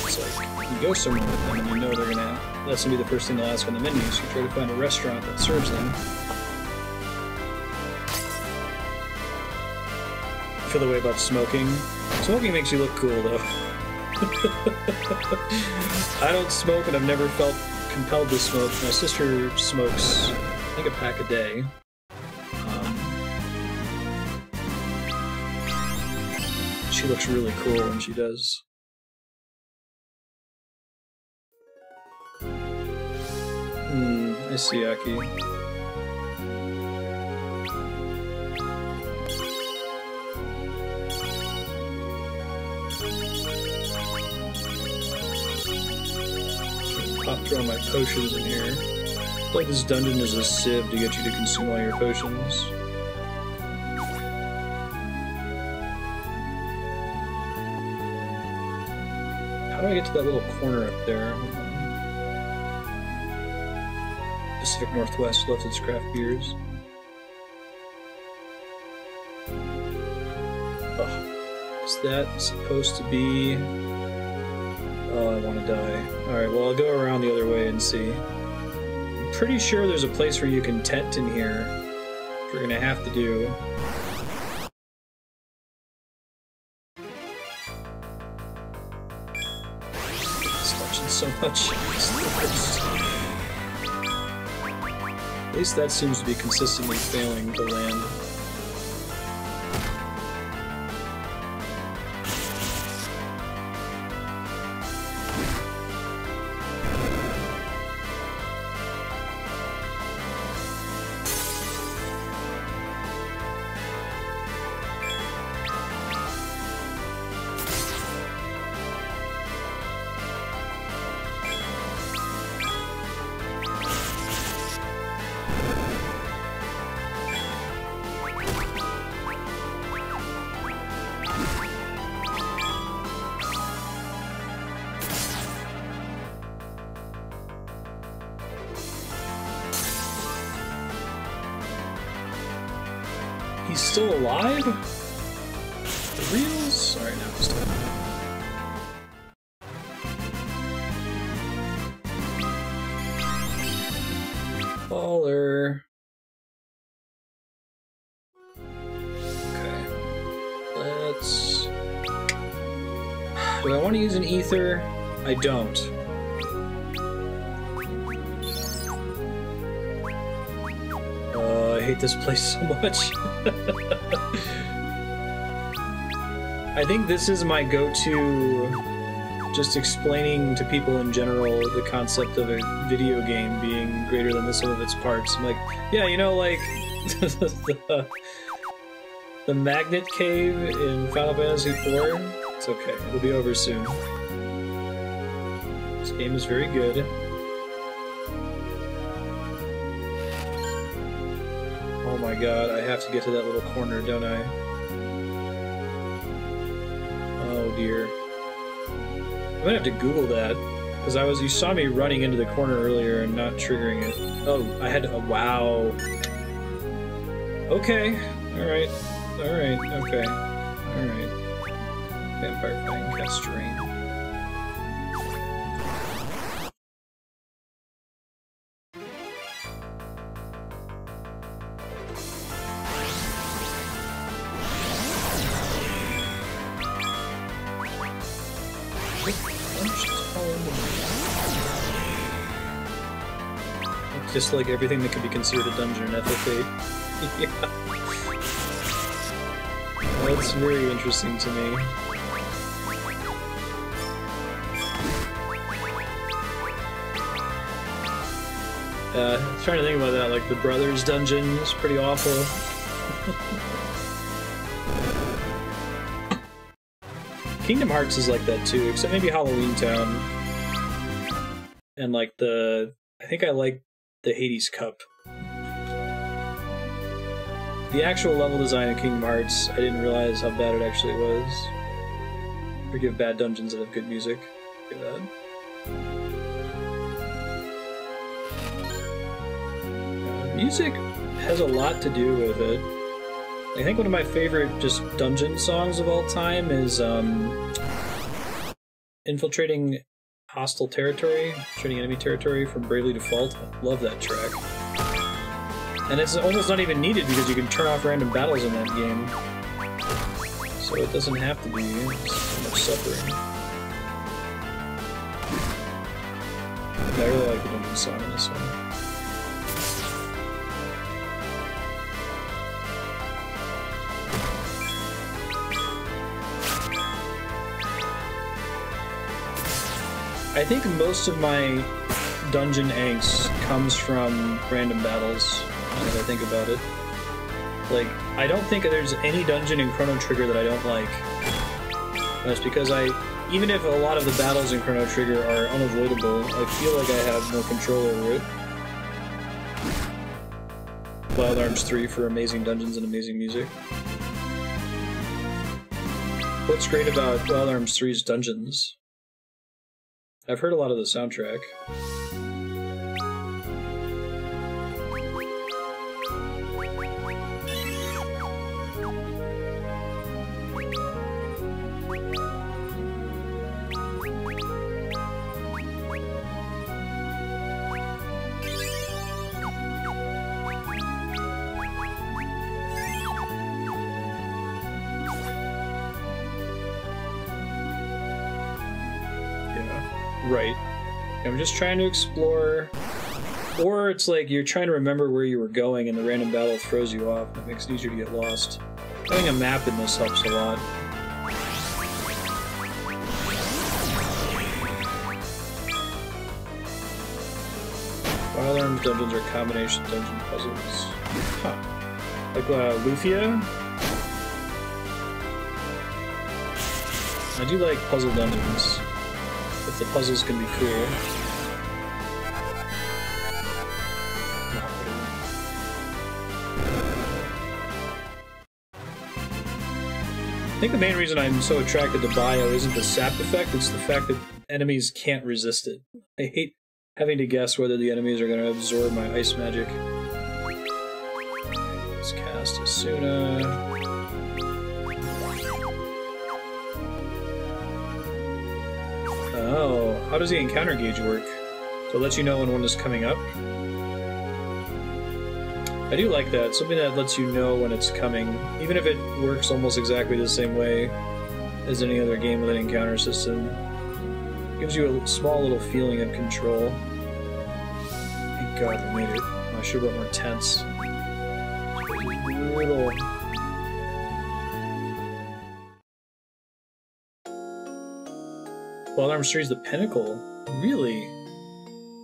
It's like you go somewhere with them and you know that's gonna be the first thing they'll ask on the menu, so you try to find a restaurant that serves them. I feel the way about smoking. Smoking makes you look cool though. I don't smoke and I've never felt compelled to smoke. My sister smokes, I think, a pack a day. She looks really cool when she does. I see, Aki. Pop throw my potions in here. I feel like this dungeon is a sieve to get you to consume all your potions. How do I get to that little corner up there? Pacific Northwest left its craft beers. Oh, is that supposed to be... Oh, I want to die. Alright, well, I'll go around the other way and see. I'm pretty sure there's a place where you can tent in here, which we're gonna have to do. It's watching so much. At least that seems to be consistently failing to land. He's still alive? For reals? Alright, now he's still alive. Baller. Okay. Let's... Do I want to use an ether? I don't. I hate this place so much. I think this is my go-to, just explaining to people in general the concept of a video game being greater than the sum of its parts. I'm like, yeah, you know, like the magnet cave in Final Fantasy IV. It's okay, it'll be over soon. This game is very good. Oh my god, I have to get to that little corner, don't I? Oh dear. I'm gonna have to Google that, because you saw me running into the corner earlier and not triggering it. Oh, I had to, oh, wow. Okay, alright, okay, alright. Vampire fighting, cast drain. Just like everything that could be considered a dungeon in FF8. Yeah. That's very interesting to me. I was trying to think about that, like the Brothers dungeon is pretty awful. Kingdom Hearts is like that too, except maybe Halloween Town. And like I think I like the Hades Cup. The actual level design of Kingdom Hearts, I didn't realize how bad it actually was. Forgive bad dungeons that have good music. Look at that. Music has a lot to do with it. I think one of my favorite just dungeon songs of all time is Infiltrating Hostile Territory, Infiltrating Enemy Territory from Bravely Default. I love that track. And it's almost not even needed because you can turn off random battles in that game. So it doesn't have to be so much suffering. I really like the dungeon song in this one. I think most of my dungeon angst comes from random battles, now that I think about it. Like, I don't think there's any dungeon in Chrono Trigger that I don't like. That's because even if a lot of the battles in Chrono Trigger are unavoidable, I feel like I have more control over it. Wild Arms 3 for amazing dungeons and amazing music. What's great about Wild Arms 3's dungeons? I've heard a lot of the soundtrack. Right. I'm just trying to explore. Or it's like you're trying to remember where you were going and the random battle throws you off. It makes it easier to get lost. Having a map in this helps a lot. Wild Arms dungeons are combination dungeon puzzles. Huh. Like Lufia? I do like puzzle dungeons. If the puzzles can be cool. I think the main reason I'm so attracted to Bio isn't the sap effect, it's the fact that enemies can't resist it. I hate having to guess whether the enemies are going to absorb my ice magic. Let's cast. Astasuna. Oh, how does the encounter gauge work? To let you know when one is coming up? I do like that, something that lets you know when it's coming, even if it works almost exactly the same way as any other game with an encounter system. It gives you a small little feeling of control. Thank God we made it. I should have brought more tents. Brutal. Wild Arms 3 is the pinnacle? Really?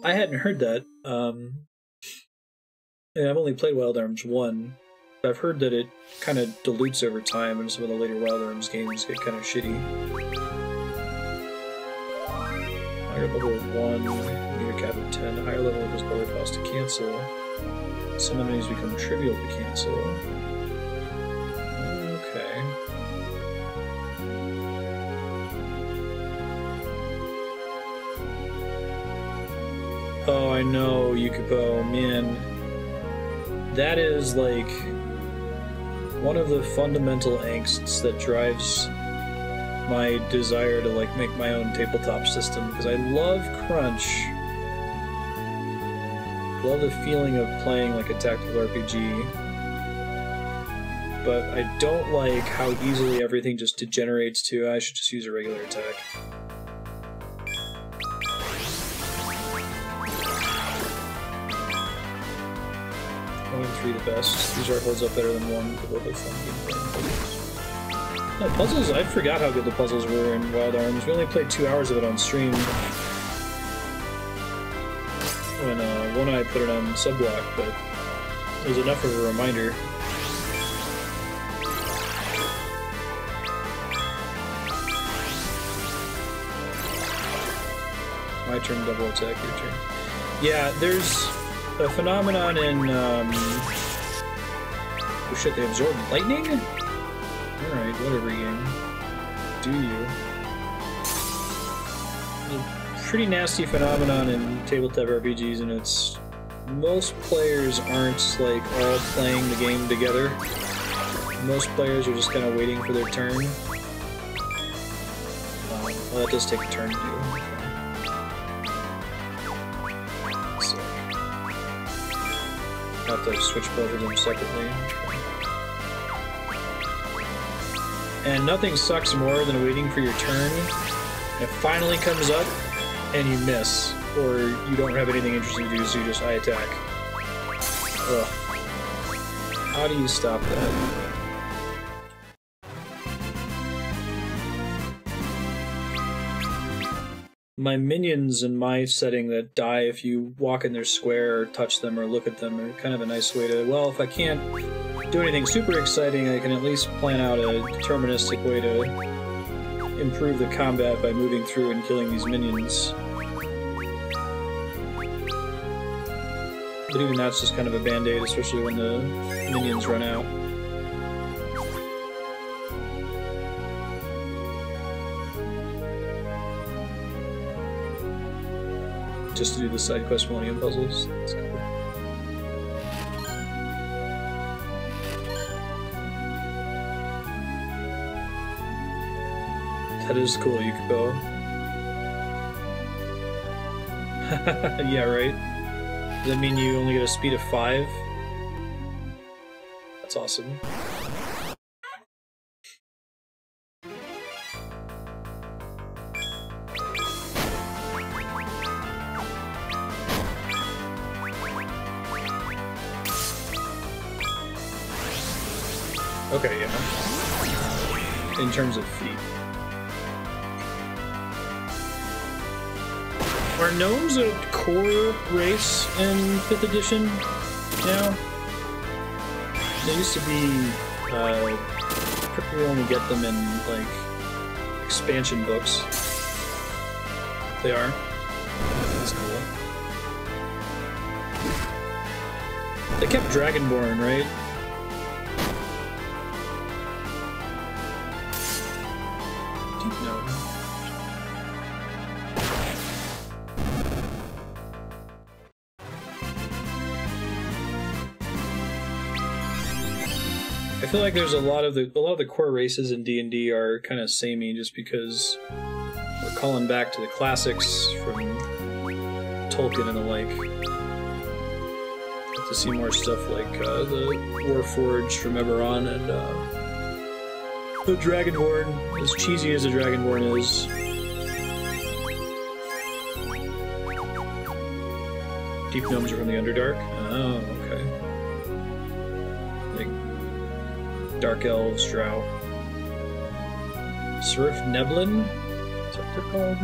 I hadn't heard that. And I've only played Wild Arms 1, but I've heard that it kind of dilutes over time, and some of the later Wild Arms games get kind of shitty. Higher level 1, need a cap of 10. Higher level is lower cost to cancel. Some enemies become trivial to cancel. Okay. Oh, I know, Chocobo, man. That is, like, one of the fundamental angsts that drives my desire to, like, make my own tabletop system, because I love crunch. I love the feeling of playing like a tactical RPG. But I don't like how easily everything just degenerates to, I should just use a regular attack. 1 and 3 the best. These art holds up better than 1 for both the fun gameplay. No, puzzles, I forgot how good the puzzles were in Wild Arms. We only played 2 hours of it on stream. When One Eye put it on Subblock, but it was enough of a reminder. My turn, double attack, your turn. Yeah, there's a phenomenon in, oh shit, they absorb lightning? Alright, whatever game. Do you. There's a pretty nasty phenomenon in tabletop RPGs, and it's most players aren't, like, all playing the game together. Most players are just kind of waiting for their turn. Well, that does take a turn to do. I have to switch both of them separately. And nothing sucks more than waiting for your turn. It finally comes up, and you miss. Or you don't have anything interesting to do, so you just eye attack. Ugh. How do you stop that? My minions in my setting that die if you walk in their square or touch them or look at them are kind of a nice way to, well, if I can't do anything super exciting, I can at least plan out a deterministic way to improve the combat by moving through and killing these minions. But even that's just kind of a band-aid, especially when the minions run out. Just to do the side quest Millennium puzzles. That's cool. That is cool, Chocobo. Yeah, right? Does that mean you only get a speed of 5? That's awesome. Okay, yeah. In terms of feet. Are gnomes a core race in 5th edition now? They used to be, we only get them in, like, expansion books. They are? That's cool. They kept Dragonborn, right? I feel like there's a lot of the core races in D&D are kind of samey just because we're calling back to the classics from Tolkien and the like. Get to see more stuff like the Warforged from Eberron and the Dragonborn, as cheesy as a Dragonborn is. Deep gnomes are from the Underdark. Oh, okay. Like Dark Elves, Drow. Surf Neblin? Is that what they're called?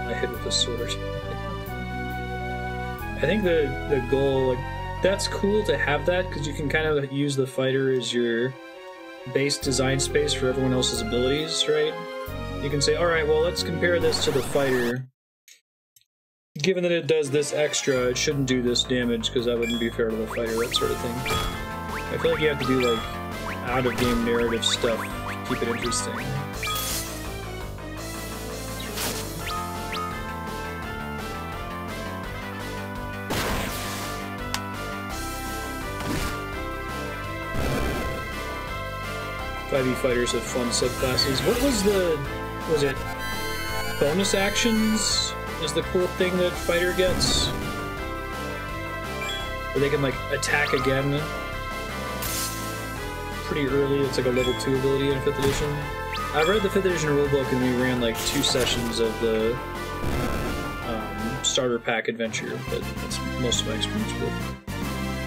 I hit with a sword. I think the goal, like, that's cool to have that, because you can kind of use the fighter as your base design space for everyone else's abilities, right? You can say, alright, well, let's compare this to the fighter. Given that it does this extra, it shouldn't do this damage, because that wouldn't be fair to the fighter, that sort of thing. I feel like you have to do, like, out-of-game narrative stuff to keep it interesting. .5e fighters have fun subclasses. What was was it bonus actions is the cool thing that fighter gets? Where they can, like, attack again pretty early. It's like a level 2 ability in 5th edition. I read the 5th edition rulebook and we ran like 2 sessions of the starter pack adventure, but that's most of my experience with it.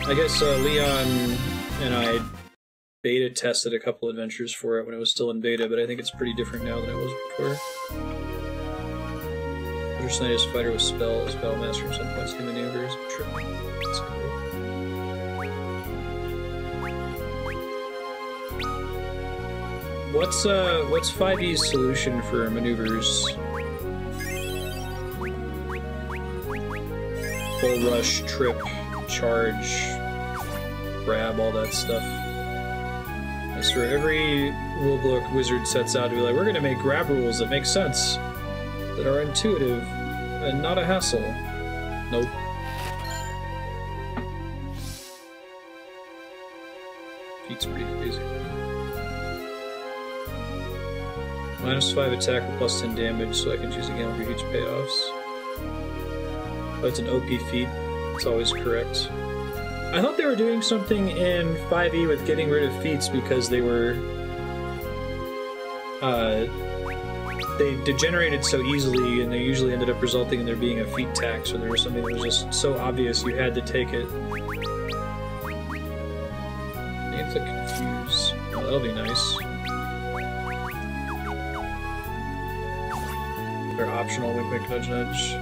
I guess Leon and I beta tested a couple adventures for it when it was still in beta, but I think it's pretty different now than it was before. First Knight is fighter with spells, Battlemaster at some points, new maneuvers, trip. That's cool. What's 5e's solution for maneuvers? Full rush, trip, charge, grab, all that stuff. I swear, every rulebook wizard sets out to be like, we're gonna make grab rules that make sense, that are intuitive, and not a hassle. Nope. Feat's pretty crazy. -5 attack with +10 damage, so I can choose again for huge payoffs. Oh, it's an OP feat. It's always correct. I thought they were doing something in 5e with getting rid of feats because they were... they degenerated so easily, and they usually ended up resulting in there being a feat tax, or there was something that was just so obvious you had to take it. I need to confuse. Oh, that'll be nice. They're optional, wink, wink, nudge, nudge.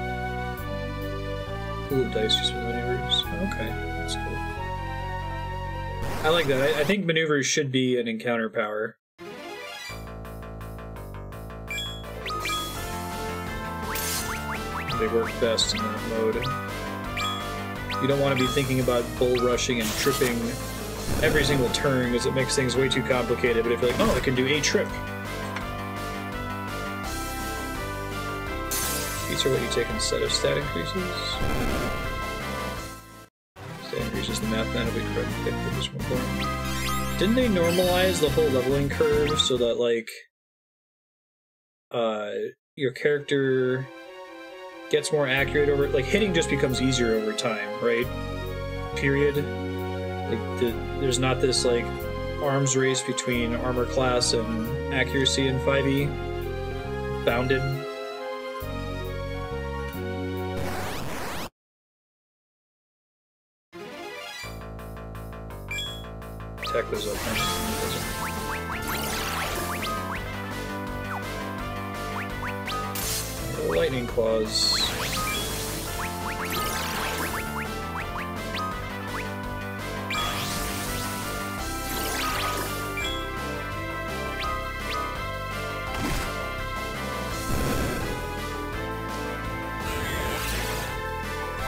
Ooh, dice just for the maneuvers. Okay, that's cool. I like that. I think maneuvers should be an encounter power. They work best in that mode. You don't want to be thinking about bull rushing and tripping every single turn, because it makes things way too complicated, but if you're like, oh, I can do a trip. These are what you take instead of stat increases. Stat increases the mathematically correct pick for this one point. Didn't they normalize the whole leveling curve so that, like, your character gets more accurate over... Like, hitting just becomes easier over time, right? Period. Like, there's not this, like, arms race between armor class and accuracy in 5e. Bounded. Attack those up. Lightning claws.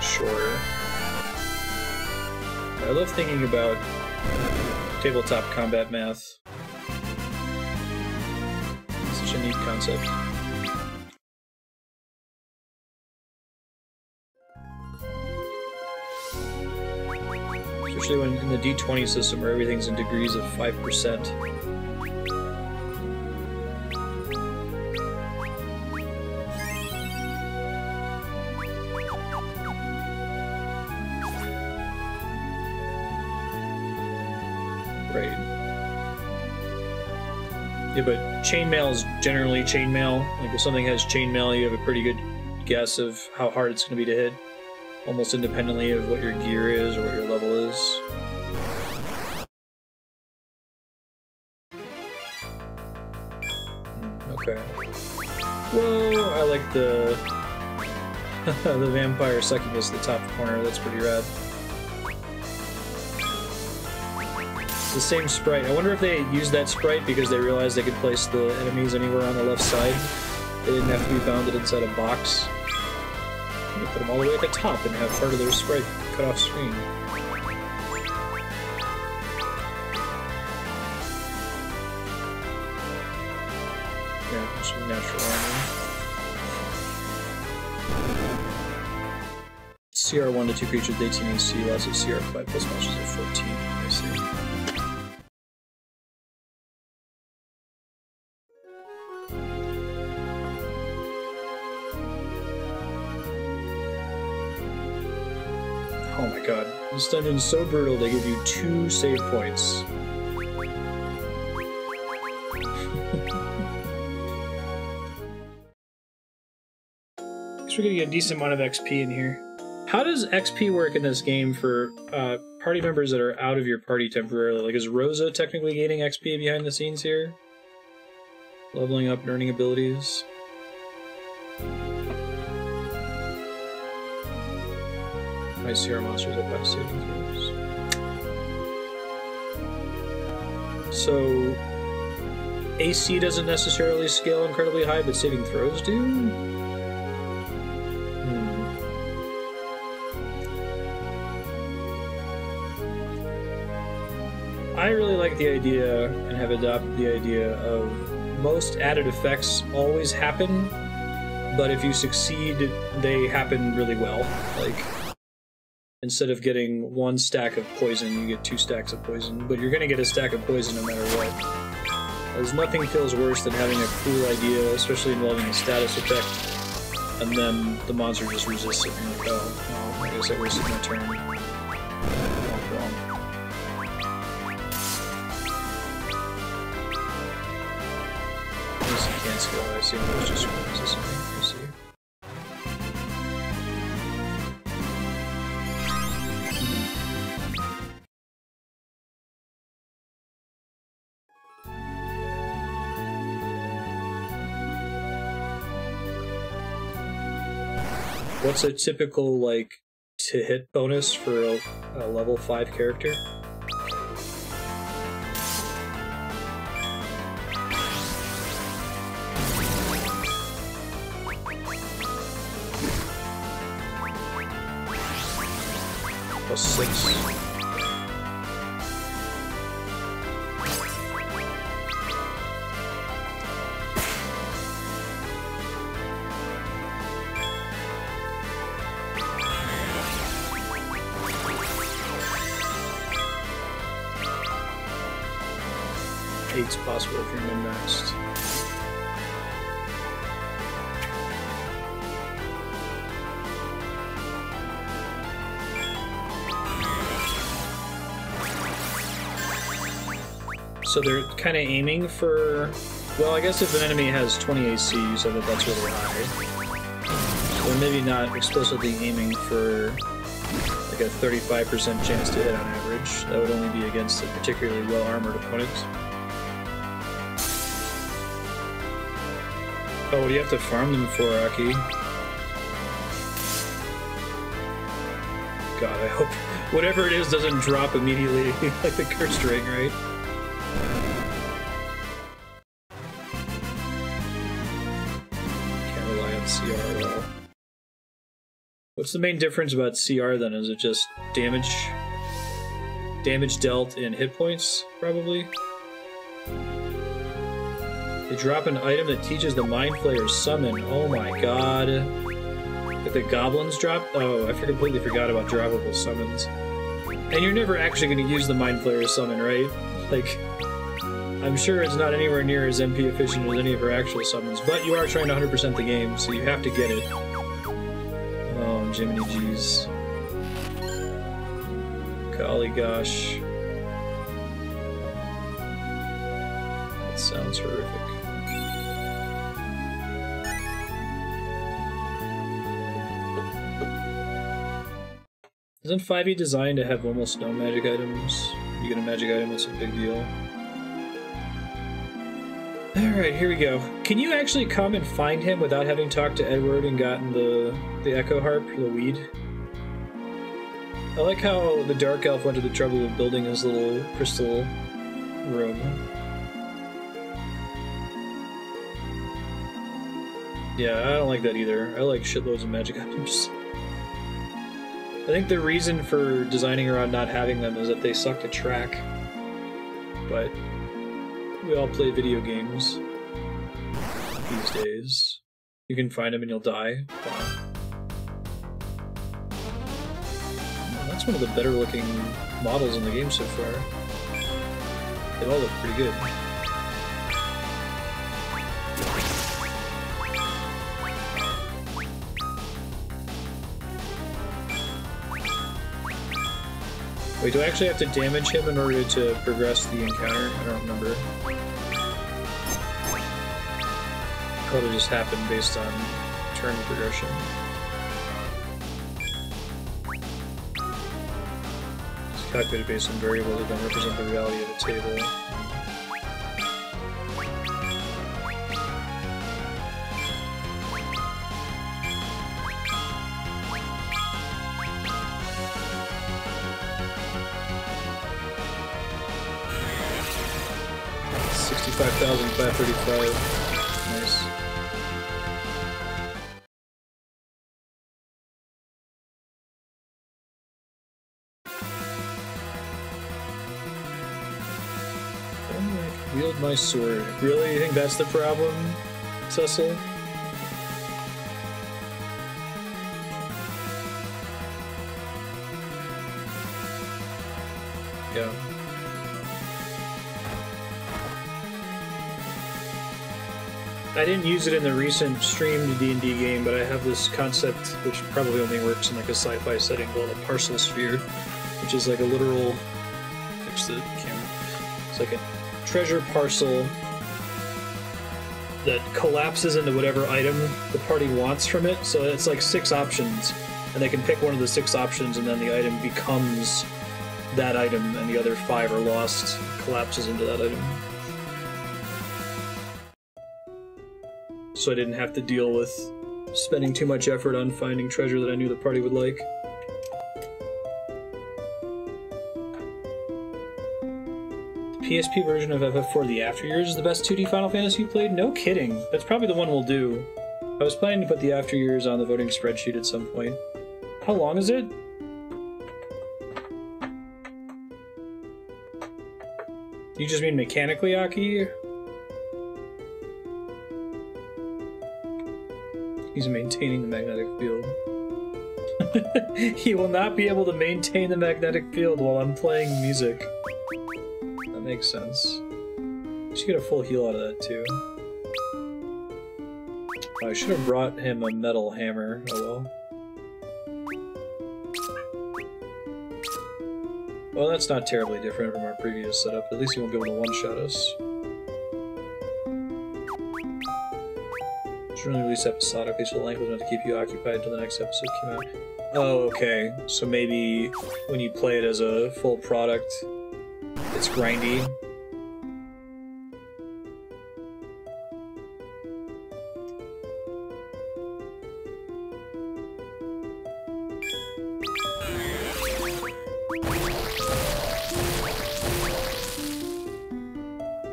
Sure. I love thinking about tabletop combat math. It's such a neat concept. Especially when in the D20 system where everything's in degrees of 5%. Right. Yeah, but chainmail is generally chainmail. Like, if something has chainmail, you have a pretty good guess of how hard it's going to be to hit, almost independently of what your gear is or what your level is. Okay. Whoa, I like the the vampire sucking us to the top corner. That's pretty rad. The same sprite. I wonder if they used that sprite because they realized they could place the enemies anywhere on the left side. They didn't have to be bounded inside a box. They put them all the way at the top and have part of their sprite cut off screen. Yeah, some natural armor. CR1 to 2 creatures, 18 AC, lots of CR5 plus monsters of 14. I see. Oh my god, this dungeon's so brutal they give you 2 save points. Guess we're gonna get a decent amount of XP in here. How does XP work in this game for party members that are out of your party temporarily? Like, is Rosa technically gaining XP behind the scenes here? Leveling up, earning abilities? My CR monsters at 5 saving throws. So, AC doesn't necessarily scale incredibly high, but saving throws do? I really like the idea, and have adopted the idea, of most added effects always happen, but if you succeed, they happen really well. Like, instead of getting 1 stack of poison, you get 2 stacks of poison, but you're gonna get a stack of poison no matter what. As nothing feels worse than having a cool idea, especially involving a status effect, and then the monster just resists it, and you're like, oh, well, I guess I wasted my turn. Wrong. Can't scale, I see there's just resisting. I see. What's a typical, like, to hit bonus for a level 5 character? +6. Eight's possible if you're min-maxed. So they're kind of aiming for... Well, I guess if an enemy has 20 AC, you said that that's really high. So they're maybe not explicitly aiming for like a 35% chance to hit on average. That would only be against a particularly well-armored opponent. Oh, what do you have to farm them for, Aki? God, I hope whatever it is doesn't drop immediately like the cursed ring, right? Can't rely on CR at all. What's the main difference about CR then? Is it just damage dealt in hit points, probably? They drop an item that teaches the Mind Flayer summon. Oh my god. If the goblins drop? Oh, I completely forgot about droppable summons. And you're never actually going to use the Mind Flayer summon, right? Like, I'm sure it's not anywhere near as MP efficient as any of her actual summons, but you are trying to 100% the game, so you have to get it. Oh, Jiminy G's. Golly gosh. That sounds horrific. Isn't 5e designed to have almost no magic items? You get a magic item, it's a big deal. Alright, here we go. Can you actually come and find him without having talked to Edward and gotten the Echo Harp, the weed? I like how the Dark Elf went to the trouble of building his little crystal room. Yeah, I don't like that either. I like shitloads of magic items. I think the reason for designing around not having them is that they suck to track. But we all play video games these days. You can find them and you'll die. Wow. That's one of the better looking models in the game so far. They all look pretty good. Wait, do I actually have to damage him in order to progress the encounter? I don't remember. Probably just happened based on turn progression. It's calculated based on variables that don't represent the reality of the table. 65,535. Nice. Wield my sword. Really? You think that's the problem, Cecil? Yeah. I didn't use it in the recent streamed D&D game, but I have this concept, which probably only works in like a sci-fi setting, called a parcel sphere, which is like a literal... Fix the camera. It's like a treasure parcel that collapses into whatever item the party wants from it. So it's like 6 options, and they can pick one of the 6 options, and then the item becomes that item, and the other 5 are lost. It collapses into that item. So I didn't have to deal with spending too much effort on finding treasure that I knew the party would like. The PSP version of FF4 The After Years is the best 2D Final Fantasy you played? No kidding. That's probably the one we'll do. I was planning to put the After Years on the voting spreadsheet at some point. How long is it? You just mean mechanically, Aki? He's maintaining the magnetic field. He will not be able to maintain the magnetic field while I'm playing music. That makes sense. You should get a full heal out of that, too. Oh, I should have brought him a metal hammer. Oh well. Well, that's not terribly different from our previous setup. At least he won't be able to one-shot us. Really release episodically, so the length was meant to keep you occupied until the next episode came out. Oh, okay. So maybe when you play it as a full product, it's grindy.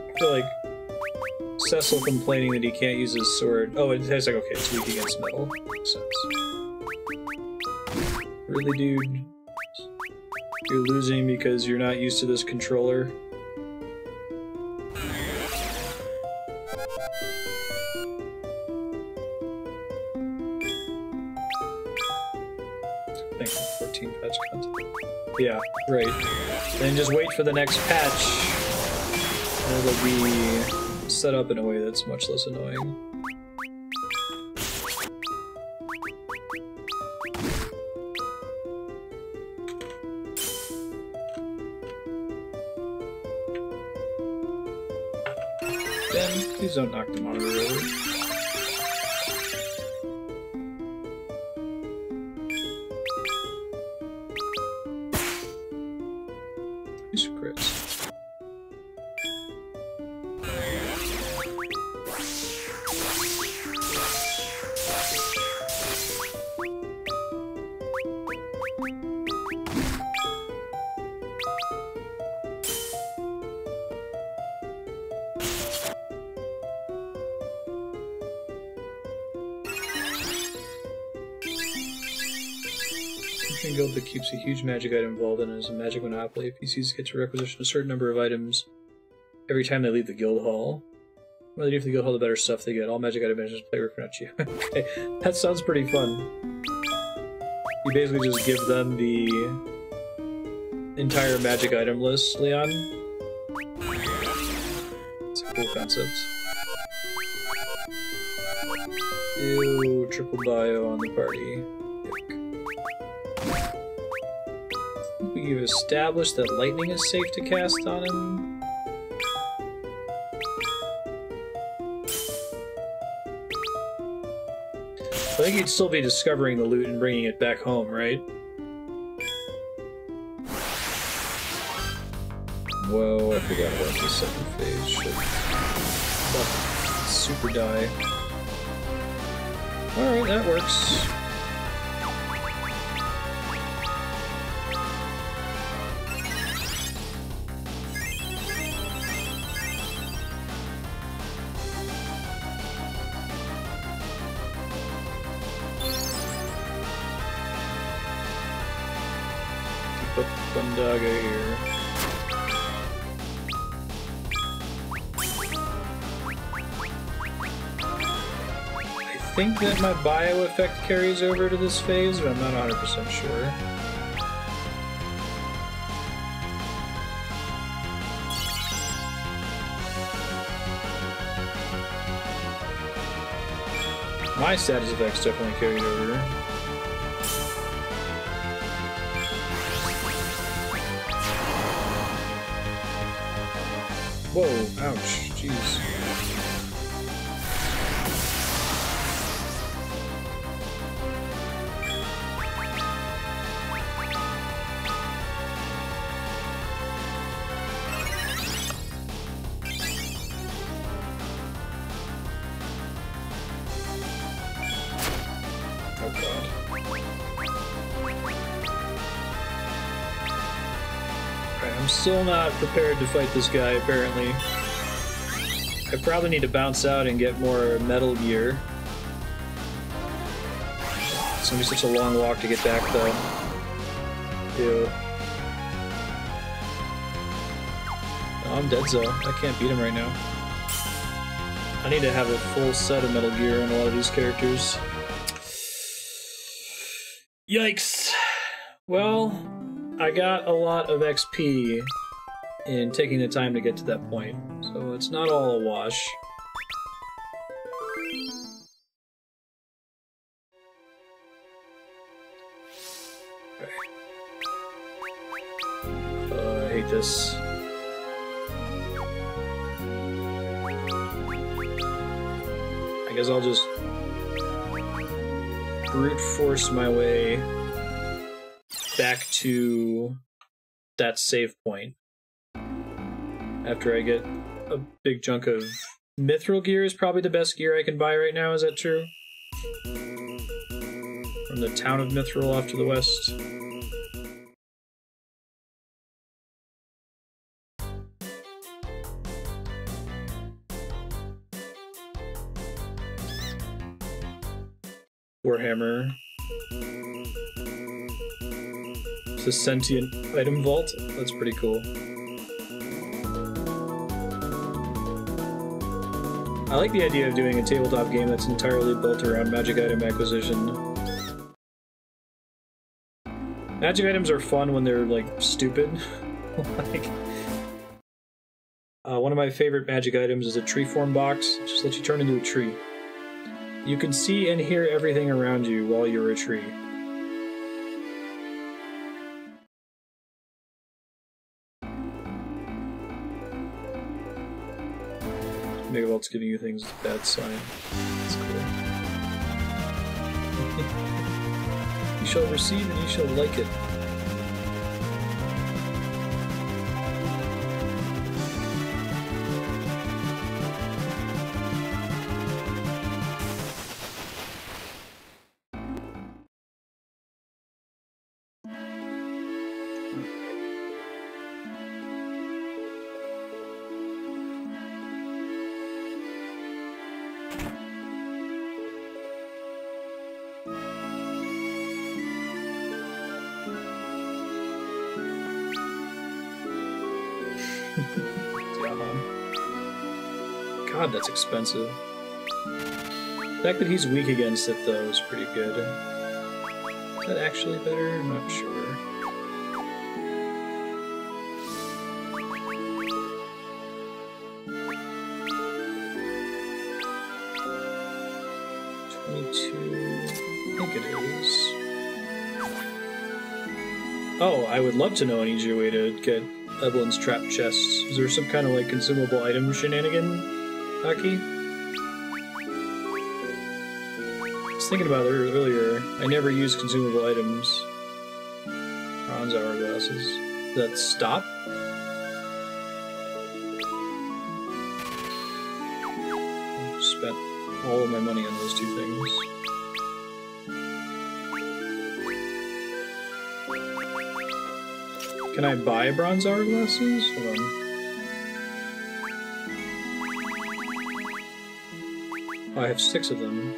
I feel like Cecil complaining that he can't use his sword. Oh, it's like, okay, it's weak against metal. Makes sense. Really, dude? You're losing because you're not used to this controller? think 14 patch content. Yeah, right. Then just wait for the next patch. And it'll be set up in a way that's much less annoying. Ben, please don't knock the monitor over. Golbez keeps a huge magic item involved in it as a magic monopoly. PCs get to requisition a certain number of items every time they leave the guild hall. The more they leave the guild hall, the better stuff they get. All magic item managers play work for not you. Okay, that sounds pretty fun. You basically just give them the entire magic item list, Leon. It's a cool concept. Ew, triple bio on the party. We've established that lightning is safe to cast on him. I think he'd still be discovering the loot and bringing it back home, right? Whoa, I forgot about the second phase. Shit. Oh, super die. Alright, that works. Bundaga here. I think that my bio effect carries over to this phase, but I'm not 100% sure. My status effects definitely carried over. Whoa, ouch, jeez. Oh god. I'm still not prepared to fight this guy, apparently. I probably need to bounce out and get more metal gear. It's gonna be such a long walk to get back, though. Ew. Oh, I'm dead, so I can't beat him right now. I need to have a full set of metal gear on a lot of these characters. Yikes! Well, I got a lot of XP in taking the time to get to that point, so it's not all a wash. Okay. I hate this. I guess I'll just brute force my way back to that save point. After I get a big chunk of Mythril gear is probably the best gear I can buy right now, is that true? From the town of Mythril off to the west. Warhammer. It's a sentient item vault. That's pretty cool. I like the idea of doing a tabletop game that's entirely built around magic item acquisition. Magic items are fun when they're, like, stupid. Like, one of my favorite magic items is a tree form box. It just lets you turn into a tree. You can see and hear everything around you while you're a tree. Maybe while it's giving you things, it's a bad sign. That's cool. You shall receive and you shall like it. God, that's expensive. The fact that he's weak against it, though, is pretty good. Is that actually better? I'm not sure. I think it is. Oh, I would love to know an easier way to get Eblan's trap chests. Is there some kind of like consumable item shenanigan, Aki? I was thinking about it earlier. I never use consumable items. Bronze hourglasses. Does that stop? I spent all of my money on those two things. Can I buy bronze hourglasses? Hold on. Oh, I have 6 of them.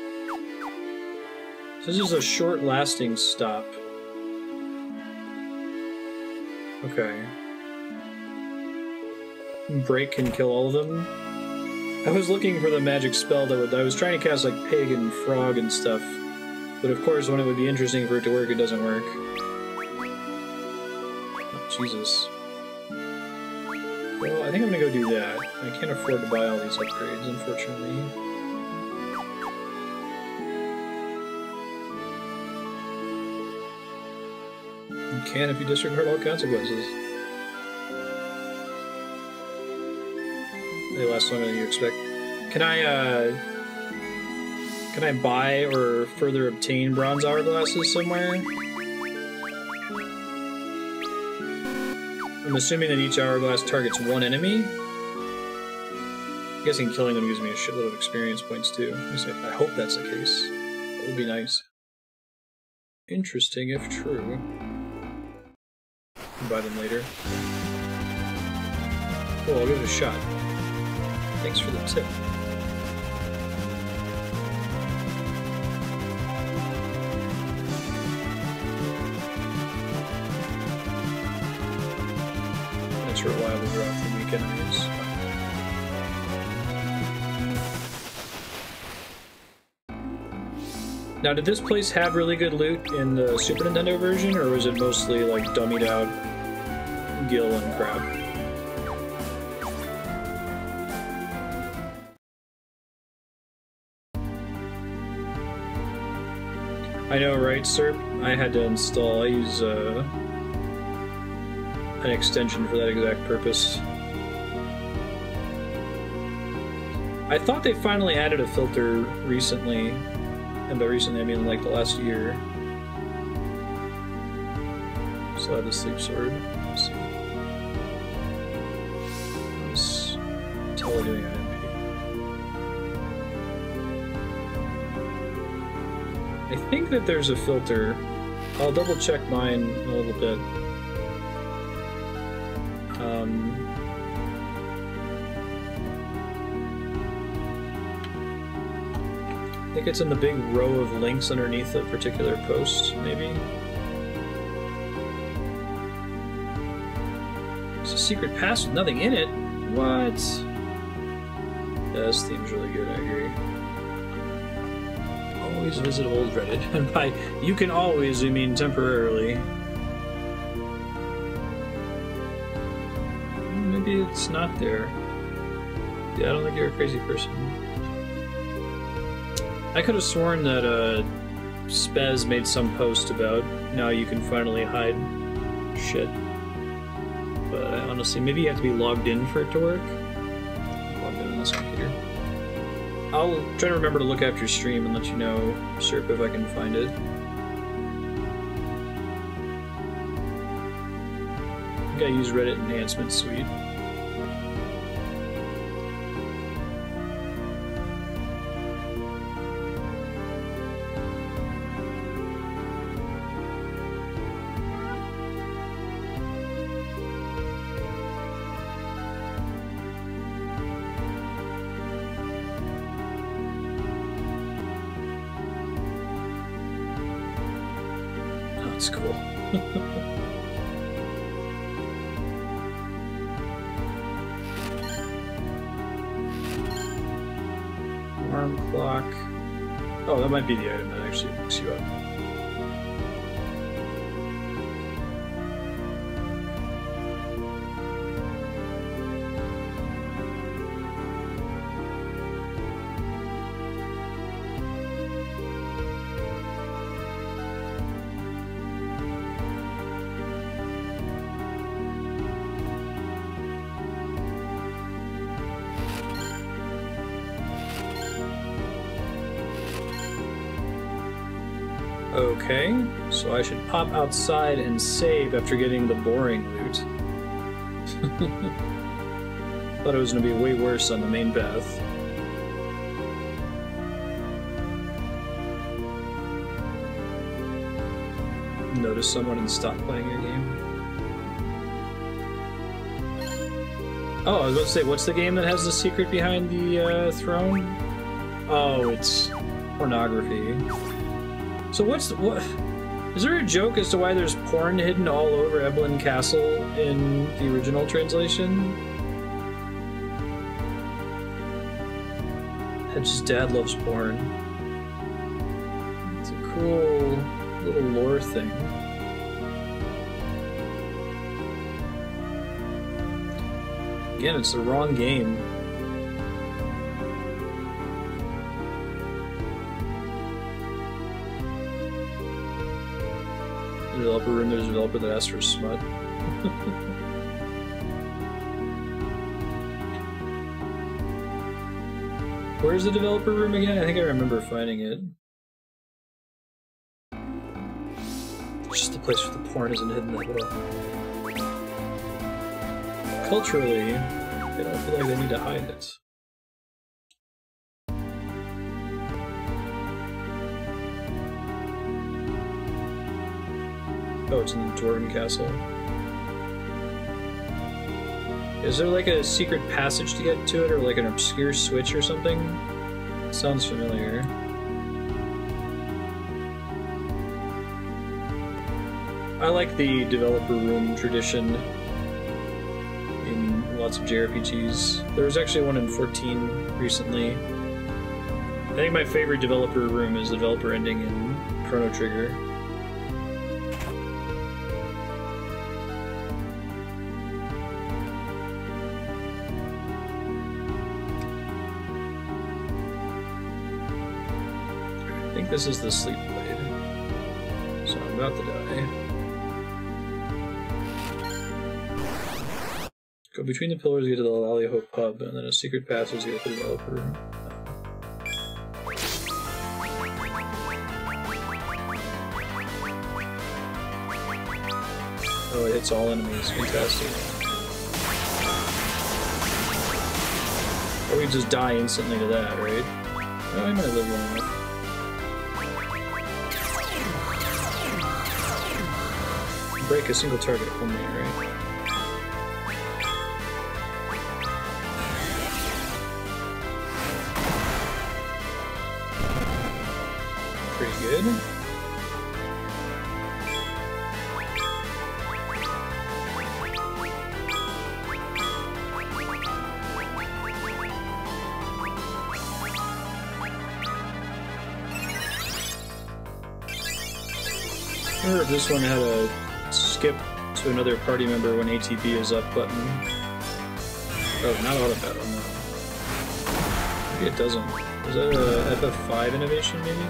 So this is a short-lasting stop. Okay. Break can kill all of them. I was looking for the magic spell that would... I was trying to cast like pig and frog and stuff. But of course, when it would be interesting for it to work, it doesn't work. Jesus. Well, I think I'm gonna go do that. I can't afford to buy all these upgrades, unfortunately. You can if you disregard all consequences. They last longer than you expect. Can I buy or further obtain bronze hourglasses somewhere? I'm assuming that each hourglass targets one enemy. I'm guessing killing them gives me a shitload of experience points too. I hope that's the case. That would be nice. Interesting if true. I'll buy them later. Cool, I'll give it a shot. Thanks for the tip. It's reliable throughout the week anyways. Now, did this place have really good loot in the Super Nintendo version, or was it mostly like dummied out gil and crap? I know, right, Serp? I had to install, I use an extension for that exact purpose. I thought they finally added a filter recently, and by recently I mean like the last year. So I have the sleep sword. Let's see. What's Tele doing on MP? I think that there's a filter. I'll double check mine in a little bit. I think it's in the big row of links underneath a particular post, maybe. It's a secret pass with nothing in it? What? Yeah, this theme's really good, I agree. Always visit old Reddit. And by you can always, we mean temporarily. maybe it's not there. Yeah, I don't think you're a crazy person. I could have sworn that Spez made some post about now you can finally hide shit. But honestly, maybe you have to be logged in for it to work. I'm logged in on this computer. I'll try to remember to look after your stream and let you know, Serp, if I can find it. I think I use Reddit Enhancement Suite. That's cool. Alarm clock. Oh, that might be the item that actually picks you up. Okay, so I should pop outside and save after getting the boring loot. Thought it was going to be way worse on the main path. Notice someone and stop playing your game. Oh, I was about to say, what's the game that has the secret behind the throne? Oh, it's pornography. So what? Is there a joke as to why there's porn hidden all over Eblan Castle in the original translation? Hedge's dad loves porn. It's a cool little lore thing. Again, it's the wrong game. Developer room, there's a developer that asked for smut. Where's the developer room again? I think I remember finding it. It's just the place where the porn isn't hidden that well. Culturally, they don't feel like they need to hide it. Oh, it's in the Dwarven Castle. Is there like a secret passage to get to it, or like an obscure switch or something? Sounds familiar. I like the developer room tradition in lots of JRPGs. There was actually one in 14 recently. I think my favorite developer room is the developer ending in Chrono Trigger. I think this is the sleep blade, so I'm about to die. Go between the pillars to get to the Lally Hope pub, and then a secret passage to get to the developer room. Oh, it hits all enemies. Fantastic. Or we just die instantly to that, right? Oh, I might live long enough. Break a single target only, right? Pretty good. I wonder if this one had a skip to another party member when ATB is up button. Oh, not auto battle, no. Maybe it doesn't. Is that a FF5 innovation, maybe?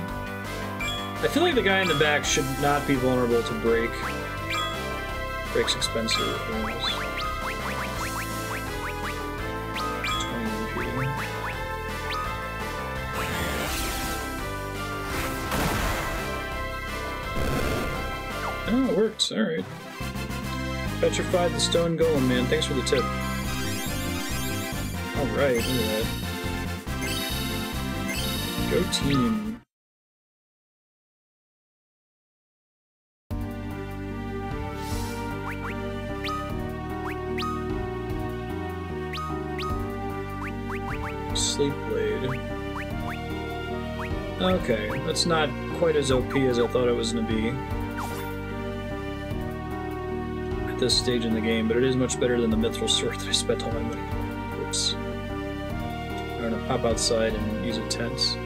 I feel like the guy in the back should not be vulnerable to break. Break's expensive. 20 impeding. Oh, it worked. Alright. Petrified the stone golem, man. Thanks for the tip. Alright, look at that. Go team. Sleep blade. Okay, that's not quite as OP as I thought it was going to be at this stage in the game, but it is much better than the Mythril sword that I spent all my money on. Whoops. I'm gonna pop outside and use a tent.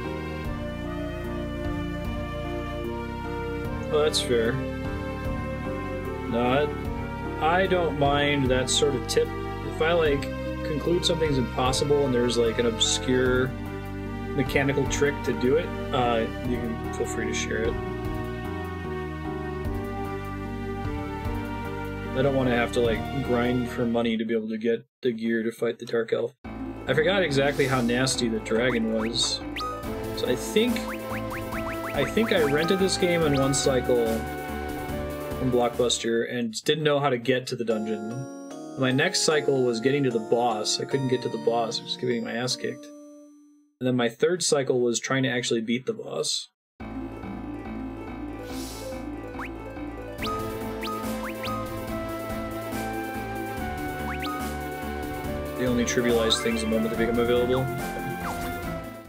Oh, that's fair. No, I don't mind that sort of tip. If I, like, conclude something's impossible and there's, like, an obscure mechanical trick to do it, you can feel free to share it. I don't want to have to, like, grind for money to be able to get the gear to fight the Dark Elf. I forgot exactly how nasty the dragon was. So I think I rented this game in one cycle from Blockbuster and didn't know how to get to the dungeon. My next cycle was getting to the boss. I couldn't get to the boss, I was getting my ass kicked. And then my third cycle was trying to actually beat the boss. They only trivialize things the moment they become available.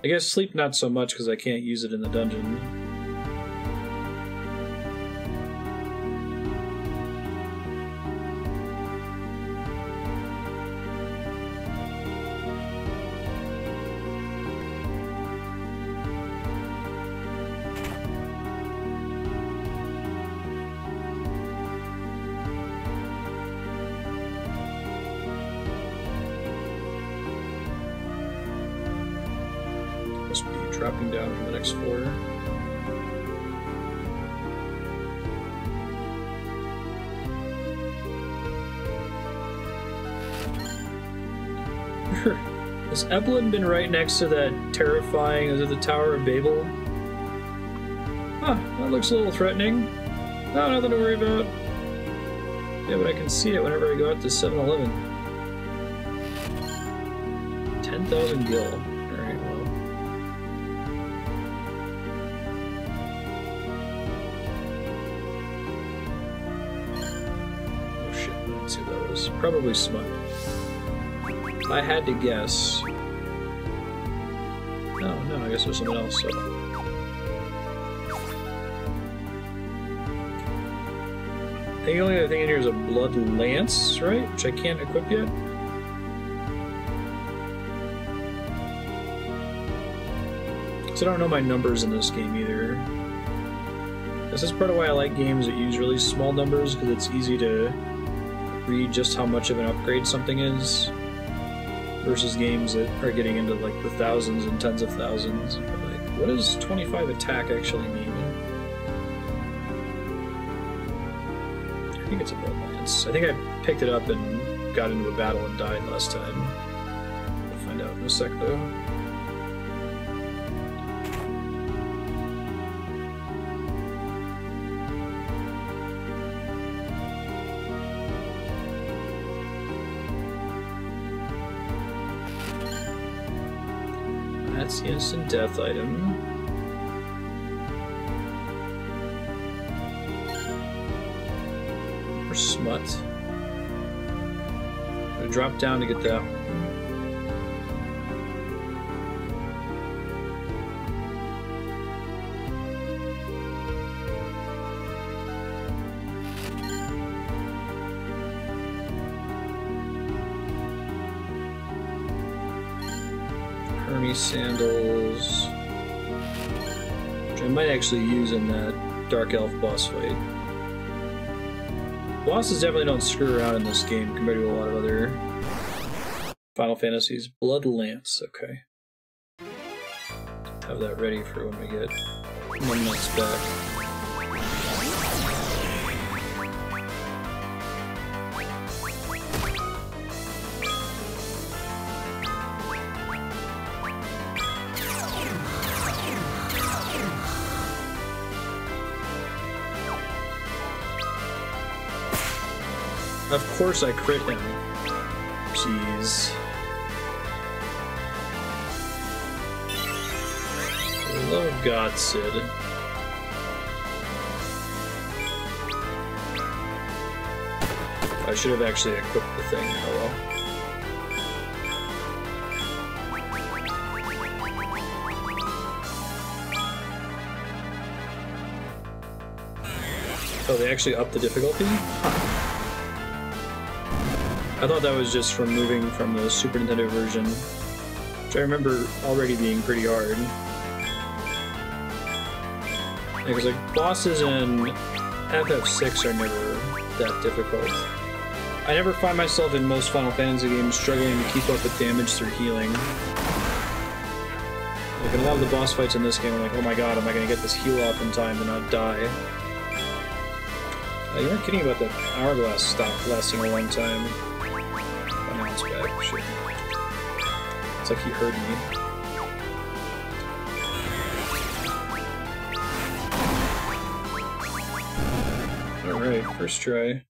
I guess sleep not so much because I can't use it in the dungeon. Dropping down from the next floor. Has Eblan been right next to that terrifying, is it the Tower of Babel? Huh, that looks a little threatening. No, nothing to worry about. Yeah, but I can see it whenever I go out to 7-Eleven. 10,000 gil. Probably smut. If I had to guess. No, I guess there's something else. So. I think the only other thing in here is a blood lance, right? Which I can't equip yet. So I don't know my numbers in this game either. This is part of why I like games that use really small numbers, because it's easy to read just how much of an upgrade something is versus games that are getting into like the thousands and tens of thousands. Like, what does 25 attack actually mean? I think it's a blood lance. I think I picked it up and got into a battle and died last time. We'll find out in a sec though. That's the instant death item. Or smut. I'm gonna drop down to get that one. Sandals, which I might actually use in that Dark Elf boss fight. Bosses definitely don't screw around in this game compared to a lot of other Final Fantasy's Blood Lance. Okay. Have that ready for when we get Numbnuts back. Of course I crit him. Jeez. For the love of God, Sid. I should have actually equipped the thing. Oh well. Oh, they actually upped the difficulty? I thought that was just from moving from the Super Nintendo version, which I remember already being pretty hard. Because like bosses in FF6 are never that difficult. I never find myself in most Final Fantasy games struggling to keep up with damage through healing. Like in a lot of the boss fights in this game, I'm like, oh my god, am I gonna get this heal off in time to not die? You weren't kidding about that hourglass stop lasting a long time. Oh, now it's back. Shit. It's like he heard me. Alright, first try.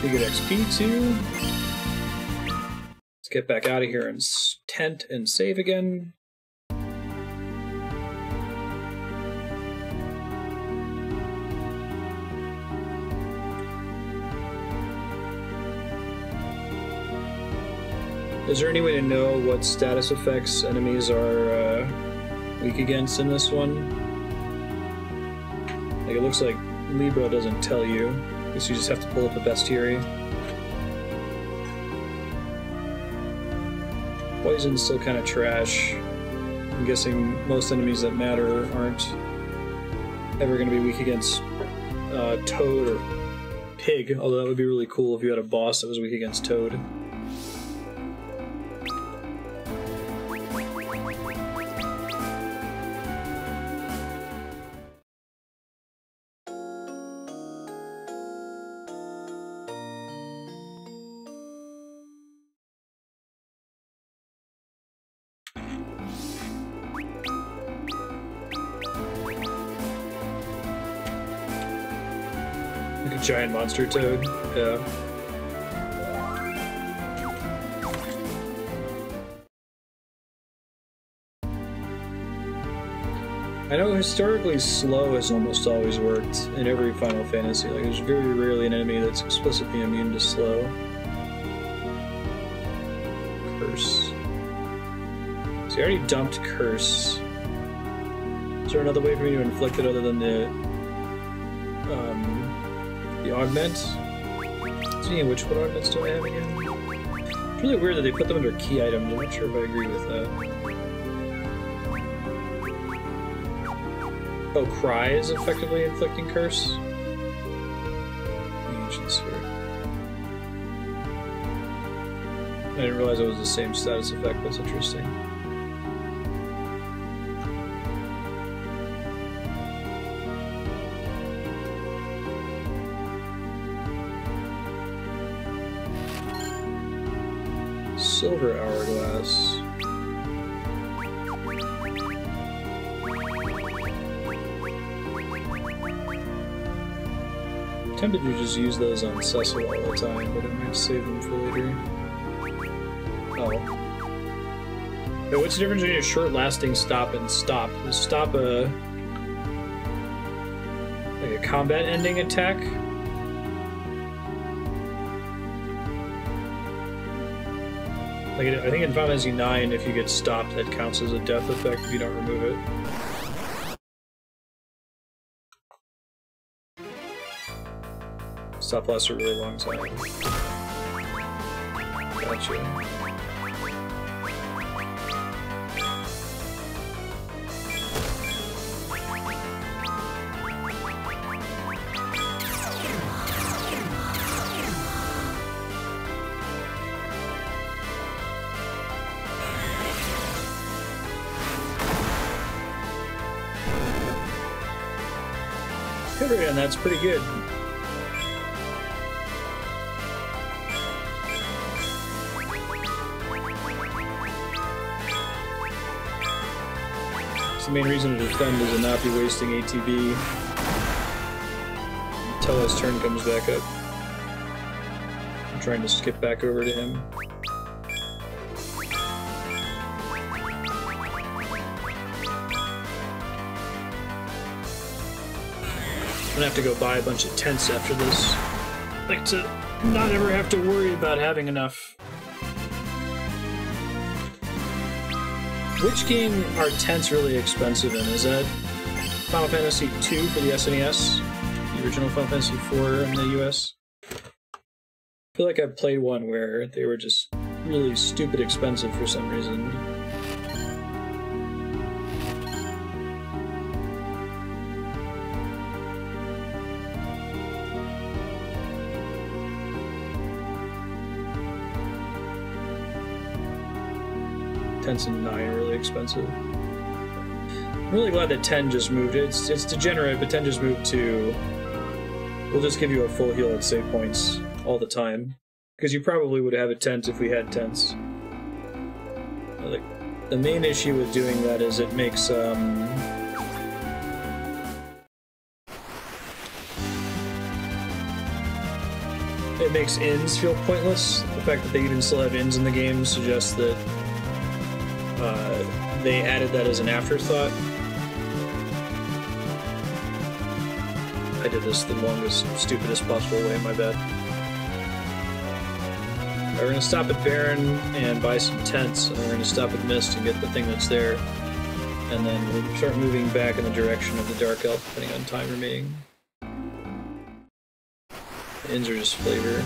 You get XP too. Let's get back out of here and tent and save again. Is there any way to know what status effects enemies are weak against in this one? Like, it looks like Libra doesn't tell you. I guess you just have to pull up the bestiary. Poison's still kind of trash. I'm guessing most enemies that matter aren't ever going to be weak against Toad or Pig, although that would be really cool if you had a boss that was weak against Toad. Giant monster toad, yeah. I know historically slow has almost always worked in every Final Fantasy. Like, there's very rarely an enemy that's explicitly immune to slow. Curse. So you already dumped Curse. Is there another way for me to inflict it other than the Augment? Speaking of which, what augments do I have again? It's really weird that they put them under key items. I'm not sure if I agree with that. Oh, Cry is effectively inflicting Curse? Ancient Spirit. I didn't realize it was the same status effect. That's interesting. Silver Hourglass. I'm tempted to just use those on Cecil all the time, but I might save them for later. Oh. Wait, what's the difference between a short-lasting stop and stop? Is stop a combat-ending attack? Like, I think in Final Fantasy IX, if you get stopped, that counts as a death effect if you don't remove it. Stop lasts a really long time. Gotcha. Good rate on that's pretty good. It's the main reason to defend is to not be wasting ATB until his turn comes back up. I'm trying to skip back over to him. I'm gonna have to go buy a bunch of tents after this. Like to not ever have to worry about having enough. Which game are tents really expensive in? Is that Final Fantasy II for the SNES? The original Final Fantasy IV in the US? I feel like I've played one where they were just really stupid expensive for some reason. Tents and 9 are really expensive. I'm really glad that 10 just moved. It's degenerate, but 10 just moved to... We'll just give you a full heal at save points all the time. Because you probably would have a tent if we had tents. Like, the main issue with doing that is it makes, it makes inns feel pointless. The fact that they even still have inns in the game suggests that they added that as an afterthought. I did this the longest, stupidest possible way, my bad. We're gonna stop at Baron and buy some tents, and then we're gonna stop at Mist and get the thing that's there. And then we'll start moving back in the direction of the Dark Elf, depending on time remaining. The inns are just flavor.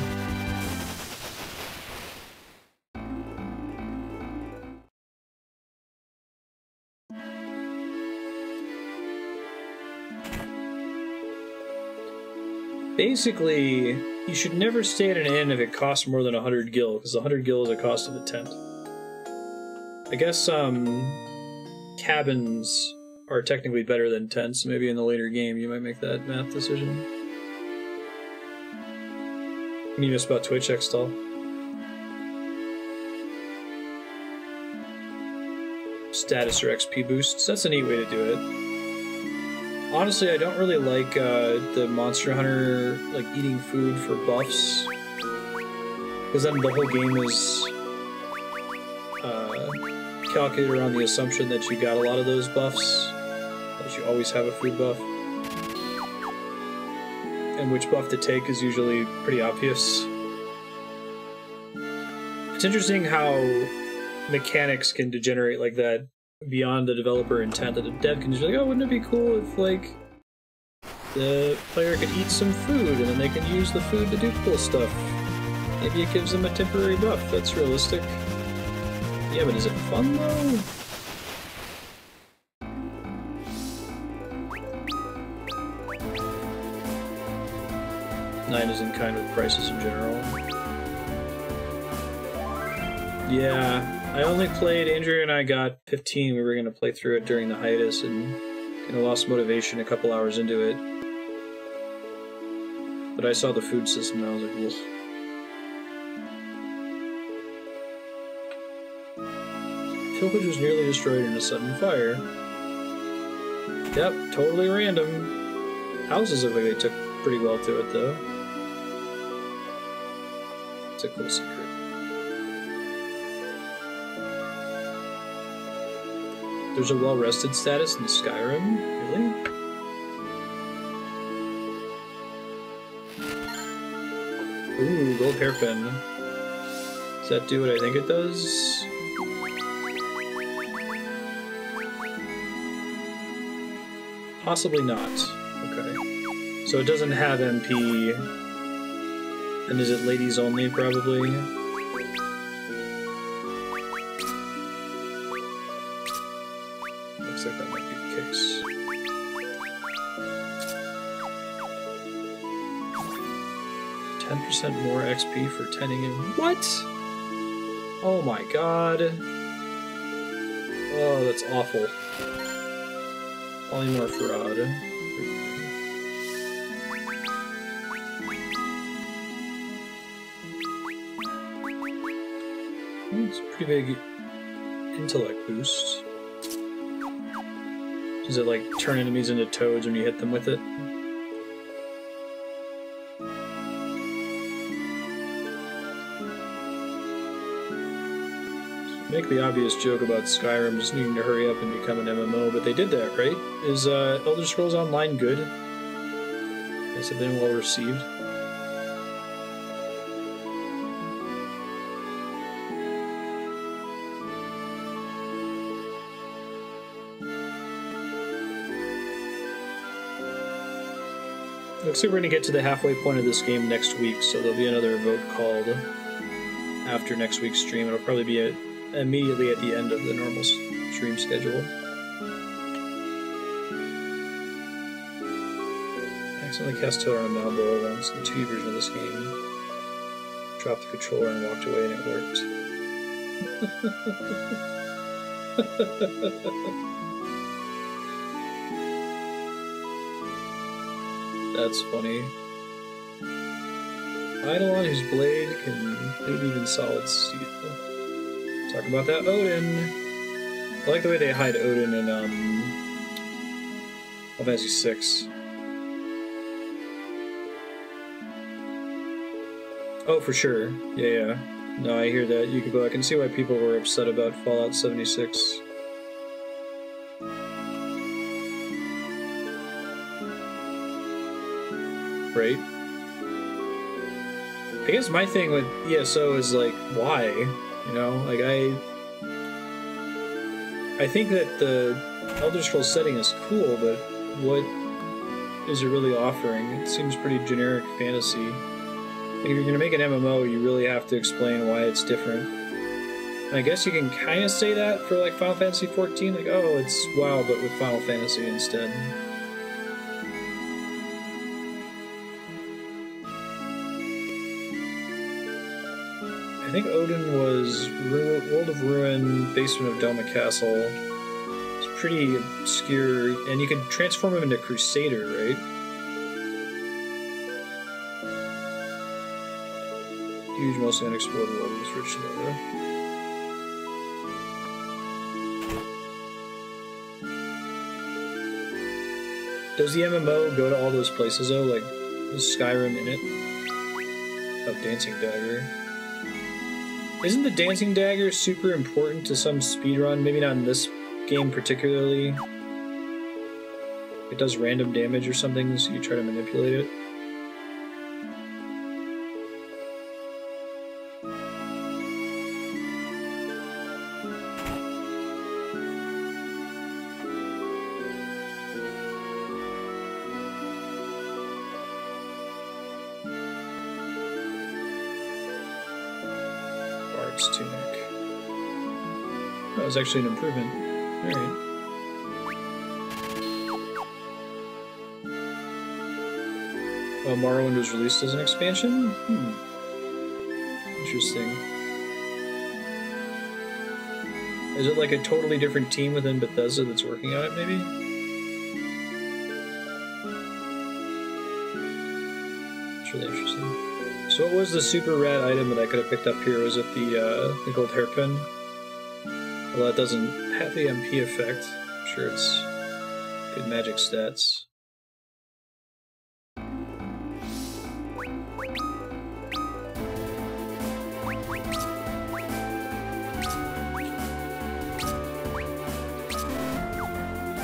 Basically, you should never stay at an inn if it costs more than 100 gil, because 100 gil is the cost of a tent. I guess, cabins are technically better than tents, so maybe in the later game you might make that math decision. Can you miss about Twitch, Xtall? Status or XP boosts, that's a neat way to do it. Honestly, I don't really like the Monster Hunter, like, eating food for buffs. Because then the whole game is calculated around the assumption that you got a lot of those buffs. That you always have a food buff. And which buff to take is usually pretty obvious. It's interesting how mechanics can degenerate like that beyond the developer intent, that a dev can just be like, oh, wouldn't it be cool if, like, the player could eat some food and then they can use the food to do cool stuff. Maybe it gives them a temporary buff. That's realistic. Yeah, but is it fun, though? Nine isn't kind with prices in general. Yeah. I only played, Andrew and I got 15, we were going to play through it during the hiatus, and kind of lost motivation a couple hours into it. But I saw the food system and I was like, ugh. Village was nearly destroyed in a sudden fire. Yep, totally random. Houses look like they took pretty well to it, though. It's a cool secret. There's a well-rested status in Skyrim? Really? Ooh, gold hairpin. Does that do what I think it does? Possibly not. Okay. So it doesn't have MP. And is it ladies only, probably? Looks like that might be the case. %10 more XP for tending him. What? Oh my god. Oh, that's awful. Polymorph rod. It's a pretty big intellect boost. Does it like turn enemies into toads when you hit them with it? Make the obvious joke about Skyrim just needing to hurry up and become an MMO, but they did that, right? Is Elder Scrolls Online good? Has it been well received? Looks like we're gonna get to the halfway point of this game next week, so there'll be another vote called after next week's stream. It'll probably be immediately at the end of the normal stream schedule. I accidentally cast Tiller on a Malboro once in the 2D version of this game. Dropped the controller and walked away, and it worked. That's funny. Eidolon, whose blade can leave even solid steel. Talk about that Odin. I like the way they hide Odin in Final Fantasy VI. Oh, for sure. Yeah. No, I hear that. I can see why people were upset about Fallout 76. Right? I guess my thing with ESO is like, why? You know, like I think that the Elder Scrolls setting is cool, but what is it really offering? It seems pretty generic fantasy. Like, if you're gonna make an MMO, you really have to explain why it's different. And I guess you can kind of say that for like Final Fantasy XIV, like, oh, it's WoW, but with Final Fantasy instead. I think Odin was World of Ruin, Basement of Doma Castle. It's pretty obscure, and you can transform him into Crusader, right? Huge, mostly unexplored world with rich lore. Does the MMO go to all those places though? Like, is Skyrim in it? Oh, Dancing Dagger. Isn't the Dancing Dagger super important to some speedrun? Maybe not in this game particularly. It does random damage or something, so you try to manipulate it. That was actually an improvement. Alright. Oh, Morrowind was released as an expansion? Interesting. Is it like a totally different team within Bethesda that's working on it, maybe? It's really interesting. So what was the super rad item that I could have picked up here? Was it the gold hairpin? Although it doesn't have the MP effect. I'm sure it's good magic stats.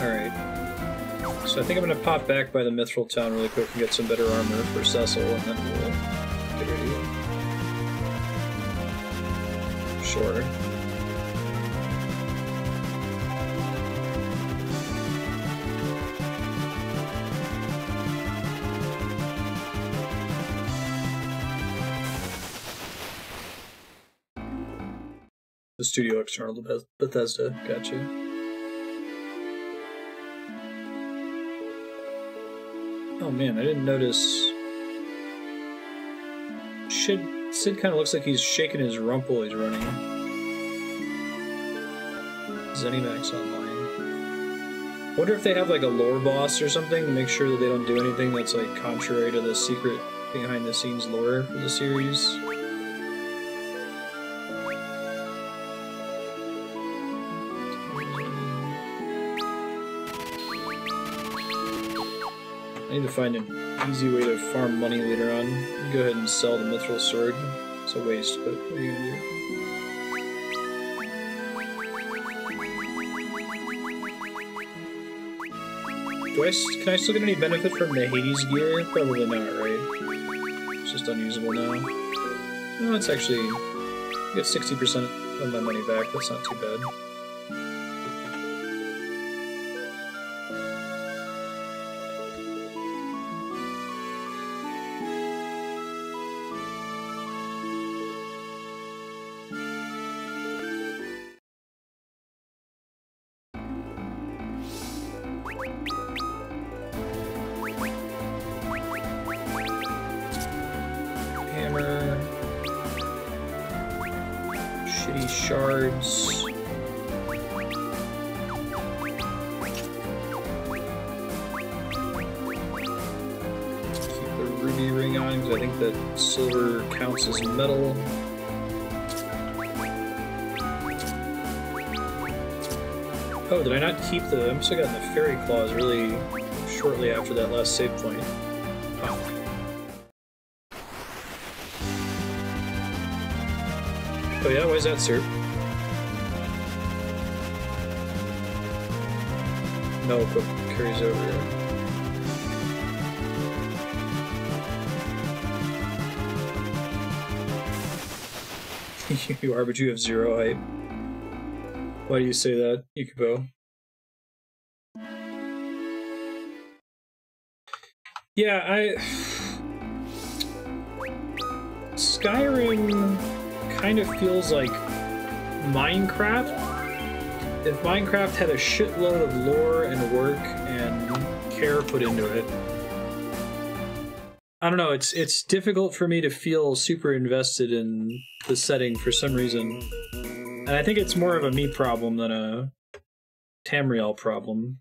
Alright. So I think I'm going to pop back by the Mythril town really quick and get some better armor for Cecil, and then we'll get ready. Sure. The studio external to Bethesda, gotcha. Oh man, I didn't notice. Sid kind of looks like he's shaking his rump while he's running. ZeniMax Online. Wonder if they have like a lore boss or something to make sure that they don't do anything that's like contrary to the secret behind the scenes lore for the series. I need to find an easy way to farm money later on. Go ahead and sell the Mythril sword. It's a waste, but what are you gonna do? Can I still get any benefit from the Hades gear? Probably not, right? It's just unusable now. No, it's actually... I get 60% of my money back. That's not too bad. Shards. Keep the ruby ring on because I think that silver counts as metal. Oh, did I not keep the... I must have gotten the fairy claws really shortly after that last save point. Oh. Oh yeah, why is that, sir? No, but carries over. You are, but you have 0 height. Why do you say that, Chocobo? Yeah, Skyrim kind of feels like Minecraft. If Minecraft had a shitload of lore and work and care put into it. I don't know, it's difficult for me to feel super invested in the setting for some reason. And I think it's more of a me problem than a Tamriel problem.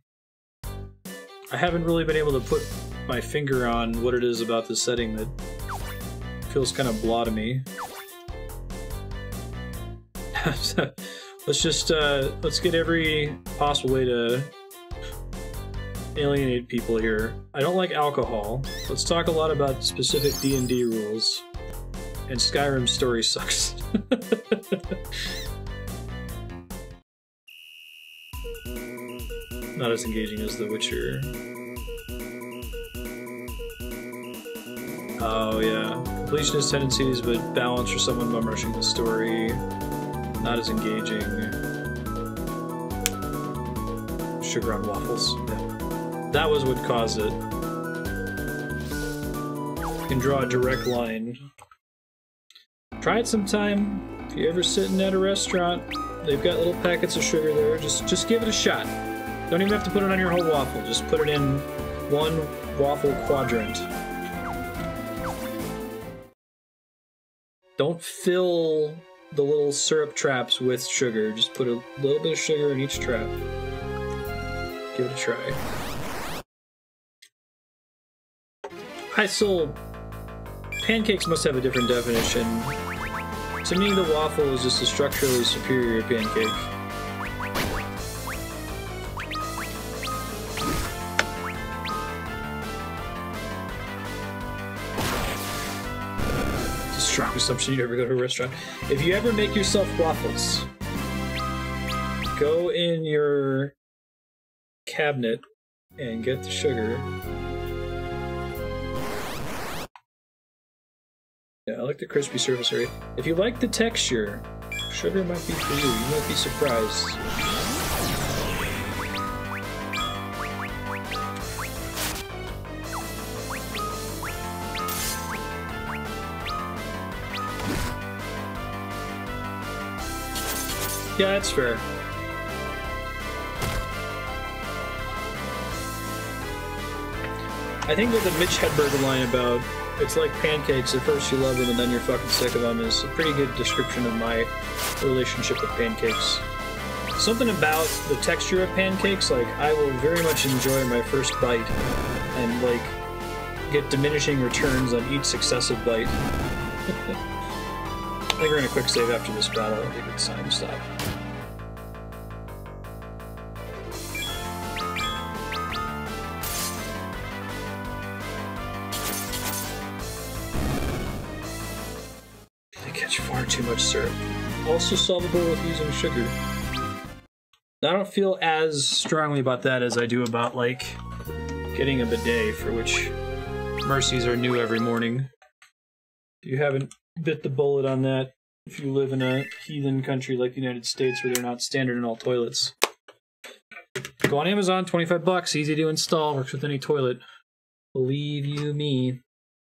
I haven't really been able to put my finger on what it is about the setting that feels kind of blah to me. Let's get every possible way to alienate people here. I don't like alcohol. Let's talk a lot about specific D&D rules. And Skyrim's story sucks. Not as engaging as The Witcher. Oh yeah. Completionist tendencies, but balance for someone bum rushing the story. Not as engaging. Sugar on waffles. Yeah. That was what caused it. You can draw a direct line. Try it sometime. If you're ever sitting at a restaurant, they've got little packets of sugar there. Just give it a shot. Don't even have to put it on your whole waffle. Just put it in one waffle quadrant. Don't fill the little syrup traps with sugar. Just put a little bit of sugar in each trap. Give it a try. Pancakes must have a different definition. To me, the waffle is just a structurally superior pancake. Strong assumption you ever go to a restaurant. If you ever make yourself waffles, go in your cabinet and get the sugar. Yeah, I like the crispy surface area. If you like the texture, sugar might be for you. You might be surprised. Yeah, that's fair. I think that the Mitch Hedberg line about it's like pancakes, at first you love them and then you're fucking sick of them is a pretty good description of my relationship with pancakes. Something about the texture of pancakes, like, I will very much enjoy my first bite and, like, get diminishing returns on each successive bite. I think we're gonna quick save after this battle. I think it's time to stop. That's far too much syrup. Also solvable with using sugar. I don't feel as strongly about that as I do about, like, getting a bidet, for which mercies are new every morning. If you haven't bit the bullet on that, if you live in a heathen country like the United States where they're not standard in all toilets. Go on Amazon, $25, easy to install, works with any toilet. Believe you me.